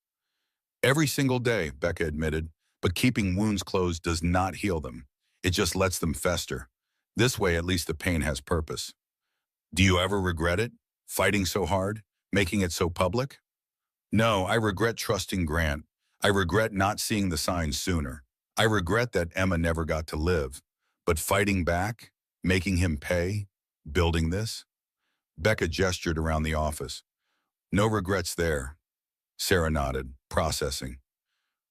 "Every single day," Becca admitted, "but keeping wounds closed does not heal them. It just lets them fester. This way, at least the pain has purpose." "Do you ever regret it? Fighting so hard? Making it so public?" "No, I regret trusting Grant. I regret not seeing the signs sooner. I regret that Emma never got to live. But fighting back, making him pay, building this?" Becca gestured around the office. "No regrets there." Sarah nodded, processing.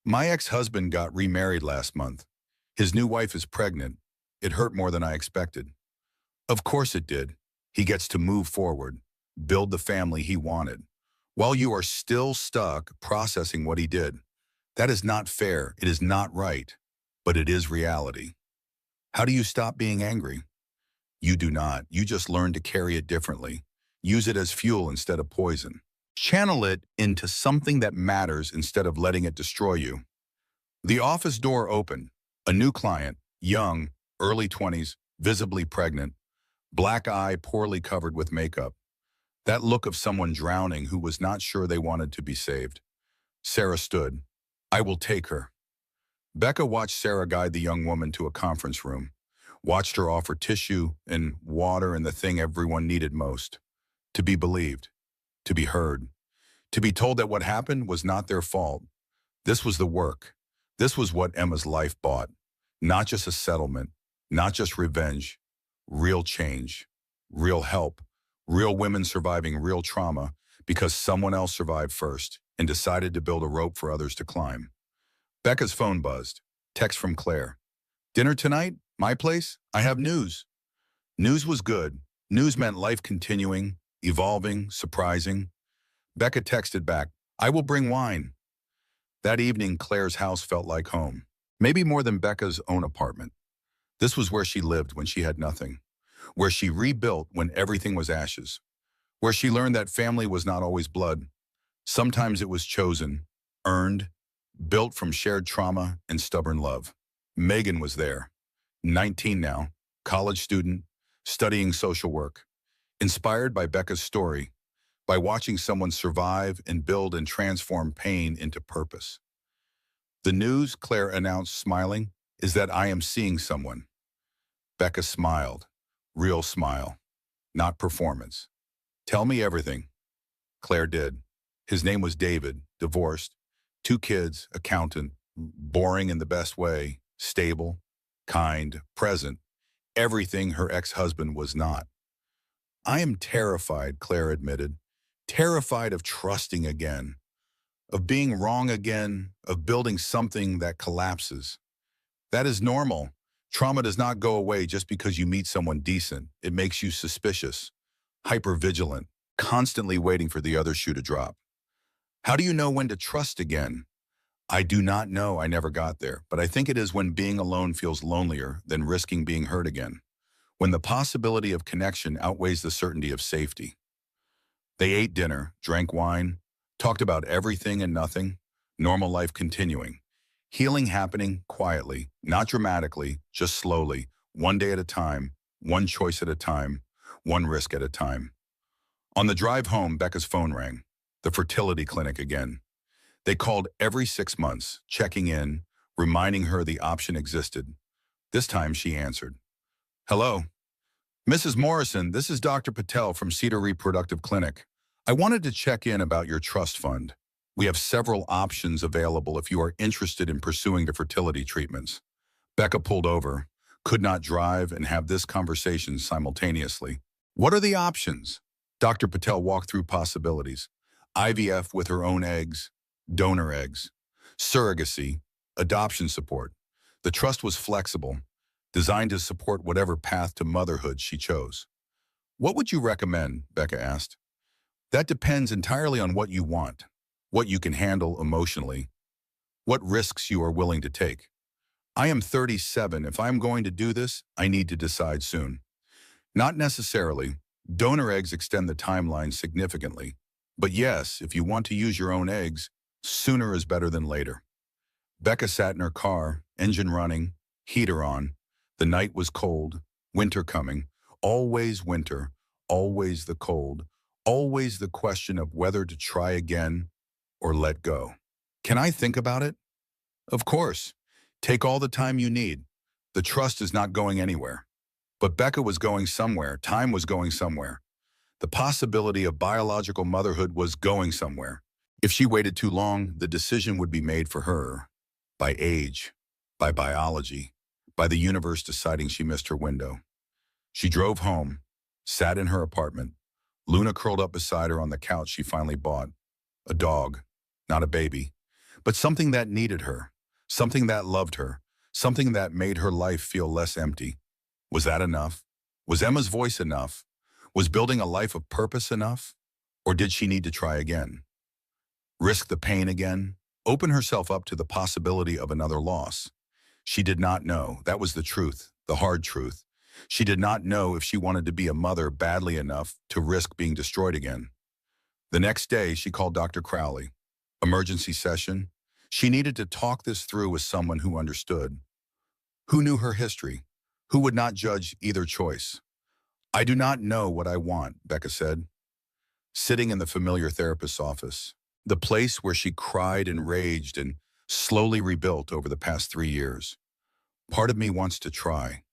"My ex-husband got remarried last month. His new wife is pregnant. It hurt more than I expected." "Of course it did. He gets to move forward, build the family he wanted, while you are still stuck processing what he did. That is not fair. It is not right. But it is reality." "How do you stop being angry?" "You do not. You just learn to carry it differently. Use it as fuel instead of poison. Channel it into something that matters instead of letting it destroy you." The office door opened. A new client, young, early 20s, visibly pregnant, black eye poorly covered with makeup. That look of someone drowning who was not sure they wanted to be saved. Sarah stood. "I will take her." Becca watched Sarah guide the young woman to a conference room, watched her offer tissue and water and the thing everyone needed most. To be believed, to be heard, to be told that what happened was not their fault. This was the work. This was what Emma's life bought. Not just a settlement, not just revenge, real change, real help, real women surviving real trauma because someone else survived first and decided to build a rope for others to climb. Becca's phone buzzed. Text from Claire. "Dinner tonight? My place? I have news." News was good. News meant life continuing, evolving, surprising. Becca texted back, "I will bring wine." That evening, Claire's house felt like home. Maybe more than Becca's own apartment. This was where she lived when she had nothing. Where she rebuilt when everything was ashes. Where she learned that family was not always blood. Sometimes it was chosen, earned, built from shared trauma and stubborn love. Megan was there, 19 now, college student, studying social work. Inspired by Becca's story, by watching someone survive and build and transform pain into purpose. "The news," Claire announced, smiling, "is that I am seeing someone." Becca smiled, real smile, not performance. Tell me everything. Claire did. His name was David, divorced, 2 kids, accountant, boring in the best way, stable, kind, present, everything her ex-husband was not. I am terrified, Claire admitted. Terrified of trusting again, of being wrong again, of building something that collapses. That is normal. Trauma does not go away just because you meet someone decent. It makes you suspicious, hypervigilant, constantly waiting for the other shoe to drop. How do you know when to trust again? I do not know. I never got there. But I think it is when being alone feels lonelier than risking being hurt again. When the possibility of connection outweighs the certainty of safety. They ate dinner, drank wine, talked about everything and nothing, normal life continuing. Healing happening quietly, not dramatically, just slowly, one day at a time, one choice at a time, one risk at a time. On the drive home, Becca's phone rang. The fertility clinic again. They called every 6 months, checking in, reminding her the option existed. This time she answered. Hello. Mrs. Morrison, this is Dr. Patel from Cedar Reproductive Clinic. I wanted to check in about your trust fund. We have several options available if you are interested in pursuing the fertility treatments. Becca pulled over, could not drive and have this conversation simultaneously. What are the options? Dr. Patel walked through possibilities. IVF with her own eggs, donor eggs, surrogacy, adoption support. The trust was flexible, designed to support whatever path to motherhood she chose. What would you recommend? Becca asked. That depends entirely on what you want, what you can handle emotionally, what risks you are willing to take. I am 37. If I am going to do this, I need to decide soon. Not necessarily. Donor eggs extend the timeline significantly. But yes, if you want to use your own eggs, sooner is better than later. Becca sat in her car, engine running, heater on. The night was cold, winter coming, always winter, always the cold, always the question of whether to try again or let go. Can I think about it? Of course. Take all the time you need. The trust is not going anywhere. But Becca was going somewhere. Time was going somewhere. The possibility of biological motherhood was going somewhere. If she waited too long, the decision would be made for her. By age, by biology, by the universe deciding she missed her window. She drove home, sat in her apartment. Luna curled up beside her on the couch she finally bought. A dog, not a baby, but something that needed her, something that loved her, something that made her life feel less empty. Was that enough? Was Emma's voice enough? Was building a life of purpose enough? Or did she need to try again? Risk the pain again? Open herself up to the possibility of another loss? She did not know. That was the truth, the hard truth. She did not know if she wanted to be a mother badly enough to risk being destroyed again. The next day, she called Dr. Crowley. Emergency session. She needed to talk this through with someone who understood, who knew her history, who would not judge either choice. I do not know what I want, Becca said. Sitting in the familiar therapist's office, the place where she cried and raged and slowly rebuilt over the past 3 years. Part of me wants to try,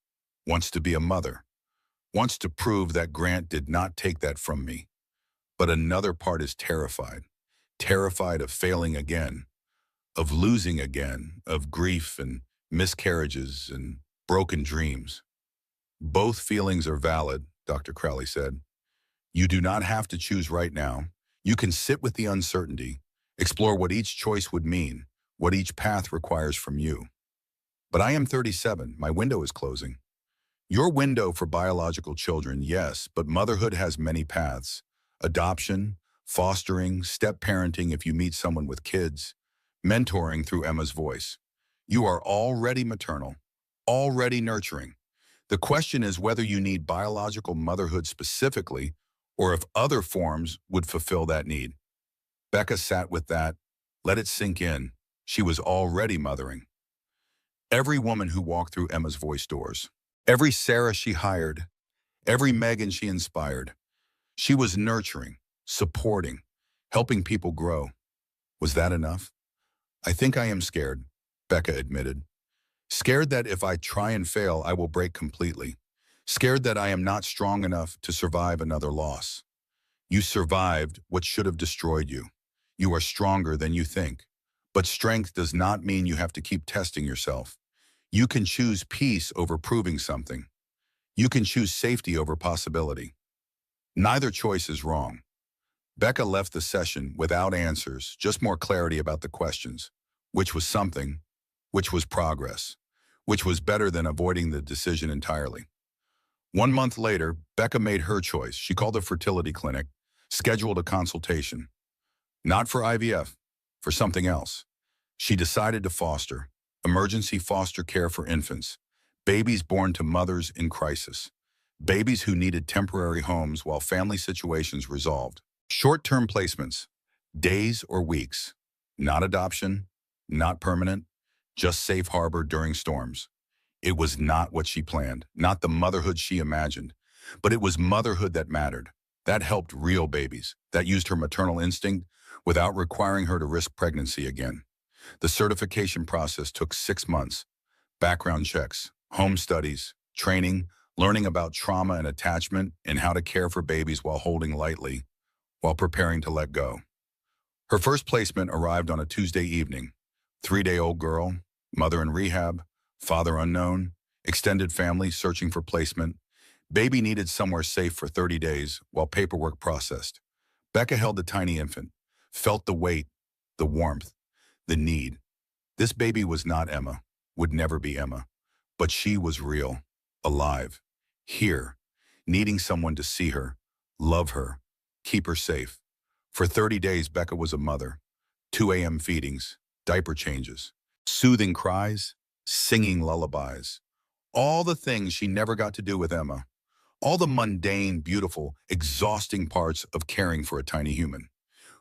wants to be a mother, wants to prove that Grant did not take that from me. But another part is terrified, terrified of failing again, of losing again, of grief and miscarriages and broken dreams. Both feelings are valid, Dr. Crowley said. You do not have to choose right now. You can sit with the uncertainty, explore what each choice would mean, what each path requires from you. But I am 37. My window is closing. Your window for biological children, yes, but motherhood has many paths. Adoption, fostering, step-parenting if you meet someone with kids, mentoring through Emma's voice. You are already maternal, already nurturing. The question is whether you need biological motherhood specifically or if other forms would fulfill that need. Becca sat with that, let it sink in. She was already mothering. Every woman who walked through Emma's voice doors, every Sarah she hired, every Megan she inspired, she was nurturing, supporting, helping people grow. Was that enough? I think I am scared, Becca admitted. Scared that if I try and fail, I will break completely. Scared that I am not strong enough to survive another loss. You survived what should have destroyed you. You are stronger than you think. But strength does not mean you have to keep testing yourself. You can choose peace over proving something. You can choose safety over possibility. Neither choice is wrong. Becca left the session without answers, just more clarity about the questions. Which was something, which was progress, which was better than avoiding the decision entirely. 1 month later, Becca made her choice. She called a fertility clinic, scheduled a consultation. Not for IVF, for something else. She decided to foster, emergency foster care for infants, babies born to mothers in crisis, babies who needed temporary homes while family situations resolved. Short-term placements, days or weeks, not adoption, not permanent, just safe harbor during storms. It was not what she planned, not the motherhood she imagined, but it was motherhood that mattered. That helped real babies, that used her maternal instinct without requiring her to risk pregnancy again. The certification process took 6 months. Background checks, home studies, training, learning about trauma and attachment and how to care for babies while holding lightly, while preparing to let go. Her first placement arrived on a Tuesday evening. 3-day-old girl, mother in rehab, father unknown, extended family searching for placement. Baby needed somewhere safe for 30 days while paperwork processed. Becca held the tiny infant, felt the weight, the warmth, the need. This baby was not Emma, would never be Emma, but she was real, alive, here, needing someone to see her, love her, keep her safe. For 30 days, Becca was a mother. 2 a.m. feedings, diaper changes, soothing cries, singing lullabies. All the things she never got to do with Emma. All the mundane, beautiful, exhausting parts of caring for a tiny human.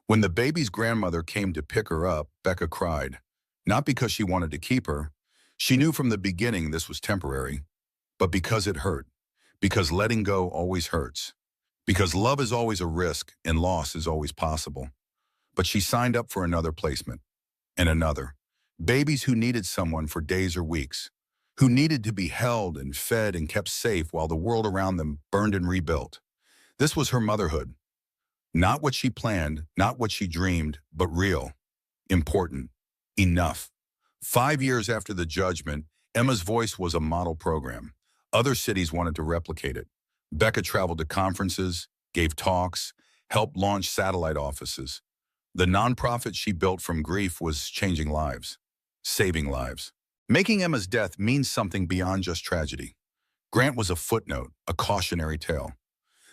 When the baby's grandmother came to pick her up, Becca cried. Not because she wanted to keep her. She knew from the beginning this was temporary, but because it hurt. Because letting go always hurts. Because love is always a risk and loss is always possible. But she signed up for another placement. And another. Babies who needed someone for days or weeks. Who needed to be held and fed and kept safe while the world around them burned and rebuilt. This was her motherhood. Not what she planned, not what she dreamed, but real. Important. Enough. 5 years after the judgment, Emma's Voice was a model program. Other cities wanted to replicate it. Becca traveled to conferences, gave talks, helped launch satellite offices. The nonprofit she built from grief was changing lives, saving lives. Making Emma's death means something beyond just tragedy. Grant was a footnote, a cautionary tale.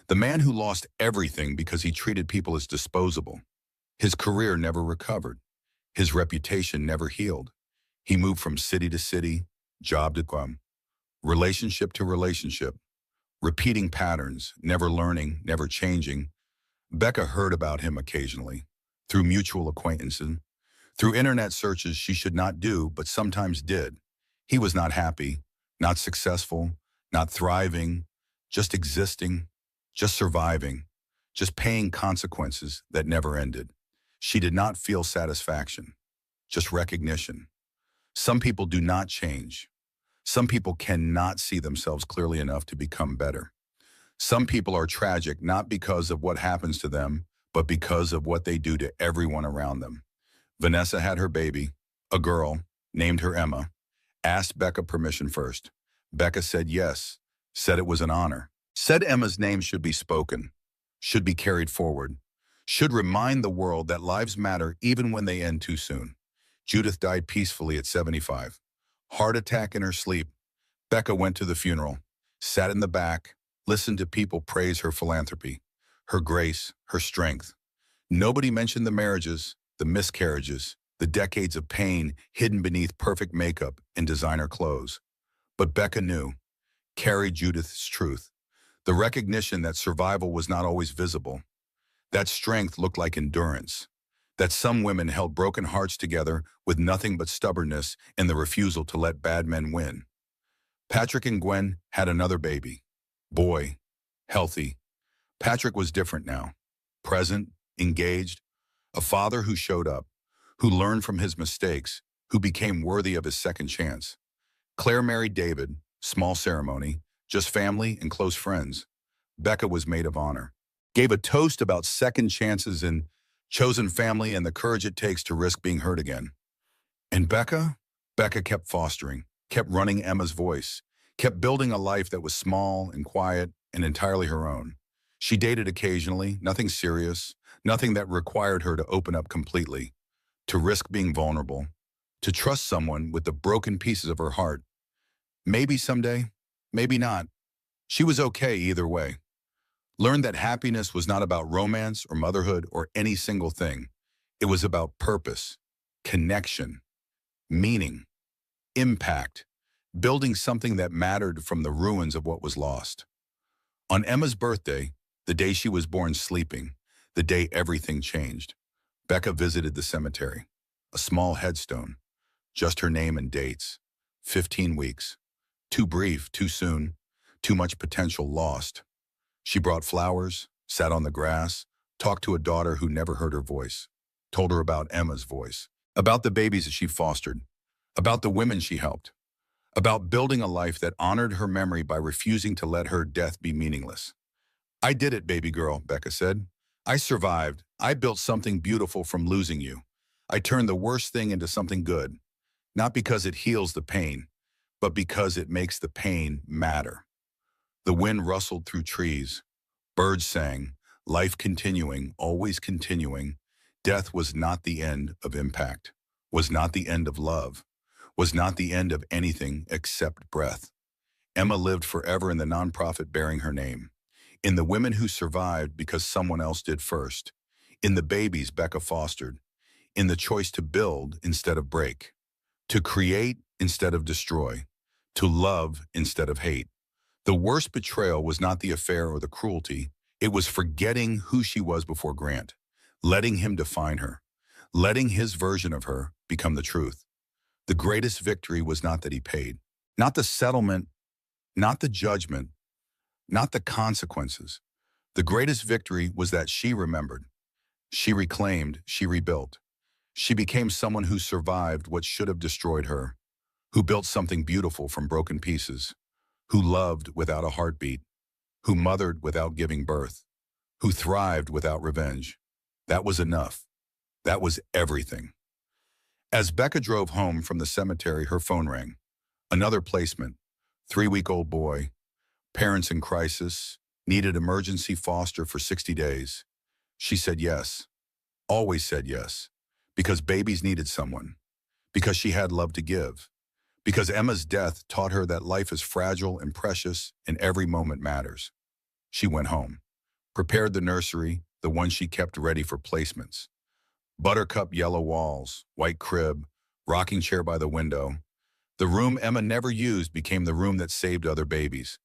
The man who lost everything because he treated people as disposable. His career never recovered. His reputation never healed. He moved from city to city, job to job, relationship to relationship, repeating patterns, never learning, never changing. Becca heard about him occasionally, through mutual acquaintances, through internet searches she should not do, but sometimes did. He was not happy, not successful, not thriving, just existing, just surviving, just paying consequences that never ended. She did not feel satisfaction, just recognition. Some people do not change. Some people cannot see themselves clearly enough to become better. Some people are tragic not because of what happens to them, but because of what they do to everyone around them. Vanessa had her baby, a girl, named her Emma, asked Becca permission first. Becca said yes, said it was an honor, said Emma's name should be spoken, should be carried forward, should remind the world that lives matter even when they end too soon. Judith died peacefully at 75. Heart attack in her sleep. Becca went to the funeral, sat in the back, listened to people praise her philanthropy, her grace, her strength. Nobody mentioned the marriages, the miscarriages, the decades of pain hidden beneath perfect makeup and designer clothes. But Becca knew, carried Judith's truth, the recognition that survival was not always visible, that strength looked like endurance, that some women held broken hearts together with nothing but stubbornness and the refusal to let bad men win. Patrick and Gwen had another baby. Boy, healthy. Patrick was different now. Present, engaged, a father who showed up, who learned from his mistakes, who became worthy of his second chance. Claire married David, small ceremony, just family and close friends. Becca was maid of honor. gave a toast about second chances and chosen family and the courage it takes to risk being hurt again. And Becca kept fostering, kept running Emma's voice, kept building a life that was small and quiet and entirely her own. She dated occasionally, nothing serious, nothing that required her to open up completely, to risk being vulnerable, to trust someone with the broken pieces of her heart. Maybe someday, maybe not. She was okay either way. Learned that happiness was not about romance or motherhood or any single thing. It was about purpose, connection, meaning, impact, building something that mattered from the ruins of what was lost. On Emma's birthday, the day she was born sleeping, the day everything changed, Becca visited the cemetery. A small headstone, just her name and dates. 15 weeks. Too brief, too soon, too much potential lost. She brought flowers, sat on the grass, talked to a daughter who never heard her voice, told her about Emma's voice, about the babies that she fostered, about the women she helped, about building a life that honored her memory by refusing to let her death be meaningless. I did it, baby girl, Becca said. I survived. I built something beautiful from losing you. I turned the worst thing into something good, not because it heals the pain, but because it makes the pain matter. The wind rustled through trees. Birds sang, life continuing, always continuing. Death was not the end of impact, was not the end of love, was not the end of anything except breath. Emma lived forever in the nonprofit bearing her name, in the women who survived because someone else did first, in the babies Becca fostered, in the choice to build instead of break, to create instead of destroy, to love instead of hate. The worst betrayal was not the affair or the cruelty. It was forgetting who she was before Grant, letting him define her, letting his version of her become the truth. The greatest victory was not that he paid, not the settlement, not the judgment, not the consequences. The greatest victory was that she remembered, she reclaimed, she rebuilt. She became someone who survived what should have destroyed her, who built something beautiful from broken pieces, who loved without a heartbeat, who mothered without giving birth, who thrived without revenge. That was enough. That was everything. As Becca drove home from the cemetery, her phone rang. Another placement, 3-week-old boy, parents in crisis, needed emergency foster for 60 days. She said yes, always said yes, because babies needed someone, because she had love to give, because Emma's death taught her that life is fragile and precious and every moment matters. She went home, prepared the nursery, the one she kept ready for placements. Buttercup yellow walls, white crib, rocking chair by the window. The room Emma never used became the room that saved other babies.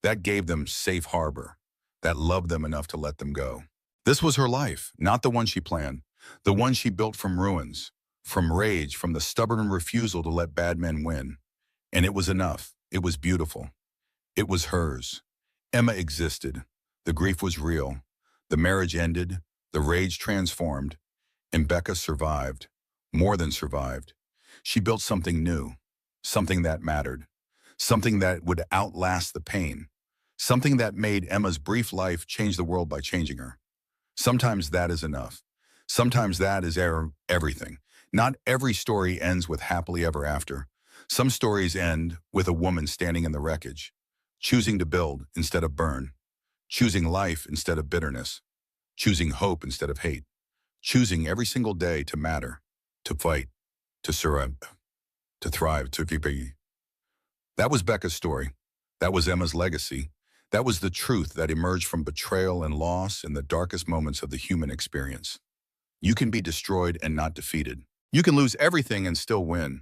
That gave them safe harbor, that loved them enough to let them go. This was her life, not the one she planned, the one she built from ruins, from rage, from the stubborn refusal to let bad men win. And it was enough. It was beautiful. It was hers. Emma existed. The grief was real. The marriage ended. The rage transformed. And Becca survived. More than survived. She built something new. Something that mattered. Something that would outlast the pain. Something that made Emma's brief life change the world by changing her. Sometimes that is enough. Sometimes that is everything. Not every story ends with happily ever after. Some stories end with a woman standing in the wreckage, choosing to build instead of burn, choosing life instead of bitterness, choosing hope instead of hate, choosing every single day to matter, to fight, to survive, to thrive, to be. That was Becca's story. That was Emma's legacy. That was the truth that emerged from betrayal and loss in the darkest moments of the human experience. You can be destroyed and not defeated. You can lose everything and still win.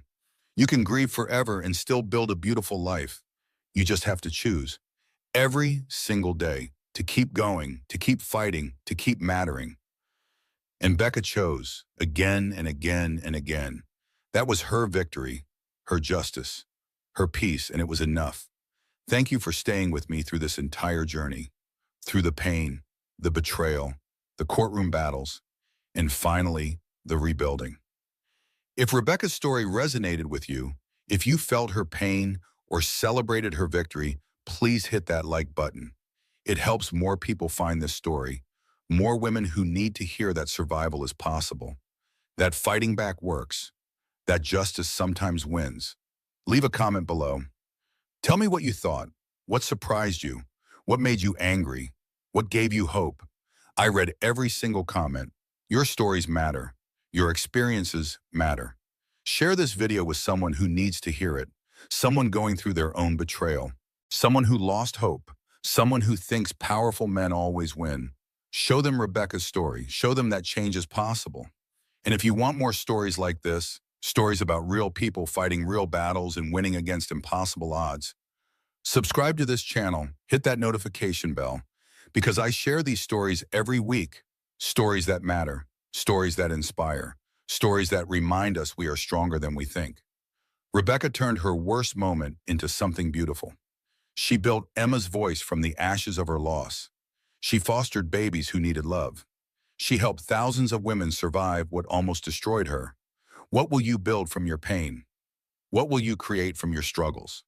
You can grieve forever and still build a beautiful life. You just have to choose every single day to keep going, to keep fighting, to keep mattering. And Becca chose again and again and again. That was her victory, her justice, her peace, and it was enough. Thank you for staying with me through this entire journey, through the pain, the betrayal, the courtroom battles, and finally, the rebuilding. If Rebecca's story resonated with you, if you felt her pain or celebrated her victory, please hit that like button. It helps more people find this story, More women who need to hear that survival is possible, that fighting back works, that justice sometimes wins. Leave a comment below. Tell me what you thought. What surprised you? What made you angry? What gave you hope? I read every single comment. Your stories matter. Your experiences matter. Share this video with someone who needs to hear it, someone going through their own betrayal, someone who lost hope, someone who thinks powerful men always win. Show them Rebecca's story. Show them that change is possible. And if you want more stories like this, stories about real people fighting real battles and winning against impossible odds, subscribe to this channel, hit that notification bell, because I share these stories every week. Stories that matter, stories that inspire, stories that remind us we are stronger than we think. Rebecca turned her worst moment into something beautiful. She built Emma's voice from the ashes of her loss. She fostered babies who needed love. She helped thousands of women survive what almost destroyed her. What will you build from your pain? What will you create from your struggles?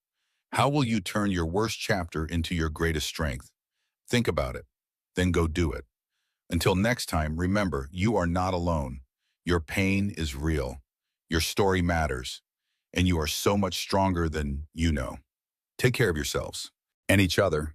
How will you turn your worst chapter into your greatest strength? Think about it, then go do it. Until next time, remember, you are not alone. Your pain is real. Your story matters. And you are so much stronger than you know. Take care of yourselves and each other.